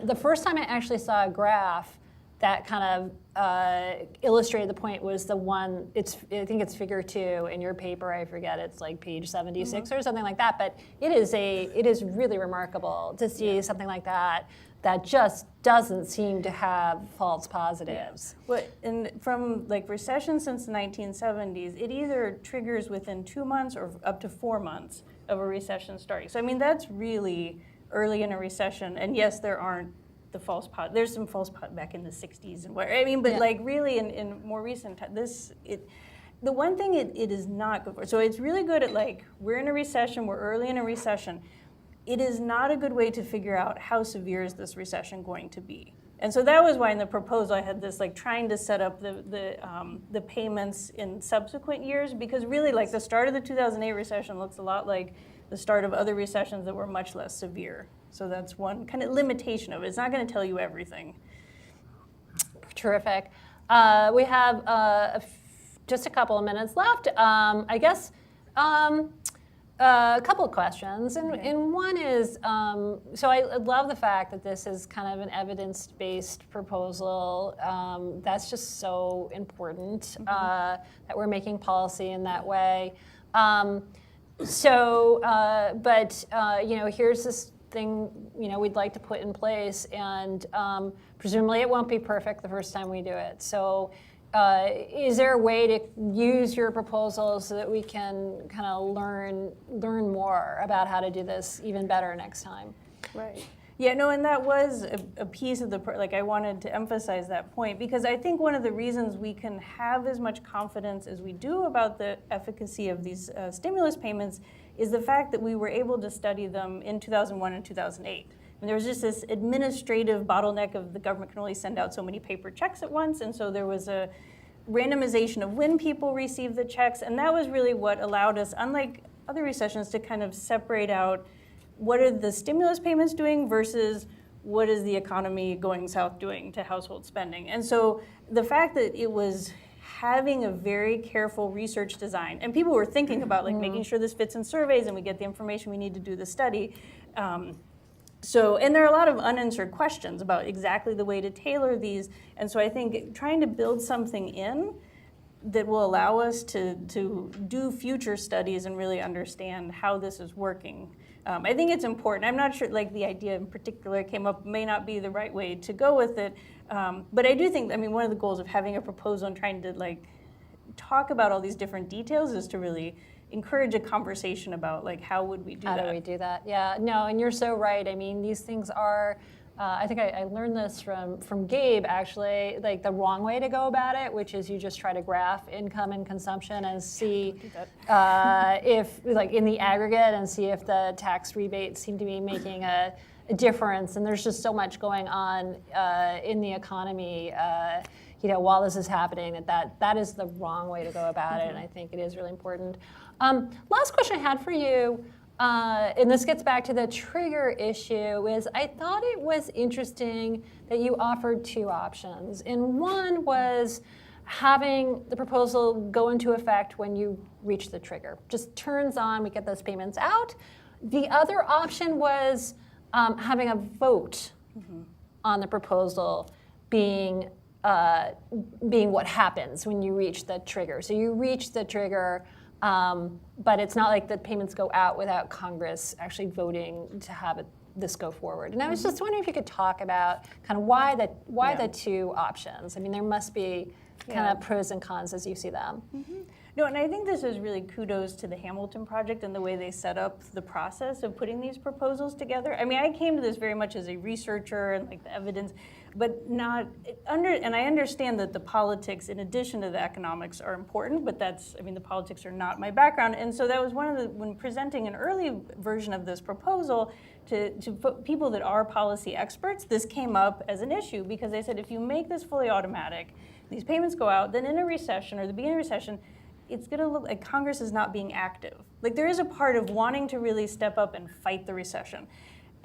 S10: the first time I actually saw a graph that kind of illustrated the point was the one, I think it's figure 2 in your paper, I forget, it's like page 76 or something like that, but it is really remarkable to see something like that just doesn't seem to have false positives.
S11: Well, and from like recession since the 1970s, it either triggers within 2 months or up to 4 months of a recession starting. So I mean, that's really early in a recession. And yes, there aren't the false positives. There's some false positives back in the 60s and where, I mean, but like really in more recent time, the one thing it is not good for, so it's really good at like, we're in a recession, we're early in a recession. It is not a good way to figure out how severe is this recession going to be. And so that was why in the proposal I had this like trying to set up the payments in subsequent years, because really like the start of the 2008 recession looks a lot like the start of other recessions that were much less severe. So that's one kind of limitation of it. It's not going to tell you everything.
S10: Terrific. We have just a couple of minutes left. I guess a couple of questions, and one is, so I love the fact that this is kind of an evidence-based proposal. That's just so important that we're making policy in that way. But you know, here's this thing we'd like to put in place, and presumably it won't be perfect the first time we do it. So. Is there a way to use your proposal so that we can kind of learn more about how to do this even better next time?
S11: Right. Yeah, no, and that was a piece of like I wanted to emphasize that point, because I think one of the reasons we can have as much confidence as we do about the efficacy of these stimulus payments is the fact that we were able to study them in 2001 and 2008. And there was just this administrative bottleneck of the government can only send out so many paper checks at once, and so there was a randomization of when people received the checks, and that was really what allowed us, unlike other recessions, to kind of separate out what are the stimulus payments doing versus what is the economy going south doing to household spending? And so the fact that it was having a very careful research design, and people were thinking about like making sure this fits in surveys and we get the information we need to do the study. And there are a lot of unanswered questions about exactly the way to tailor these. And so I think trying to build something in that will allow us to do future studies and really understand how this is working. I think it's important. I'm not sure, like the idea in particular came up, may not be the right way to go with it. But I do think, I mean, one of the goals of having a proposal and trying to like talk about all these different details is to really encourage a conversation about like how would we do that.
S10: How do we do that? Yeah, no, and you're so right. I mean, these things are, I think I learned this from Gabe actually, like the wrong way to go about it, which is you just try to graph income and consumption and see if, like in the aggregate, and see if the tax rebates seem to be making a difference. And there's just so much going on in the economy while this is happening, that is the wrong way to go about it, and I think it is really important. Last question I had for you, and this gets back to the trigger issue, is I thought it was interesting that you offered two options. And one was having the proposal go into effect when you reach the trigger. Just turns on, we get those payments out. The other option was having a vote on the proposal being what happens when you reach the trigger. So you reach the trigger, but it's not like the payments go out without Congress actually voting to have this go forward. And I was just wondering if you could talk about kind of why the two options. I mean, there must be kind of pros and cons as you see them.
S11: No, and I think this is really kudos to the Hamilton Project and the way they set up the process of putting these proposals together. I mean, I came to this very much as a researcher and like the evidence, but and I understand that the politics, in addition to the economics, are important, but the politics are not my background. And so that was when presenting an early version of this proposal to people that are policy experts, this came up as an issue because they said, if you make this fully automatic, these payments go out, then in a recession or the beginning of a recession, it's going to look like Congress is not being active. Like there is a part of wanting to really step up and fight the recession.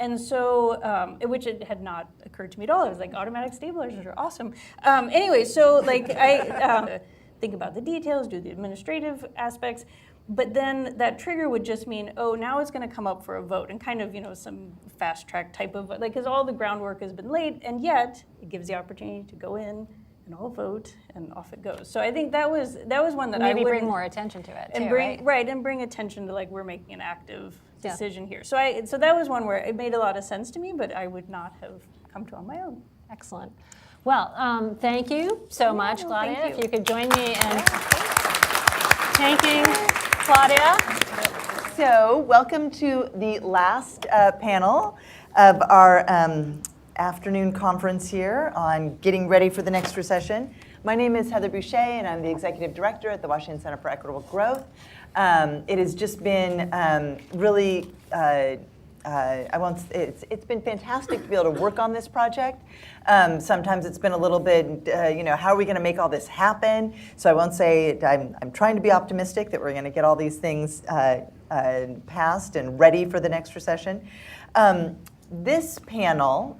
S11: And so, which it had not occurred to me at all. I was like, automatic stabilizers are awesome. Anyway, so like I think about the details, do the administrative aspects, but then that trigger would just mean, oh, now it's going to come up for a vote and kind of, some fast track type of, like, because all the groundwork has been laid, and yet it gives the opportunity to go in and all vote, and off it goes. So I think that was one that
S10: Maybe
S11: I would
S10: bring more attention to it,
S11: and
S10: too, right?
S11: And bring attention to like we're making an active decision here. So that was one where it made a lot of sense to me, but I would not have come to on my own.
S10: Excellent. Well, thank you so much, Claudia.
S11: thank you.
S10: If you could join me in thanking Claudia.
S12: So, welcome to the last panel of our afternoon conference here on getting ready for the next recession. My name is Heather Boucher, and I'm the Executive Director at the Washington Center for Equitable Growth. It has just been really, it's been fantastic to be able to work on this project. Sometimes it's been a little bit, how are we going to make all this happen? So I won't say, I'm trying to be optimistic that we're going to get all these things passed and ready for the next recession. This panel,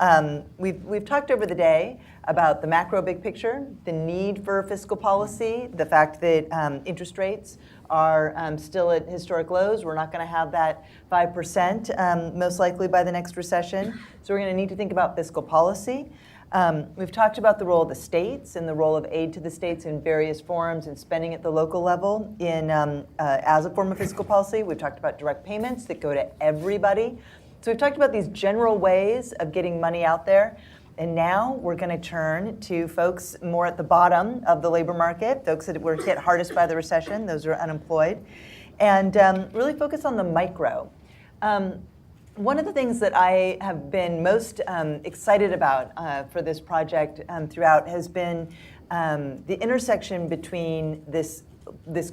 S12: we've talked over the day about the macro big picture, the need for fiscal policy, the fact that interest rates are still at historic lows. We're not going to have that 5% most likely by the next recession. So we're going to need to think about fiscal policy. We've talked about the role of the states and the role of aid to the states in various forms and spending at the local level as a form of fiscal policy. We've talked about direct payments that go to everybody. So we've talked about these general ways of getting money out there. And now we're going to turn to folks more at the bottom of the labor market, folks that were hit hardest by the recession, those who are unemployed, and really focus on the micro. One of the things that I have been most excited about for this project throughout has been the intersection between this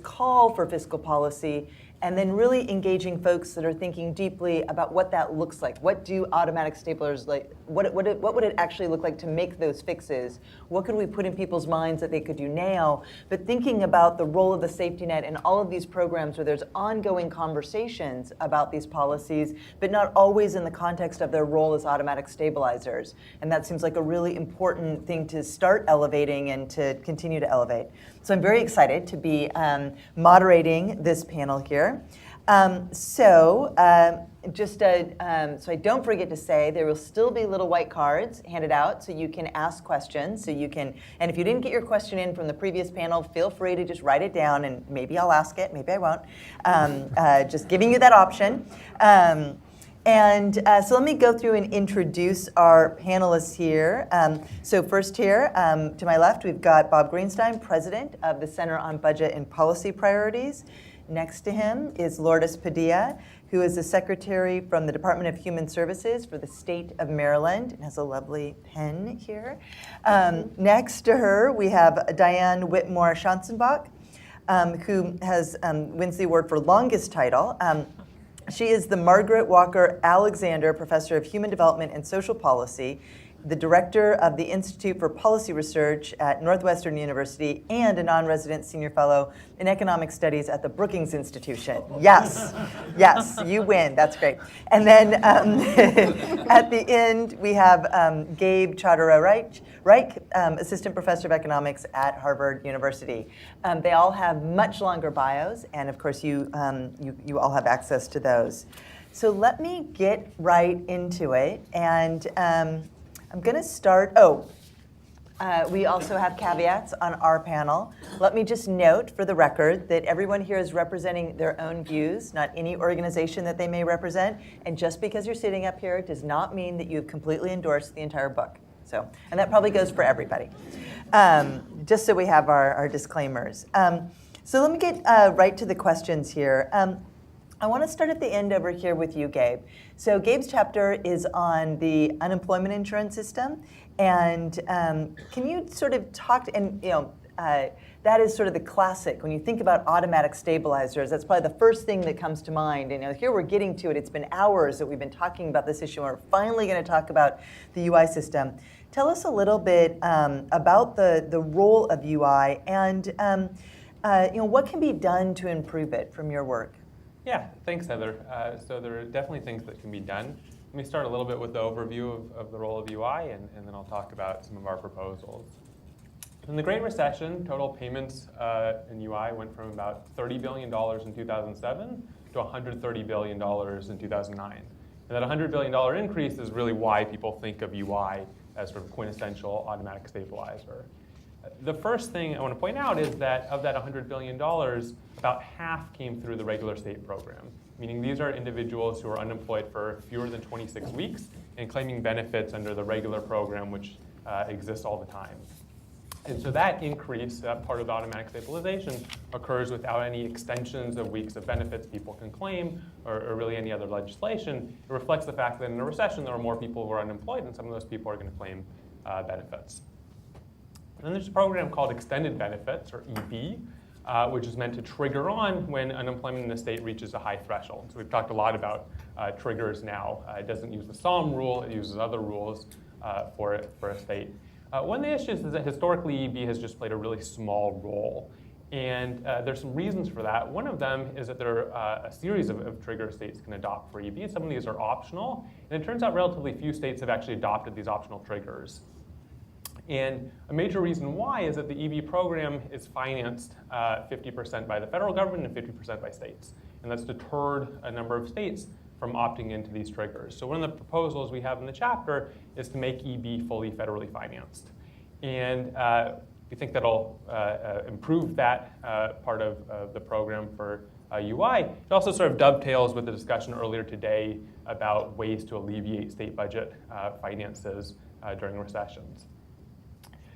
S12: call for fiscal policy and then really engaging folks that are thinking deeply about what that looks like. What do automatic staplers like? What would it actually look like to make those fixes? What could we put in people's minds that they could do now? But thinking about the role of the safety net in all of these programs where there's ongoing conversations about these policies, but not always in the context of their role as automatic stabilizers. And that seems like a really important thing to start elevating and to continue to elevate. So I'm very excited to be moderating this panel here. So I don't forget to say, there will still be little white cards handed out so you can ask questions. So you can, and if you didn't get your question in from the previous panel, feel free to just write it down, and maybe I'll ask it, maybe I won't. Just giving you that option. So let me go through and introduce our panelists here. So first here, to my left, we've got Bob Greenstein, President of the Center on Budget and Policy Priorities. Next to him is Lourdes Padilla, who is the Secretary from the Department of Human Services for the state of Maryland, and has a lovely pen here. Next to her, we have Diane Whitmore Schanzenbach, who wins the award for longest title. She is the Margaret Walker Alexander Professor of Human Development and Social Policy, the Director of the Institute for Policy Research at Northwestern University, and a non-resident senior fellow in economic studies at the Brookings Institution. Yes, yes, you win, that's great. And then at the end, we have Gabe Chodorow-Reich, Assistant Professor of Economics at Harvard University. They all have much longer bios, and of course you all have access to those. So let me get right into it, and I'm going to start. We also have caveats on our panel. Let me just note for the record that everyone here is representing their own views, not any organization that they may represent. And just because you're sitting up here does not mean that you've completely endorsed the entire book. So, and that probably goes for everybody. Just so we have our disclaimers. So let me get right to the questions here. I want to start at the end over here with you, Gabe. So Gabe's chapter is on the unemployment insurance system, and can you sort of talk to, and that is sort of the classic. When you think about automatic stabilizers, that's probably the first thing that comes to mind. And here we're getting to it. It's been hours that we've been talking about this issue, and we're finally going to talk about the UI system. Tell us a little bit about the role of UI, and what can be done to improve it from your work.
S13: Yeah, thanks, Heather. So there are definitely things that can be done. Let me start a little bit with the overview of the role of UI, and then I'll talk about some of our proposals. In the Great Recession, total payments in UI went from about $30 billion in 2007 to $130 billion in 2009. And that $100 billion increase is really why people think of UI as sort of quintessential automatic stabilizer. The first thing I want to point out is that of that $100 billion, about half came through the regular state program, meaning these are individuals who are unemployed for fewer than 26 weeks and claiming benefits under the regular program, which exists all the time. And so that increase, that part of the automatic stabilization, occurs without any extensions of weeks of benefits people can claim or really any other legislation. It reflects the fact that in a recession there are more people who are unemployed, and some of those people are going to claim benefits. And then there's a program called Extended Benefits, or EB, which is meant to trigger on when unemployment in the state reaches a high threshold. So we've talked a lot about triggers now. It doesn't use the SOM rule, it uses other rules for a state. One of the issues is that historically EB has just played a really small role. And there's some reasons for that. One of them is that there are a series of trigger states can adopt for EB. Some of these are optional, and it turns out relatively few states have actually adopted these optional triggers. And a major reason why is that the EB program is financed 50% by the federal government and 50% by states. And that's deterred a number of states from opting into these triggers. So one of the proposals we have in the chapter is to make EB fully federally financed. And we think that'll improve that part of the program for UI. It also sort of dovetails with the discussion earlier today about ways to alleviate state budget finances during recessions.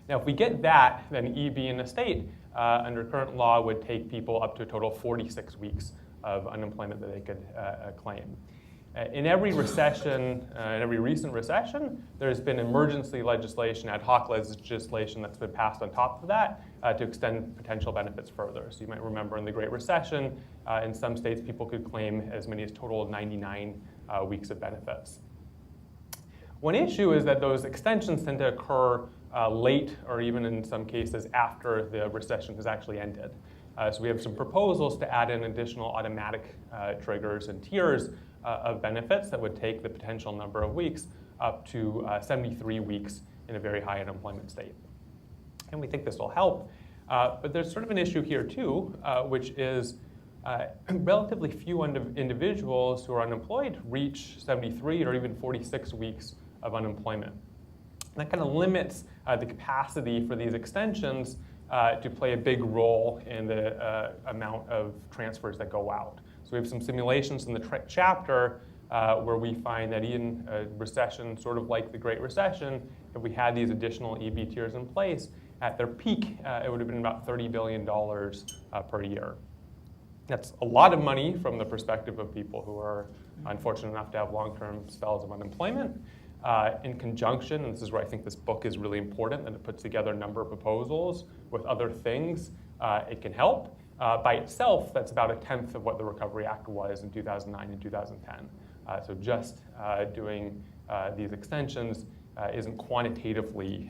S13: Now, if we get that, then EB in the state, under current law, would take people up to a total of 46 weeks of unemployment that they could claim. In every recession, in every recent recession, there's been emergency legislation, ad hoc legislation that's been passed on top of that to extend potential benefits further. So you might remember in the Great Recession, in some states, people could claim as many as total of 99 weeks of benefits. One issue is that those extensions tend to occur late or even in some cases after the recession has actually ended. So we have some proposals to add in additional automatic triggers and tiers of benefits that would take the potential number of weeks up to 73 weeks in a very high unemployment state. And we think this will help. But there's sort of an issue here too, which is relatively few individuals who are unemployed reach 73 or even 46 weeks of unemployment. And that kind of limits the capacity for these extensions to play a big role in the amount of transfers that go out. So we have some simulations in the chapter where we find that in a recession, sort of like the Great Recession, if we had these additional EB tiers in place, at their peak, it would have been about $30 billion per year. That's a lot of money from the perspective of people who are unfortunate enough to have long-term spells of unemployment. In conjunction, and this is where I think this book is really important, and it puts together a number of proposals with other things, it can help. By itself, that's about 1/10 of what the Recovery Act was in 2009 and 2010. So just doing these extensions isn't quantitatively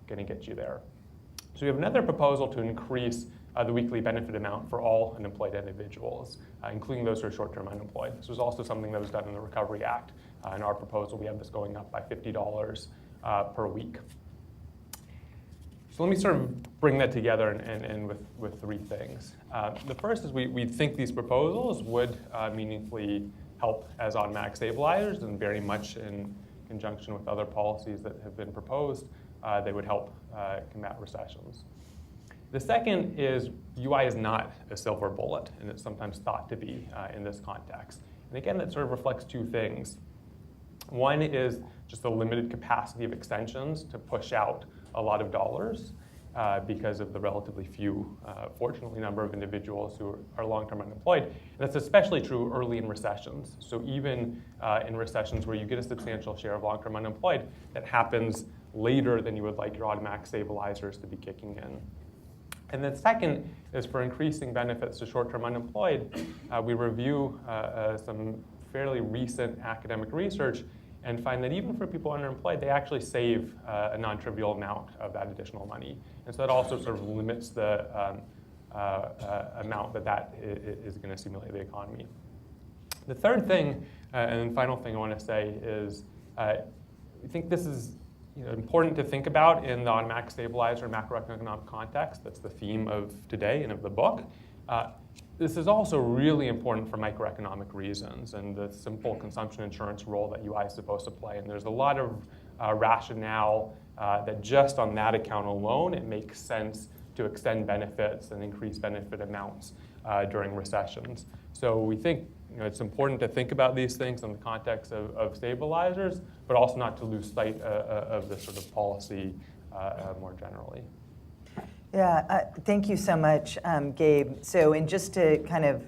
S13: going to get you there. So we have another proposal to increase the weekly benefit amount for all unemployed individuals, including those who are short-term unemployed. This was also something that was done in the Recovery Act. In our proposal, we have this going up by $50 per week. So let me sort of bring that together and with three things. The first is we think these proposals would meaningfully help as automatic stabilizers, and very much in conjunction with other policies that have been proposed, they would help combat recessions. The second is UI is not a silver bullet, and it's sometimes thought to be in this context. And again, that sort of reflects two things. One is just the limited capacity of extensions to push out a lot of dollars because of the relatively few, fortunately, number of individuals who are long-term unemployed. And that's especially true early in recessions. So even in recessions where you get a substantial share of long-term unemployed, that happens later than you would like your automatic stabilizers to be kicking in. And then second is for increasing benefits to short-term unemployed. We review some fairly recent academic research and find that even for people underemployed, they actually save a non-trivial amount of that additional money. And so that also sort of limits the amount that is going to stimulate the economy. The third thing, and final thing I want to say is, I think this is important to think about in the automatic stabilizer macroeconomic context. That's the theme of today and of the book. This is also really important for microeconomic reasons and the simple consumption insurance role that UI is supposed to play. And there's a lot of rationale that just on that account alone, it makes sense to extend benefits and increase benefit amounts during recessions. So we think it's important to think about these things in the context of stabilizers, but also not to lose sight of this sort of policy more generally.
S12: Yeah, thank you so much, Gabe. So, and just to kind of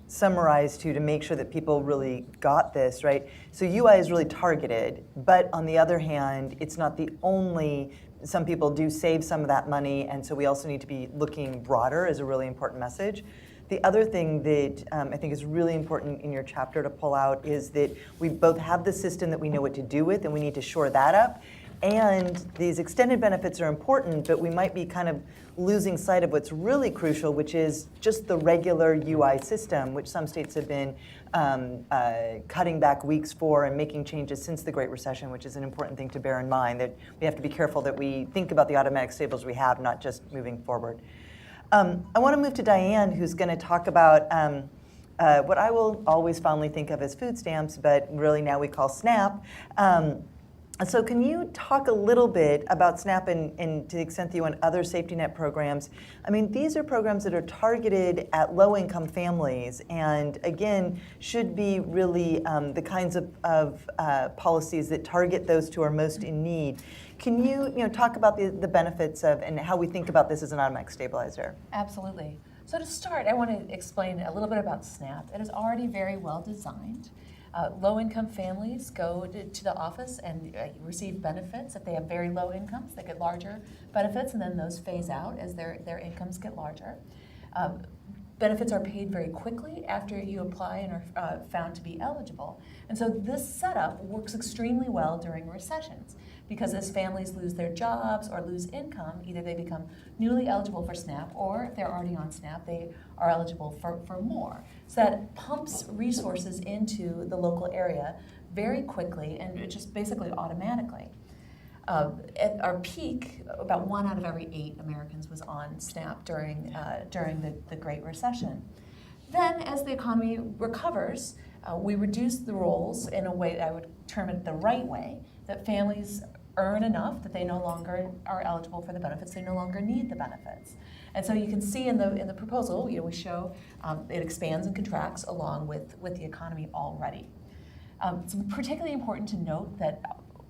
S12: summarize to make sure that people really got this, right? So UI is really targeted, but on the other hand, it's not the only, some people do save some of that money, and so we also need to be looking broader is a really important message. The other thing that I think is really important in your chapter to pull out is that we both have the system that we know what to do with, and we need to shore that up. And these extended benefits are important, but we might be kind of losing sight of what's really crucial, which is just the regular UI system, which some states have been cutting back weeks for and making changes since the Great Recession, which is an important thing to bear in mind, that we have to be careful that we think about the automatic stables we have, not just moving forward. I want to move to Diane, who's going to talk about what I will always fondly think of as food stamps, but really now we call SNAP. So can you talk a little bit about SNAP and to the extent that you want other safety net programs? I mean, these are programs that are targeted at low-income families and, again, should be really the kinds of policies that target those who are most in need. Can you talk about the benefits of and how we think about this as an automatic stabilizer?
S14: Absolutely. So to start, I want to explain a little bit about SNAP. It is already very well designed. Low-income families go to the office and receive benefits. If they have very low incomes, they get larger benefits, and then those phase out as their incomes get larger. Benefits are paid very quickly after you apply and are found to be eligible. And so this setup works extremely well during recessions, because as families lose their jobs or lose income, either they become newly eligible for SNAP, or if they're already on SNAP, they are eligible for more. So that pumps resources into the local area very quickly and just basically automatically. At our peak, about 1 out of every 8 Americans was on SNAP during the Great Recession. Then, as the economy recovers, we reduce the rolls in a way, I would term it the right way, that families earn enough that they no longer are eligible for the benefits, they no longer need the benefits. And so you can see in the proposal, we show it expands and contracts along with the economy already. It's particularly important to note that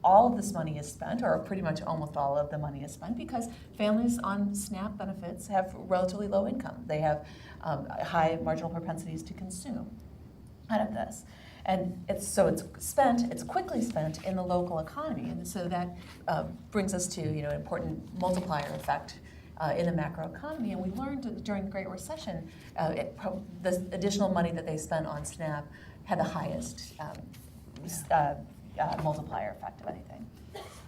S14: all of this money is spent, or pretty much almost all of the money is spent, because families on SNAP benefits have relatively low income. They have high marginal propensities to consume out of this. And it's quickly spent in the local economy. And so that brings us to an important multiplier effect in the macroeconomy. And we learned during the Great Recession, the additional money that they spent on SNAP had the highest multiplier effect of anything.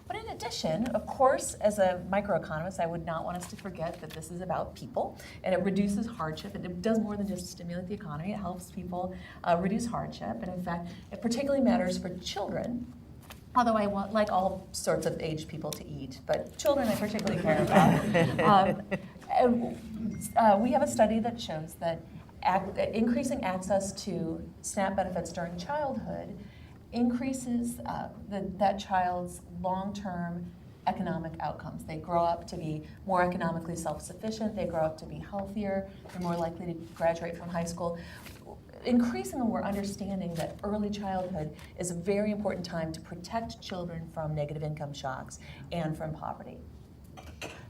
S14: But in addition, of course, as a microeconomist, I would not want us to forget that this is about people, and it reduces hardship. And it does more than just stimulate the economy. It helps people reduce hardship. And in fact, it particularly matters for children, although I like all sorts of aged people to eat, but children I particularly care about. We have a study that shows that increasing access to SNAP benefits during childhood increases that child's long-term economic outcomes. They grow up to be more economically self-sufficient, they grow up to be healthier, they're more likely to graduate from high school. Increasingly, we're understanding that early childhood is a very important time to protect children from negative income shocks and from poverty.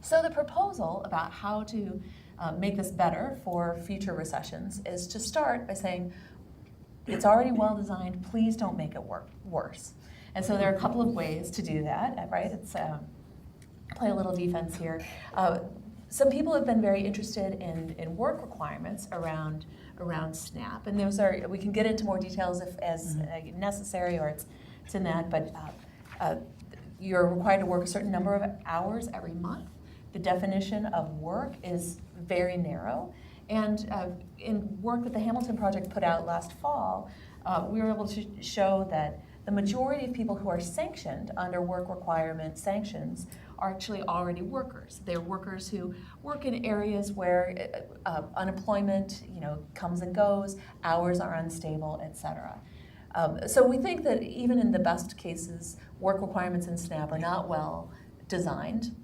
S14: So the proposal about how to make this better for future recessions is to start by saying, it's already well designed, please don't make it worse. And so there are a couple of ways to do that, right? It's play a little defense here. Some people have been very interested in work requirements around SNAP, and those are, we can get into more details as necessary, or it's in that, but you're required to work a certain number of hours every month. The definition of work is very narrow. And in work that the Hamilton Project put out last fall, we were able to show that the majority of people who are sanctioned under work requirement sanctions are actually already workers. They're workers who work in areas where unemployment, comes and goes, hours are unstable, et cetera. So we think that even in the best cases, work requirements in SNAP are not well designed.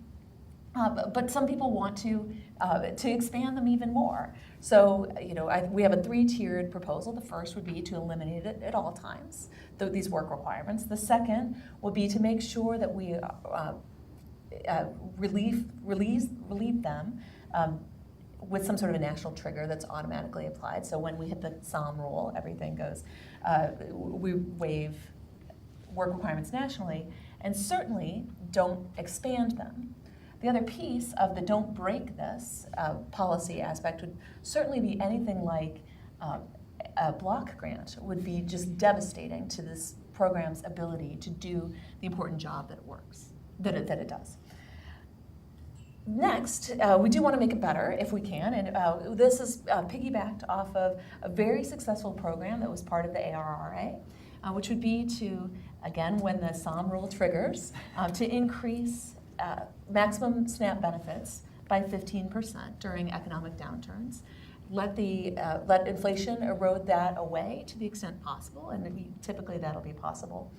S14: But some people want to expand them even more. So, we have a 3-tiered proposal. The first would be to eliminate it at all times, these work requirements. The second would be to make sure that we relieve them with some sort of a national trigger that's automatically applied. So when we hit the SOM rule, everything goes, we waive work requirements nationally, and certainly don't expand them. The other piece of the don't break this policy aspect would certainly be anything like a block grant would be just devastating to this program's ability to do the important job that it does. Next, we do want to make it better if we can, and this is piggybacked off of a very successful program that was part of the ARRA, which would be to, again, when the SOM rule triggers, to increase maximum SNAP benefits by 15% during economic downturns. Let inflation erode that away to the extent possible, and typically that'll be possible.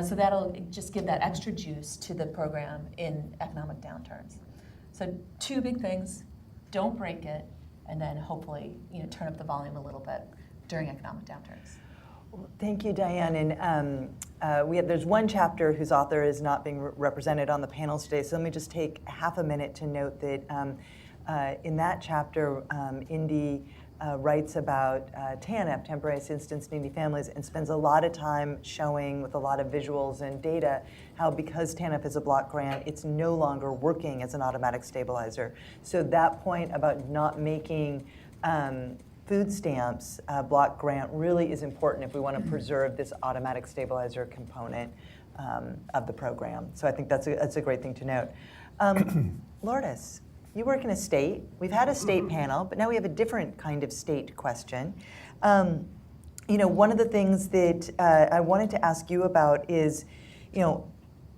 S14: So that'll just give that extra juice to the program in economic downturns. So 2 big things: don't break it, and then hopefully turn up the volume a little bit during economic downturns.
S12: Thank you, Diane. And there's one chapter whose author is not being represented on the panels today, so let me just take half a minute to note that In that chapter, Indy writes about TANF, Temporary Assistance Needy Families, and spends a lot of time showing with a lot of visuals and data how because TANF is a block grant, it's no longer working as an automatic stabilizer. So that point about not making food stamps block grant really is important if we want to preserve this automatic stabilizer component of the program. So I think that's a great thing to note. Lourdes, you work in a state. We've had a state panel, but now we have a different kind of state question. One of the things that I wanted to ask you about is,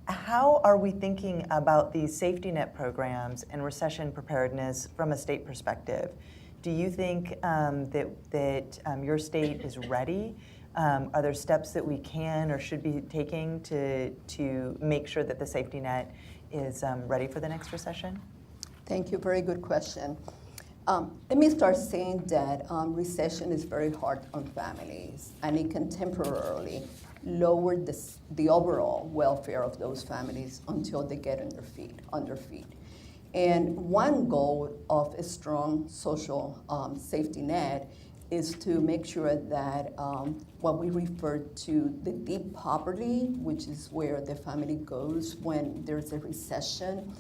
S12: how are we thinking about these safety net programs and recession preparedness from a state perspective? Do you think that your state is ready? Are there steps that we can or should be taking to make sure that the safety net is ready for the next recession?
S15: Thank you. Very good question. Let me start saying that recession is very hard on families, and it can temporarily lower the overall welfare of those families until they get on their feet. And one goal of a strong social safety net is to make sure that what we refer to the deep poverty, which is where the family goes when there's a recession,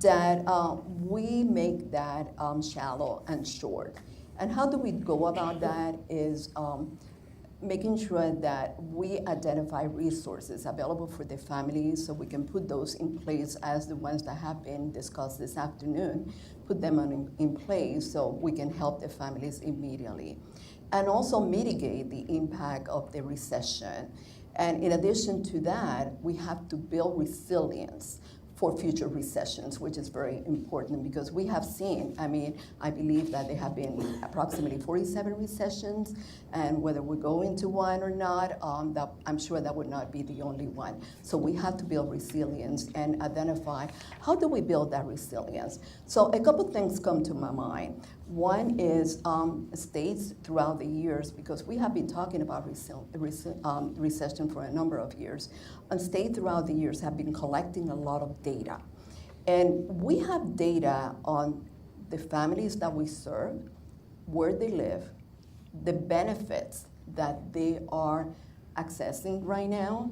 S15: that we make that shallow and short. And how do we go about that is making sure that we identify resources available for the families so we can put those in place as the ones that have been discussed this afternoon, put them in place so we can help the families immediately. And also mitigate the impact of the recession. And in addition to that, we have to build resilience for future recessions, which is very important because we have seen, I believe that there have been approximately 47 recessions, and whether we go into one or not, I'm sure that would not be the only one. So we have to build resilience and identify how do we build that resilience. So a couple things come to my mind. One is states throughout the years, because we have been talking about recession for a number of years, and states throughout the years have been collecting a lot of data. And we have data on the families that we serve, where they live, the benefits that they are accessing right now,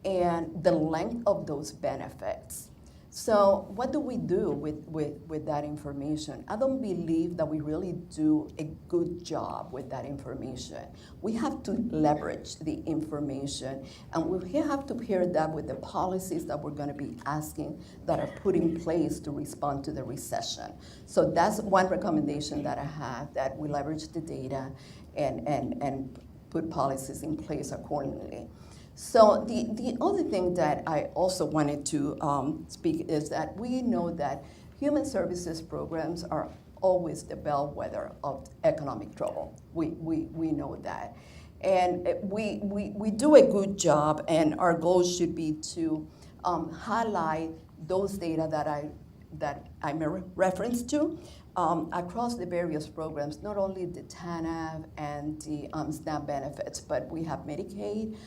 S15: and the length of those benefits. So what do we do with that information? I don't believe that we really do a good job with that information. We have to leverage the information, and we have to pair that with the policies that we're going to be asking that are put in place to respond to the recession. So that's one recommendation that I have, that we leverage the data and put policies in place accordingly. So the other thing that I also wanted to speak is that we know that human services programs are always the bellwether of economic trouble. We know that. And we do a good job, and our goal should be to highlight those data that I made reference to across the various programs, not only the TANF and the SNAP benefits, but we have Medicaid,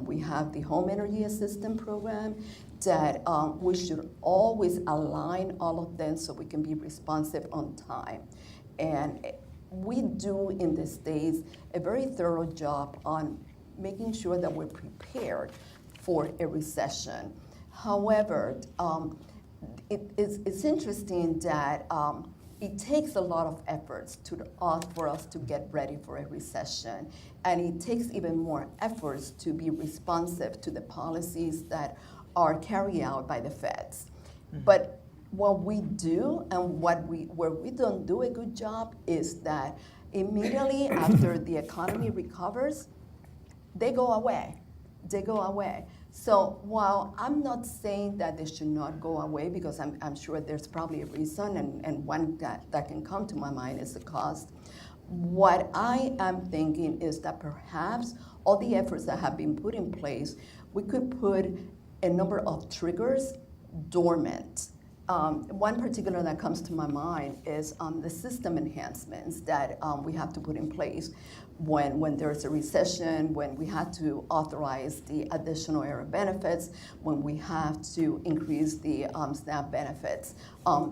S15: we have the Home Energy Assistance Program, that we should always align all of them so we can be responsive on time. And we do in the States a very thorough job on making sure that we're prepared for a recession. However, it's interesting that it takes a lot of efforts for us to get ready for a recession. And it takes even more efforts to be responsive to the policies that are carried out by the feds. Mm-hmm. But what we do and where we don't do a good job is that immediately after the economy recovers, they go away. They go away. So while I'm not saying that they should not go away, because I'm sure there's probably a reason, and one that can come to my mind is the cost, what I am thinking is that perhaps all the efforts that have been put in place, we could put a number of triggers dormant One particular that comes to my mind is the system enhancements that we have to put in place when there's a recession, when we had to authorize the additional era benefits, when we have to increase the SNAP benefits.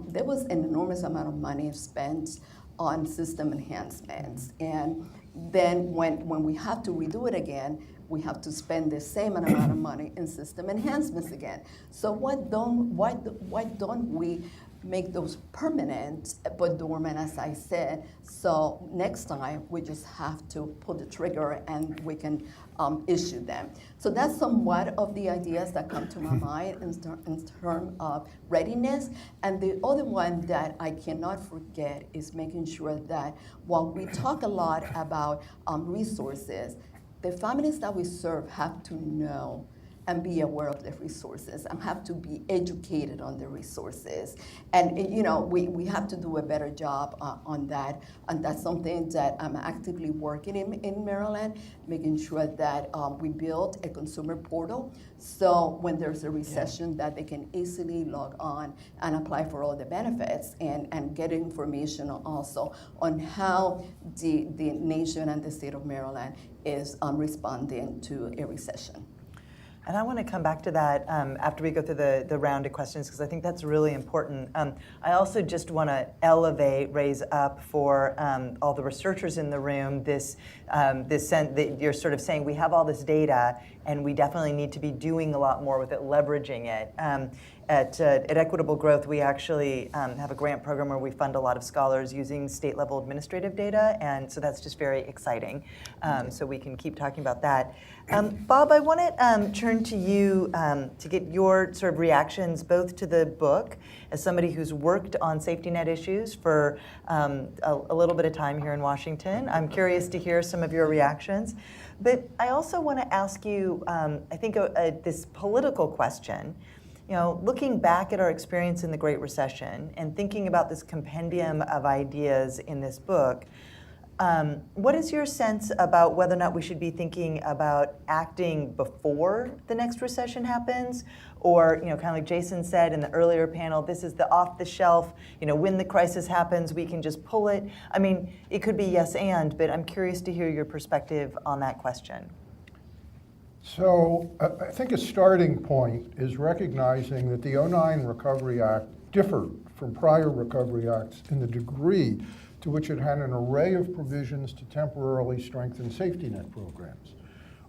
S15: There was an enormous amount of money spent on system enhancements. And then when we have to redo it again, we have to spend the same amount of money in system enhancements again. So why don't we make those permanent but dormant, as I said? So next time we just have to pull the trigger and we can issue them. So that's somewhat of the ideas that come to my mind in terms of readiness. And the other one that I cannot forget is making sure that while we talk a lot about resources, the families that we serve have to know and be aware of the resources and have to be educated on the resources. And we have to do a better job on that. And that's something that I'm actively working in Maryland, making sure that we build a consumer portal. So when there's a recession, that they can easily log on and apply for all the benefits and get information also on how the nation and the state of Maryland is responding to a recession.
S12: And I want to come back to that after we go through the round of questions, because I think that's really important. I also just want to raise up for all the researchers in the room, this sense that you're sort of saying we have all this data and we definitely need to be doing a lot more with it, leveraging it. At Equitable Growth, we actually have a grant program where we fund a lot of scholars using state-level administrative data, and so that's just very exciting. So we can keep talking about that. Bob, I want to turn to you to get your sort of reactions both to the book, as somebody who's worked on safety net issues for a little bit of time here in Washington. I'm curious to hear some of your reactions. But I also want to ask you, I think, this political question. Looking back at our experience in the Great Recession and thinking about this compendium of ideas in this book, what is your sense about whether or not we should be thinking about acting before the next recession happens? Or, kind of like Jason said in the earlier panel, this is the off-the-shelf, when the crisis happens, we can just pull it. I mean, it could be yes and, but I'm curious to hear your perspective on that question.
S16: So I think a starting point is recognizing that the 2009 Recovery Act differed from prior Recovery Acts in the degree to which it had an array of provisions to temporarily strengthen safety net programs,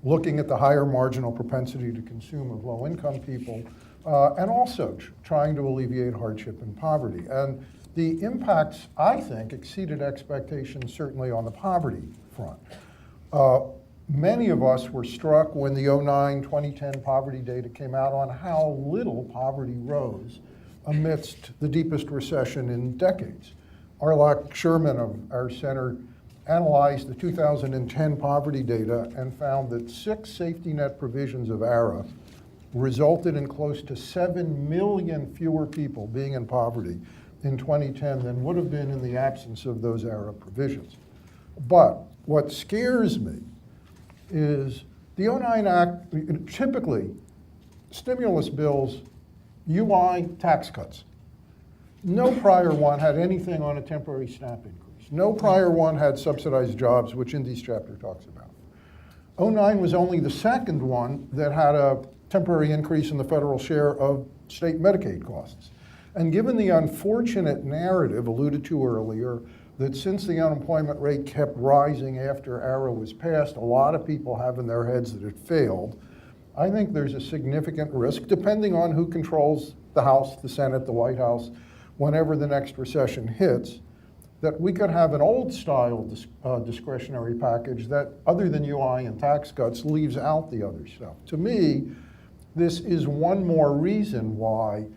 S16: looking at the higher marginal propensity to consume of low-income people, and also trying to alleviate hardship and poverty. And the impacts, I think, exceeded expectations, certainly on the poverty front. Many of us were struck when the 2009-2010 poverty data came out on how little poverty rose amidst the deepest recession in decades. Arlak Sherman of our center analyzed the 2010 poverty data and found that 6 safety net provisions of ARA resulted in close to 7 million fewer people being in poverty in 2010 than would have been in the absence of those ARA provisions. But what scares me is the 2009 Act, typically stimulus bills, UI tax cuts. No prior one had anything on a temporary SNAP increase. No prior one had subsidized jobs, which Indy's chapter talks about. 2009 was only the second one that had a temporary increase in the federal share of state Medicaid costs. And given the unfortunate narrative alluded to earlier, that since the unemployment rate kept rising after ARA was passed, a lot of people have in their heads that it failed. I think there's a significant risk, depending on who controls the House, the Senate, the White House, whenever the next recession hits, that we could have an old-style discretionary package that, other than UI and tax cuts, leaves out the other stuff. To me, this is one more reason why,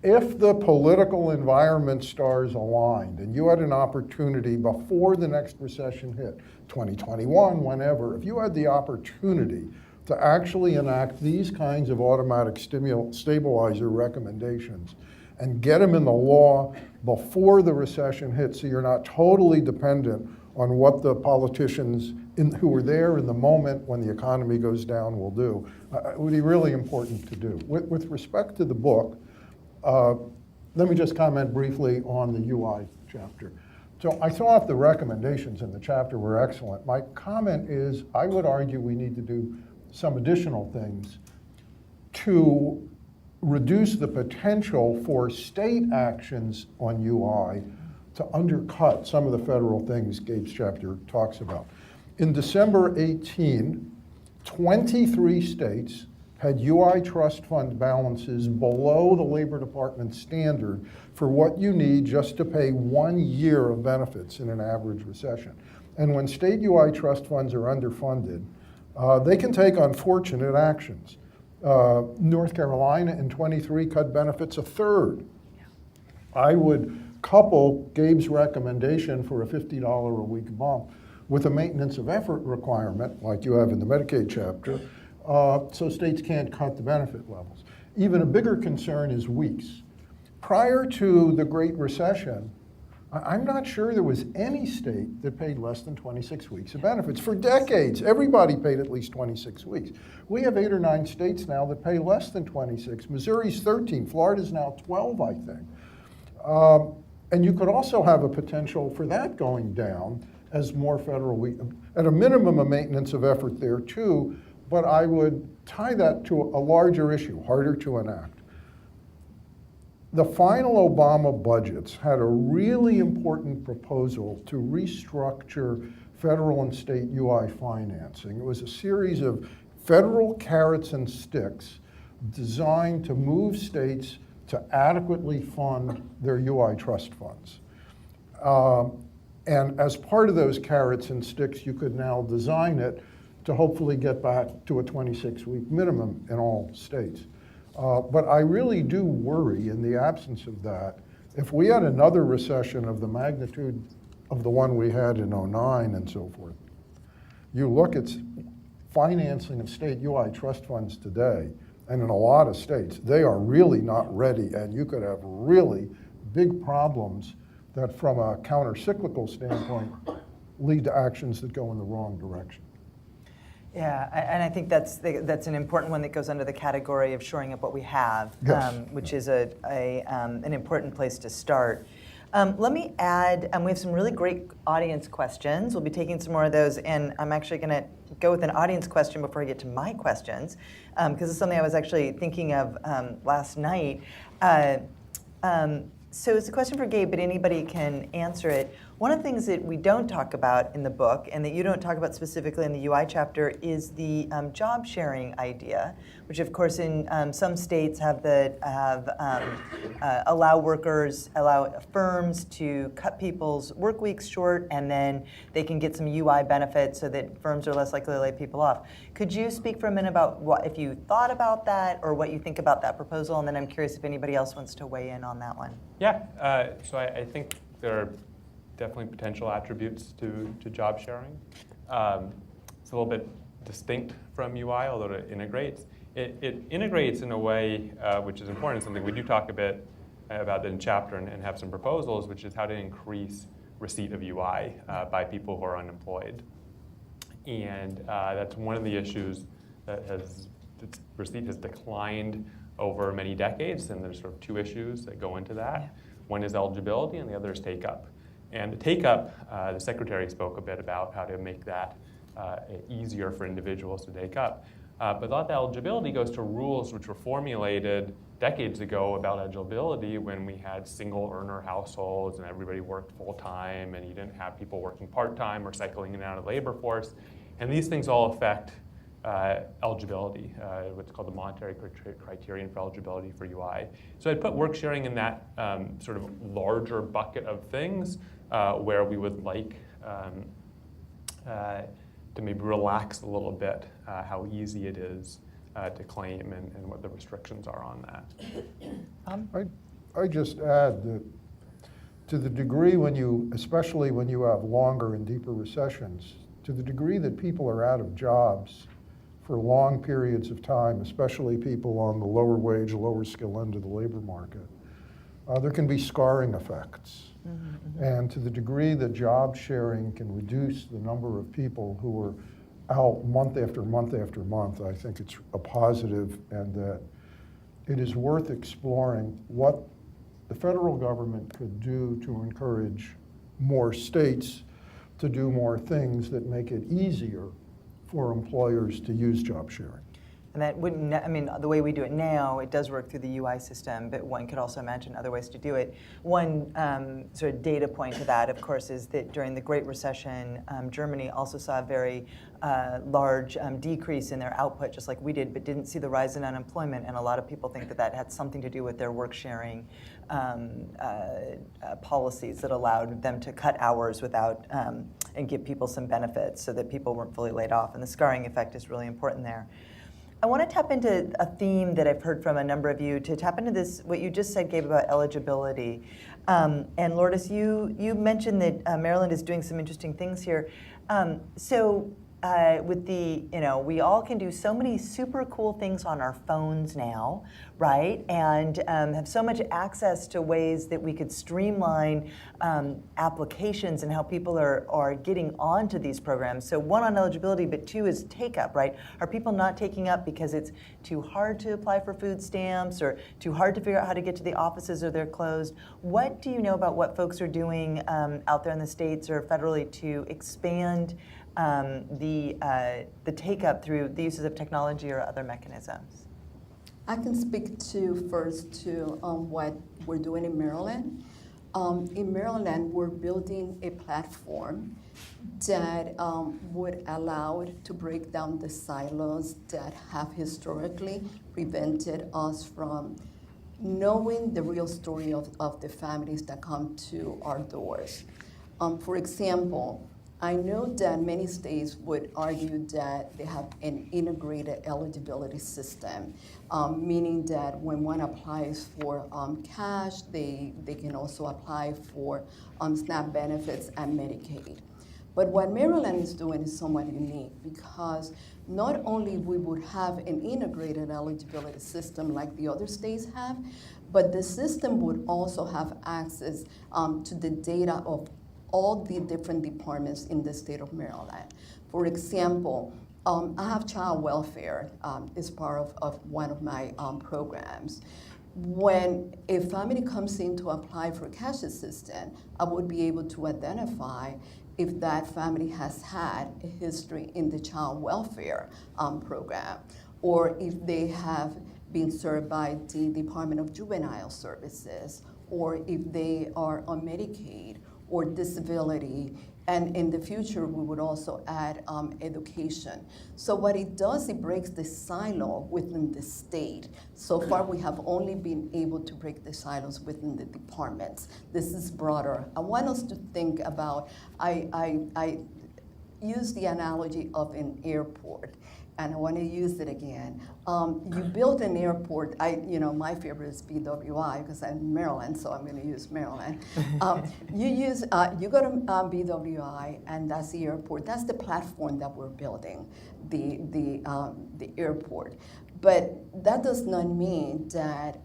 S16: if the political environment stars aligned and you had an opportunity before the next recession hit, 2021, whenever, if you had the opportunity to actually enact these kinds of automatic stabilizer recommendations and get them in the law before the recession hits, so you're not totally dependent on what the politicians who were there in the moment when the economy goes down will do, it would be really important to do. With respect to the book, let me just comment briefly on the UI chapter. So I thought the recommendations in the chapter were excellent. My comment is I would argue we need to do some additional things to reduce the potential for state actions on UI to undercut some of the federal things Gabe's chapter talks about. In December 18, 23 states had UI trust fund balances below the Labor Department standard for what you need just to pay 1 year of benefits in an average recession. And when state UI trust funds are underfunded, they can take unfortunate actions. North Carolina in 23 cut benefits 1/3. I would couple Gabe's recommendation for a $50 a week bump with a maintenance of effort requirement, like you have in the Medicaid chapter, so states can't cut the benefit levels. Even a bigger concern is weeks. Prior to the Great Recession, I'm not sure there was any state that paid less than 26 weeks of benefits. For decades, everybody paid at least 26 weeks. We have 8 or 9 states now that pay less than 26. Missouri's 13, Florida's now 12, I think. And you could also have a potential for that going down as more federal, at a minimum, a maintenance of effort there too, but I would tie that to a larger issue, harder to enact. The final Obama budgets had a really important proposal to restructure federal and state UI financing. It was a series of federal carrots and sticks designed to move states to adequately fund their UI trust funds. And as part of those carrots and sticks, you could now design it to hopefully get back to a 26-week minimum in all states. But I really do worry, in the absence of that, if we had another recession of the magnitude of the one we had in '09 and so forth, you look at financing of state UI trust funds today, and in a lot of states, they are really not ready, and you could have really big problems that from a counter-cyclical standpoint lead to actions that go in the wrong direction.
S12: Yeah, and I think that's an important one that goes under the category of shoring up what we have,
S16: Yes.
S12: which is an important place to start. Let me add, we have some really great audience questions. We'll be taking some more of those, and I'm actually going to go with an audience question before I get to my questions, because it's something I was actually thinking of last night. So it's a question for Gabe, but anybody can answer it. One of the things that we don't talk about in the book, and that you don't talk about specifically in the UI chapter, is the job sharing idea, which of course in some states allow firms to cut people's work weeks short, and then they can get some UI benefits so that firms are less likely to lay people off. Could you speak for a minute about what, if you thought about that, or what you think about that proposal, and then I'm curious if anybody else wants to weigh in on that one.
S13: Yeah, so I think there are definitely potential attributes to job sharing. It's a little bit distinct from UI, although it integrates. It integrates in a way which is important, something we do talk a bit about in the chapter and have some proposals, which is how to increase receipt of UI by people who are unemployed. And that's one of the issues that receipt has declined over many decades, and there's sort of 2 issues that go into that. Yeah. One is eligibility, and the other is take-up. And the take-up, the secretary spoke a bit about how to make that easier for individuals to take up. But a lot of the eligibility goes to rules which were formulated decades ago about eligibility when we had single earner households and everybody worked full-time and you didn't have people working part-time or cycling in and out of the labor force. And these things all affect eligibility, what's called the monetary criterion for eligibility for UI. So I'd put work sharing in that sort of larger bucket of things where we would like to maybe relax a little bit how easy it is to claim and what the restrictions are on that.
S16: I just add that to the degree especially when you have longer and deeper recessions, to the degree that people are out of jobs for long periods of time, especially people on the lower wage, lower skill end of the labor market, there can be scarring effects. Mm-hmm. And to the degree that job sharing can reduce the number of people who are out month after month after month, I think it's a positive, and that it is worth exploring what the federal government could do to encourage more states to do more things that make it easier for employers to use job sharing.
S12: And that wouldn't, I mean, the way we do it now, it does work through the UI system, but one could also imagine other ways to do it. One sort of data point to that, of course, is that during the Great Recession, Germany also saw a very large decrease in their output, just like we did, but didn't see the rise in unemployment. And a lot of people think that that had something to do with their work sharing policies that allowed them to cut hours without, and give people some benefits so that people weren't fully laid off. And the scarring effect is really important there. I want to tap into a theme that I've heard from a number of you, to tap into this, what you just said, Gabe, about eligibility. And Lourdes, you mentioned that Maryland is doing some interesting things here. With the, we all can do so many super cool things on our phones now, right? And have so much access to ways that we could streamline applications and how people are getting onto these programs. So one, on eligibility, but two is take up, right? Are people not taking up because it's too hard to apply for food stamps, or too hard to figure out how to get to the offices, or they're closed? What do you know about what folks are doing out there in the states or federally to expand the take-up through the uses of technology or other mechanisms?
S15: I can speak first to what we're doing in Maryland. In Maryland, we're building a platform that would allow to break down the silos that have historically prevented us from knowing the real story of the families that come to our doors. For example, I know that many states would argue that they have an integrated eligibility system, meaning that when one applies for cash, they can also apply for SNAP benefits and Medicaid. But what Maryland is doing is somewhat unique, because not only we would have an integrated eligibility system like the other states have, but the system would also have access to the data of all the different departments in the state of Maryland. For example, I have child welfare as part of one of my programs. When a family comes in to apply for cash assistance, I would be able to identify if that family has had a history in the child welfare program, or if they have been served by the Department of Juvenile Services, or if they are on Medicaid or disability. And in the future, we would also add education. So what it does, it breaks the silo within the state. So far, we have only been able to break the silos within the departments. This is broader. I want us to think about, I use the analogy of an airport, and I want to use it again. You build an airport. My favorite is BWI because I'm in Maryland, so I'm going to use Maryland. You go to BWI, and that's the airport. That's the platform that we're building, the airport. But that does not mean that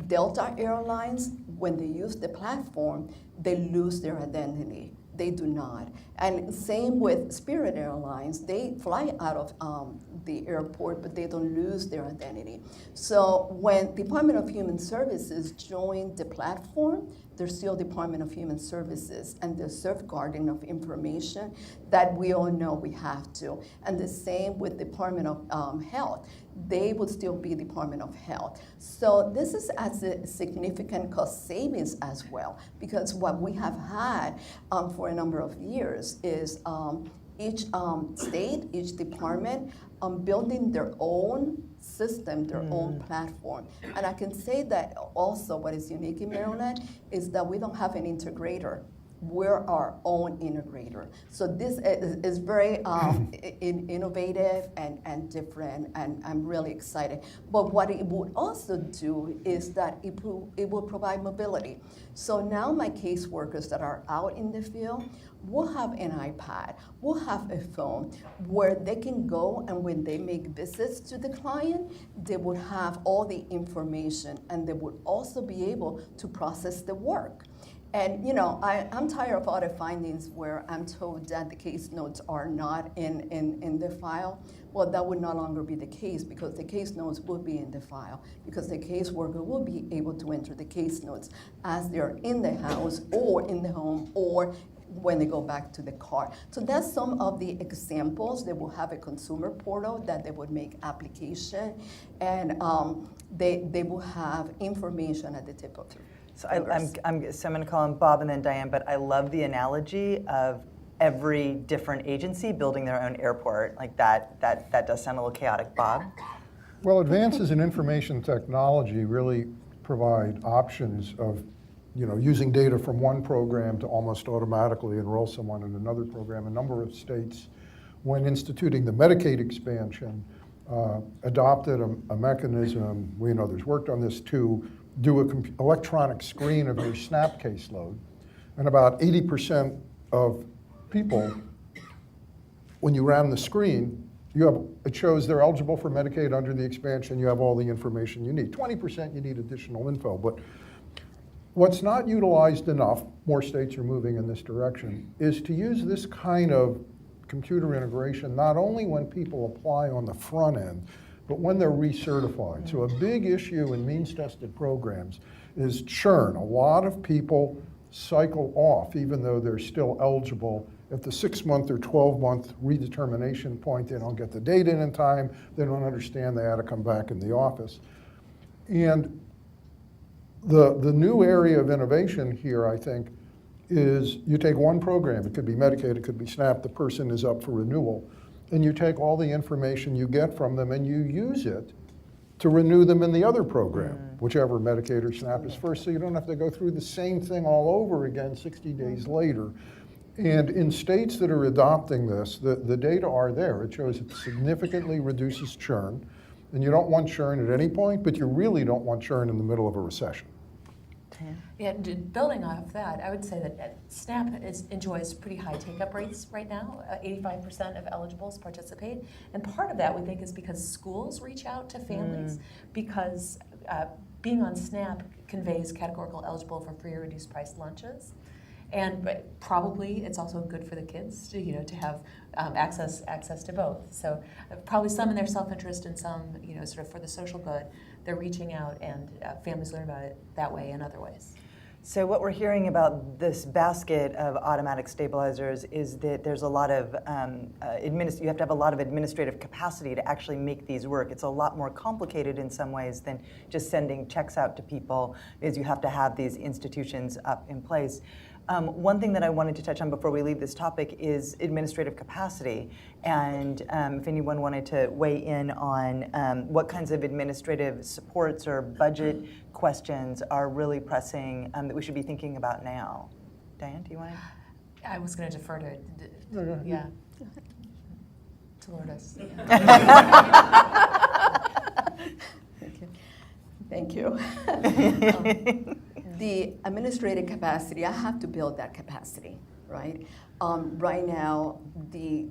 S15: Delta Airlines, when they use the platform, they lose their identity. They do not. And same with Spirit Airlines. They fly out of the airport, but they don't lose their identity. So when Department of Human Services joined the platform, there's still Department of Human Services and the safeguarding of information that we all know we have to. And the same with Department of Health. They would still be Department of Health. So this is as a significant cost savings as well, because what we have had for a number of years is each state, each department building their own system, their own platform. And I can say that also what is unique in Maryland is that we don't have an integrator. We're our own integrator. So this is very innovative and different, and I'm really excited. But what it would also do is that it will provide mobility. So now my caseworkers that are out in the field will have an iPad, will have a phone where they can go, and when they make visits to the client, they would have all the information, and they would also be able to process the work. And you know, I'm tired of audit findings where I'm told that the case notes are not in the file. Well, that would no longer be the case because the case notes will be in the file because the caseworker will be able to enter the case notes as they're in the house or in the home or when they go back to the car. So that's some of the examples. They will have a consumer portal that they would make application and they will have information at the tip of their
S12: So I'm going to call him Bob and then Diane, but I love the analogy of every different agency building their own airport. Like that does sound a little chaotic. Bob?
S16: Well, advances in information technology really provide options of, you know, using data from one program to almost automatically enroll someone in another program. A number of states, when instituting the Medicaid expansion, adopted a mechanism, we and others worked on this, to do an electronic screen of your SNAP caseload. And about 80% of people, when you ran the screen, it shows they're eligible for Medicaid under the expansion. You have all the information you need. 20% you need additional info. But what's not utilized enough, more states are moving in this direction, is to use this kind of computer integration not only when people apply on the front end, but when they're recertified. So a big issue in means-tested programs is churn. A lot of people cycle off even though they're still eligible. At the 6-month or 12-month redetermination point, they don't get the data in time, they don't understand they had to come back in the office. And the new area of innovation here, I think, is you take one program, it could be Medicaid, it could be SNAP, the person is up for renewal, and you take all the information you get from them and you use it to renew them in the other program, whichever Medicaid or SNAP is first, so you don't have to go through the same thing all over again 60 days later. And in states that are adopting this, the data are there. It shows it significantly reduces churn, and you don't want churn at any point, but you really don't want churn in the middle of a recession.
S14: Yeah, building off that, I would say that SNAP enjoys pretty high take-up rates right now. 85% of eligibles participate. And part of that, we think, is because schools reach out to families because being on SNAP conveys categorical eligible for free or reduced price lunches. And probably it's also good for the kids to, you know, to have access to both. So probably some in their self-interest and some, you know, sort of for the social good, they're reaching out and families learn about it that way and other ways.
S12: So what we're hearing about this basket of automatic stabilizers is that there's a lot of, you have to have a lot of administrative capacity to actually make these work. It's a lot more complicated in some ways than just sending checks out to people, is you have to have these institutions up in place. One thing that I wanted to touch on before we leave this topic is administrative capacity. And if anyone wanted to weigh in on what kinds of administrative supports or budget questions are really pressing that we should be thinking about now. Diane, do you want to?
S14: I was going to defer to, yeah, to Lourdes.
S15: Thank you. The administrative capacity, I have to build that capacity, right? Right now, the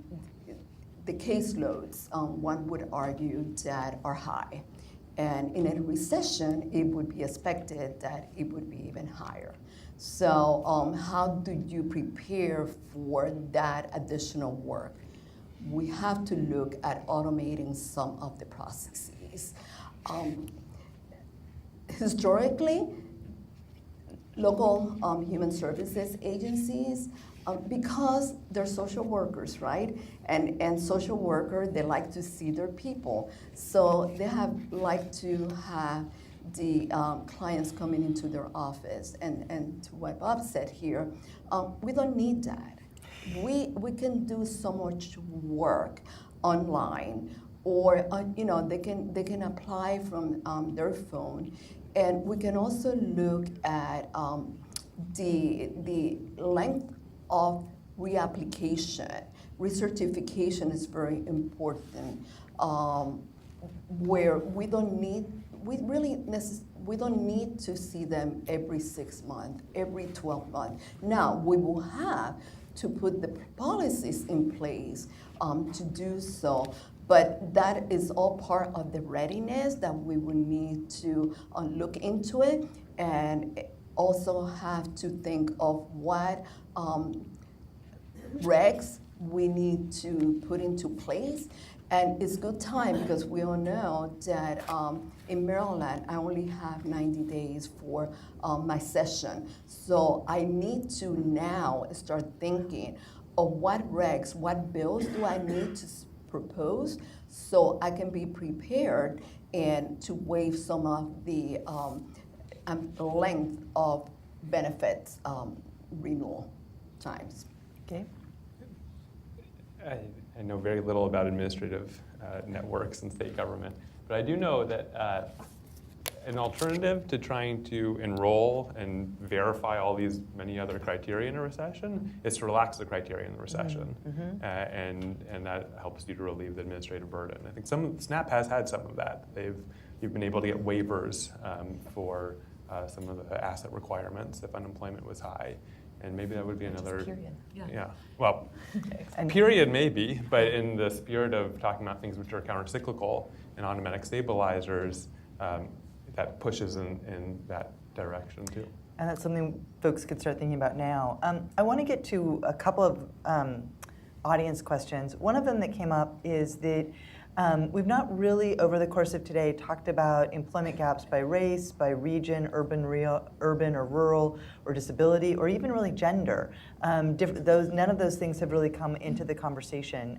S15: caseloads, one would argue that are high. And in a recession, it would be expected that it would be even higher. So how do you prepare for that additional work? We have to look at automating some of the processes. Historically, local human services agencies, because they're social workers, right? And social workers, they like to see their people. So they like to have the clients coming into their office. And to what Bob said here, we don't need that. We can do so much work online, or you know, they can apply from their phone. And we can also look at the length of reapplication. Recertification is very important, where we don't need to see them every 6 months, every 12 months. Now, we will have to put the policies in place to do so. But that is all part of the readiness that we will need to look into it. And also have to think of what regs we need to put into place. And it's good time because we all know that in Maryland, I only have 90 days for my session. So I need to now start thinking of what regs, what bills do I need to propose so I can be prepared and to waive some of the length of benefits renewal times.
S12: Okay.
S13: I know very little about administrative networks and state government, but I do know that an alternative to trying to enroll and verify all these many other criteria in a recession is to relax the criteria in the recession, and that helps you to relieve the administrative burden. I think SNAP has had some of that. You've been able to get waivers for some of the asset requirements if unemployment was high. And maybe that would be another.
S14: Period. Yeah.
S13: Well, period maybe, but in the spirit of talking about things which are countercyclical and automatic stabilizers, that pushes in that direction too.
S12: And that's something folks could start thinking about now. I want to get to a couple of audience questions. One of them that came up is that we've not really, over the course of today, talked about employment gaps by race, by region, urban or rural, or disability, or even really gender. None of those things have really come into the conversation.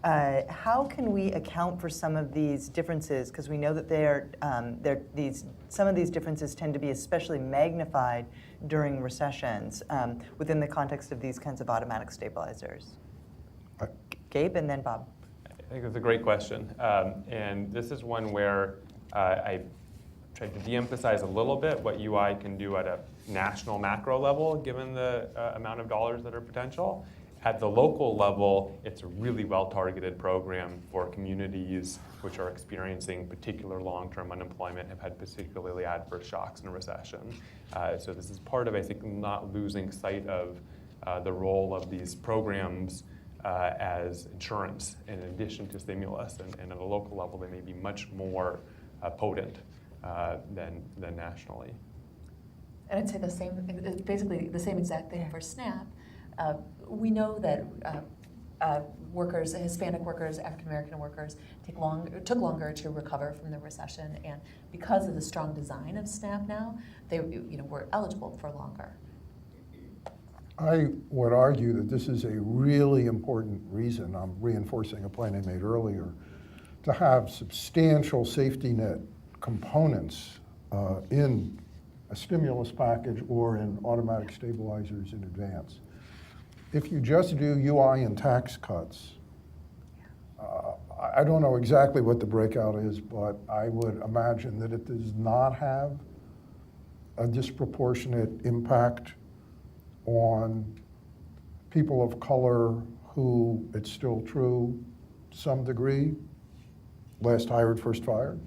S12: How can we account for some of these differences? Because we know that some of these differences tend to be especially magnified during recessions within the context of these kinds of automatic stabilizers. Gabe, and then Bob.
S13: I think it's a great question. And this is one where I tried to de-emphasize a little bit what UI can do at a national macro level, given the amount of dollars that are potential. At the local level, it's a really well-targeted program for communities which are experiencing particular long-term unemployment, have had particularly adverse shocks in a recession. So this is part of, I think, not losing sight of the role of these programs as insurance in addition to stimulus, and at a local level they may be much more potent than nationally.
S14: And I'd say the same, basically the same exact thing for SNAP. We know that workers, Hispanic workers, African American workers took longer to recover from the recession, and because of the strong design of SNAP now, they were eligible for longer.
S16: I would argue that this is a really important reason, I'm reinforcing a point I made earlier, to have substantial safety net components in a stimulus package or in automatic stabilizers in advance. If you just do UI and tax cuts, I don't know exactly what the breakout is, but I would imagine that it does not have a disproportionate impact on people of color who, it's still true to some degree, last hired, first fired.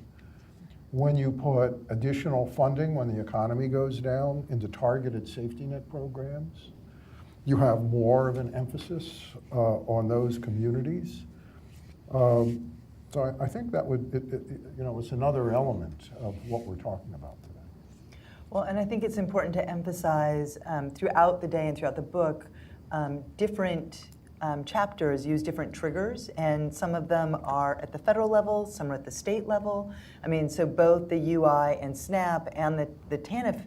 S16: When you put additional funding when the economy goes down into targeted safety net programs, you have more of an emphasis on those communities. So I think that it's another element of what we're talking about today.
S12: Well, and I think it's important to emphasize throughout the day and throughout the book, different chapters use different triggers, and some of them are at the federal level, some are at the state level. I mean, so both the UI and SNAP and the TANF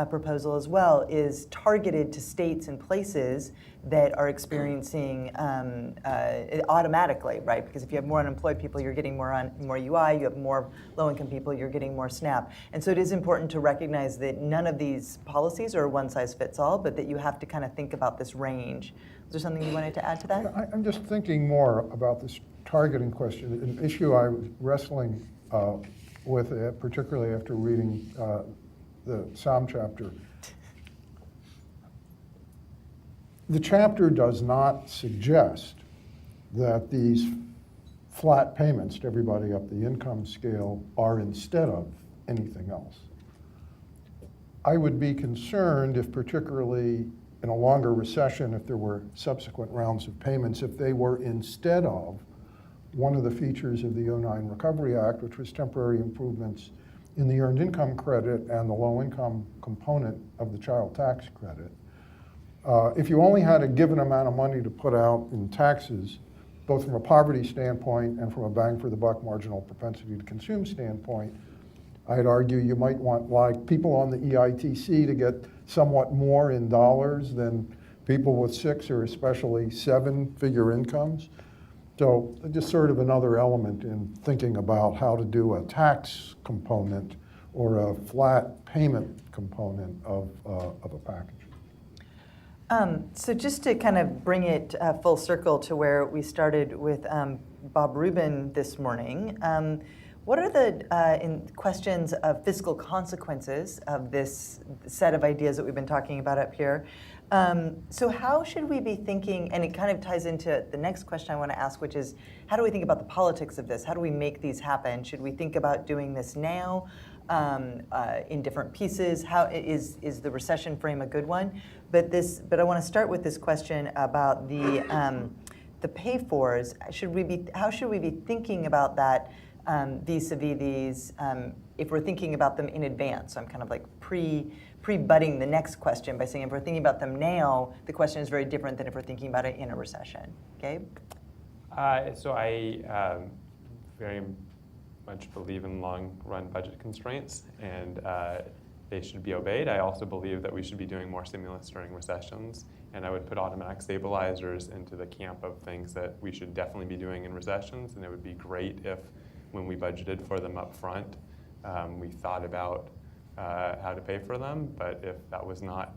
S12: proposal as well is targeted to states and places that are experiencing it automatically, right? Because if you have more unemployed people, you're getting more UI. You have more low-income people, you're getting more SNAP. And so it is important to recognize that none of these policies are one-size-fits-all, but that you have to kind of think about this range. Is there something you wanted to add to that?
S16: Yeah, I'm just thinking more about this targeting question, an issue I was wrestling with, particularly after reading the Psalm chapter. The chapter does not suggest that these flat payments to everybody up the income scale are instead of anything else. I would be concerned if, particularly in a longer recession, if there were subsequent rounds of payments, if they were instead of one of the features of the 2009 Recovery Act, which was temporary improvements in the earned income credit and the low income component of the child tax credit. If you only had a given amount of money to put out in taxes, both from a poverty standpoint and from a bang for the buck marginal propensity to consume standpoint, I'd argue you might want like people on the EITC to get somewhat more in dollars than people with 6 or especially 7-figure incomes. So just sort of another element in thinking about how to do a tax component or a flat payment component of a package.
S12: So just to kind of bring it full circle to where we started with Bob Rubin this morning, what are the questions of fiscal consequences of this set of ideas that we've been talking about up here? So how should we be thinking, and it kind of ties into the next question I want to ask, which is, how do we think about the politics of this? How do we make these happen? Should we think about doing this now in different pieces? How is the recession frame a good one? But I want to start with this question about the pay-fors. How should we be thinking about that vis-a-vis these, if we're thinking about them in advance? So I'm kind of like pre-butting the next question by saying if we're thinking about them now, the question is very different than if we're thinking about it in a recession. Gabe?
S13: So I very much believe in long-run budget constraints, and they should be obeyed. I also believe that we should be doing more stimulus during recessions, and I would put automatic stabilizers into the camp of things that we should definitely be doing in recessions, and it would be great if, when we budgeted for them up front, we thought about how to pay for them, but if that was not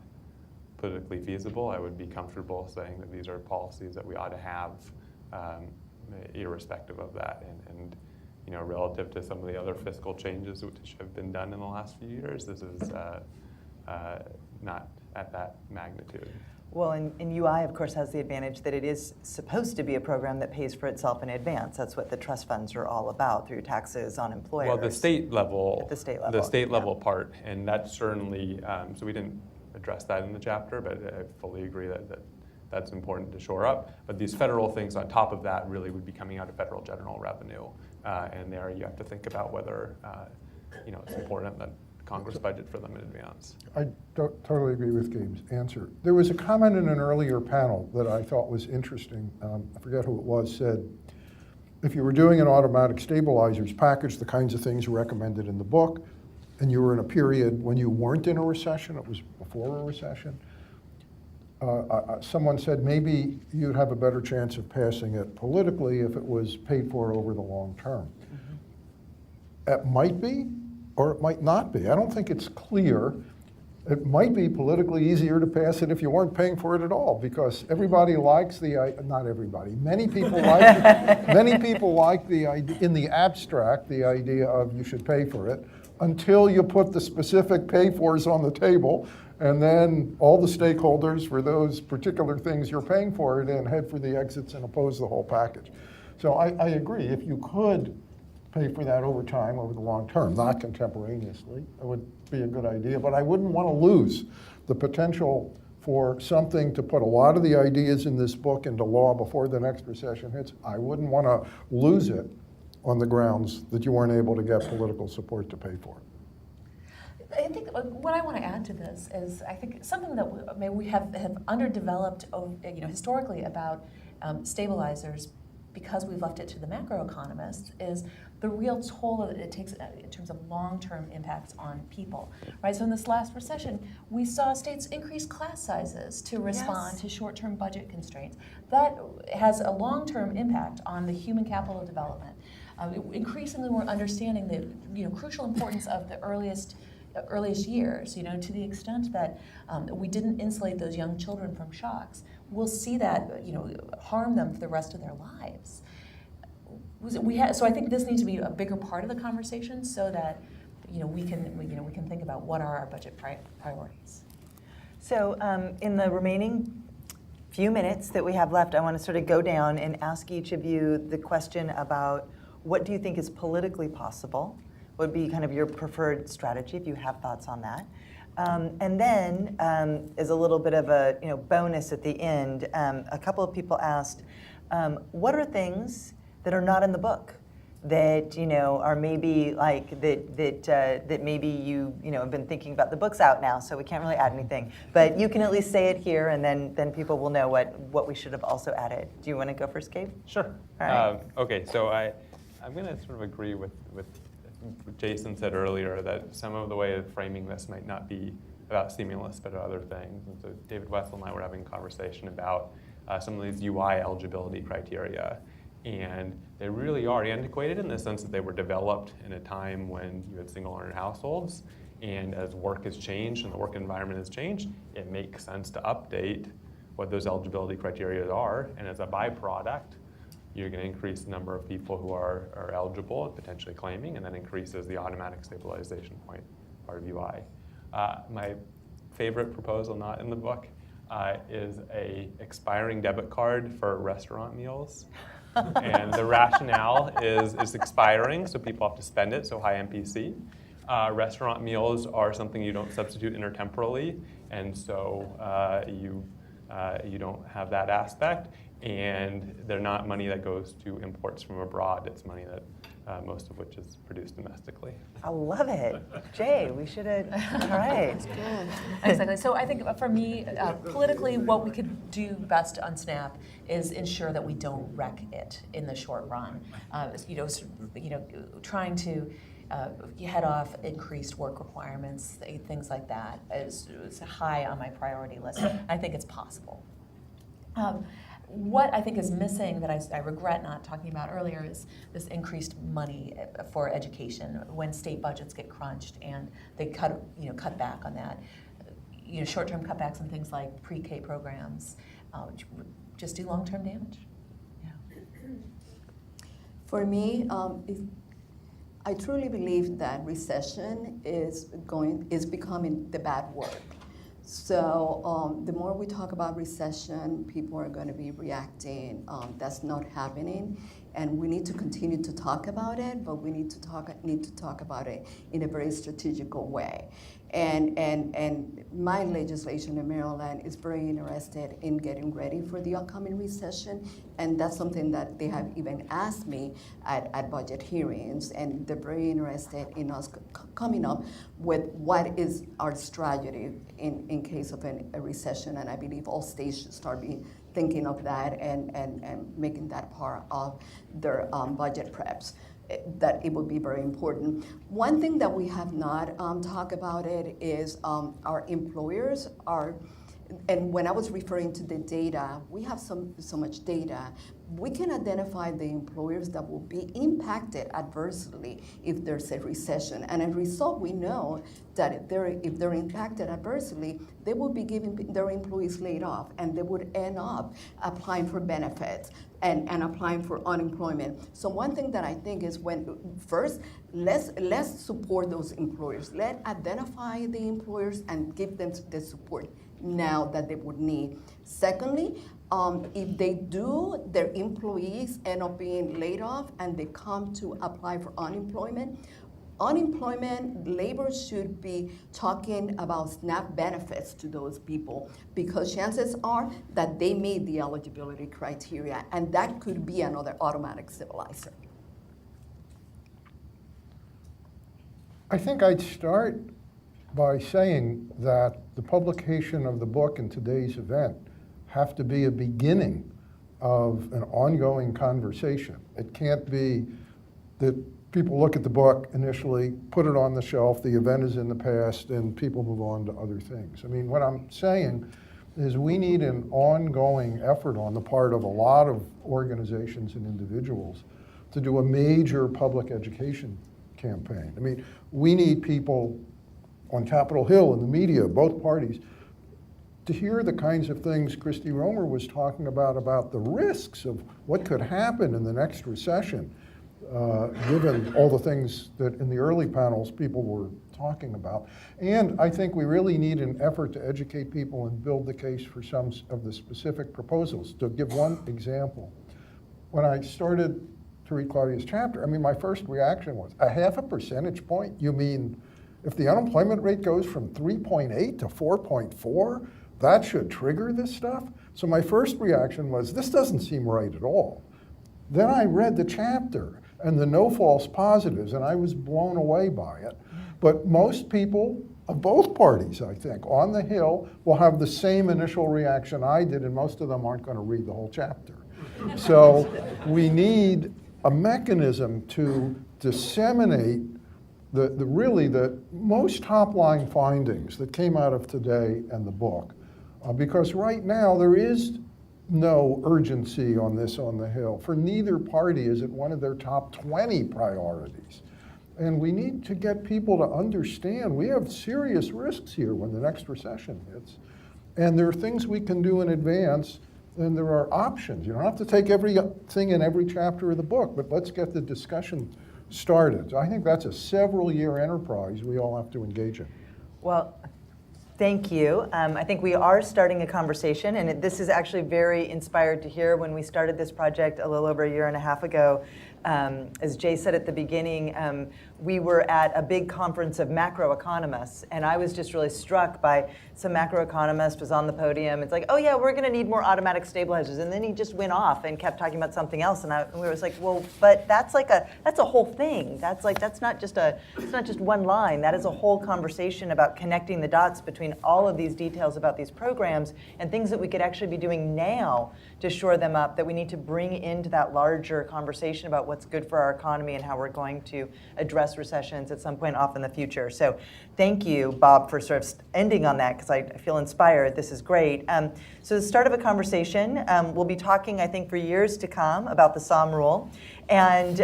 S13: politically feasible, I would be comfortable saying that these are policies that we ought to have irrespective of that. And you know, relative to some of the other fiscal changes which have been done in the last few years, this is not at that magnitude.
S12: Well, and UI, of course, has the advantage that it is supposed to be a program that pays for itself in advance. That's what the trust funds are all about, through taxes on employers.
S13: Well, the state level,
S12: at the state level,
S13: part, and that's certainly, so we didn't address that in the chapter, but I fully agree that that's important to shore up. But these federal things on top of that really would be coming out of federal general revenue. And there you have to think about whether it's important that Congress budget for them in advance.
S16: I totally agree with Gabe's answer. There was a comment in an earlier panel that I thought was interesting. I forget who it was, said, if you were doing an automatic stabilizers package, the kinds of things recommended in the book, and you were in a period when you weren't in a recession, it was before a recession, someone said maybe you'd have a better chance of passing it politically if it was paid for over the long term. Mm-hmm. It might be, or it might not be. I don't think it's clear. It might be politically easier to pass it if you weren't paying for it at all, because everybody likes not everybody, many people like the idea, in the abstract, the idea of you should pay for it, until you put the specific pay-fors on the table, and then all the stakeholders for those particular things you're paying for it in head for the exits and oppose the whole package. So I agree, if you could pay for that over time, over the long term, not contemporaneously, it would be a good idea, but I wouldn't want to lose the potential for something to put a lot of the ideas in this book into law before the next recession hits. I wouldn't want to lose it on the grounds that you weren't able to get political support to pay for it.
S14: I think what I want to add to this is I think something that maybe we have underdeveloped, historically about stabilizers, because we've left it to the macroeconomists, is the real toll that it takes in terms of long-term impacts on people, right? So in this last recession, we saw states increase class sizes to respond to short-term budget constraints. That has a long-term impact on the human capital development. Increasingly, we're understanding the crucial importance of the earliest years, to the extent that we didn't insulate those young children from shocks. We'll see that, harm them for the rest of their lives. So I think this needs to be a bigger part of the conversation, so that, we can think about what are our budget priorities.
S12: So in the remaining few minutes that we have left, I want to sort of go down and ask each of you the question about what do you think is politically possible? What would be kind of your preferred strategy, if you have thoughts on that? And then, as a little bit of a bonus at the end, a couple of people asked, what are things that are not in the book that are maybe like that maybe you have been thinking about. The book's out now, so we can't really add anything. But you can at least say it here, and then people will know what we should have also added. Do you want to go first, Gabe?
S13: Sure.
S12: All right.
S13: Okay, so I'm going to sort of agree with what Jason said earlier, that some of the way of framing this might not be about stimulus, but other things. And so David Wessel and I were having a conversation about some of these UI eligibility criteria. And they really are antiquated in the sense that they were developed in a time when you had single earner households. And as work has changed and the work environment has changed, it makes sense to update what those eligibility criteria are. And as a byproduct, you're going to increase the number of people who are eligible and potentially claiming, and that increases the automatic stabilization point part of UI. My favorite proposal not in the book is a expiring debit card for restaurant meals. And the rationale is expiring, so people have to spend it, so high MPC. Restaurant meals are something you don't substitute intertemporally, and so you don't have that aspect. And they're not money that goes to imports from abroad. It's money that most of which is produced domestically.
S12: I love it. Jay, we should have, all right.
S14: Exactly. So I think for me, politically, what we could do best on SNAP is ensure that we don't wreck it in the short run. Trying to head off increased work requirements, things like that is high on my priority list. I think it's possible. What I think is missing that I regret not talking about earlier is this increased money for education when state budgets get crunched and they cut back on that. Short-term cutbacks on things like pre-K programs just do long-term damage. Yeah.
S15: For me, I truly believe that recession is becoming the bad word. So the more we talk about recession, people are going to be reacting. That's not happening, and we need to continue to talk about it. But we need to talk about it in a very strategical way. And my legislation in Maryland is very interested in getting ready for the upcoming recession, and that's something that they have even asked me at budget hearings, and they're very interested in us coming up with what is our strategy in case of a recession, and I believe all states should start thinking of that and making that part of their budget preps. That it would be very important. One thing that we have not talked about it is our employers are, and when I was referring to the data, we have so much data. We can identify the employers that will be impacted adversely if there's a recession. And as a result, we know that if they're impacted adversely, they will be giving their employees laid off, and they would end up applying for benefits and applying for unemployment. So one thing that I think is let's support those employers. Let's identify the employers and give them the support now that they would need. Secondly, if their employees end up being laid off and they come to apply for unemployment, labor should be talking about SNAP benefits to those people, because chances are that they meet the eligibility criteria, and that could be another automatic stabilizer.
S16: I think I'd start by saying that the publication of the book and today's event have to be a beginning of an ongoing conversation. It can't be that people look at the book initially, put it on the shelf, the event is in the past, and people move on to other things. I mean, what I'm saying is we need an ongoing effort on the part of a lot of organizations and individuals to do a major public education campaign. I mean, we need people on Capitol Hill and the media, both parties, to hear the kinds of things Christy Romer was talking about the risks of what could happen in the next recession, given all the things that in the early panels people were talking about. And I think we really need an effort to educate people and build the case for some of the specific proposals. To give one example, when I started to read Claudia's chapter, I mean, my first reaction was, 0.5 percentage point? You mean if the unemployment rate goes from 3.8 to 4.4, that should trigger this stuff? So my first reaction was, this doesn't seem right at all. Then I read the chapter, and the no false positives, and I was blown away by it. But most people of both parties, I think, on the Hill will have the same initial reaction I did, and most of them aren't going to read the whole chapter. So we need a mechanism to disseminate the most top-line findings that came out of today and the book. Because right now there is no urgency on this on the Hill. For neither party is it one of their top 20 priorities. And we need to get people to understand we have serious risks here when the next recession hits. And there are things we can do in advance, and there are options. You don't have to take everything in every chapter of the book, but let's get the discussion started. So I think that's a several-year enterprise we all have to engage in.
S12: Well, thank you. I think we are starting a conversation, and this is actually very inspired to hear. When we started this project a little over a year and a half ago, as Jay said at the beginning, we were at a big conference of macroeconomists, and I was just really struck by some macroeconomist was on the podium. It's like, oh yeah, we're going to need more automatic stabilizers, and then he just went off and kept talking about something else, and we were like, well, but that's a whole thing. That's not just one line. That is a whole conversation about connecting the dots between all of these details about these programs and things that we could actually be doing now to shore them up, that we need to bring into that larger conversation about what's good for our economy and how we're going to address recessions at some point off in the future. So thank you, Bob, for sort of ending on that, because I feel inspired. This is great. So the start of a conversation, we'll be talking, I think, for years to come about the Somm rule. And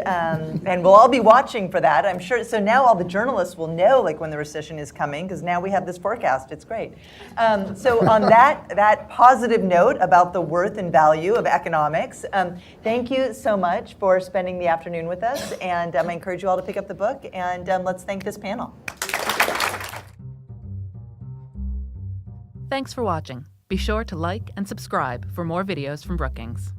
S12: we'll all be watching for that, I'm sure. So now all the journalists will know like when the recession is coming, because now we have this forecast. It's great. So on that positive note about the worth and value of economics, thank you so much for spending the afternoon with us. And I encourage you all to pick up the book. And let's thank this panel.
S17: Thanks for watching. Be sure to like and subscribe for more videos from Brookings.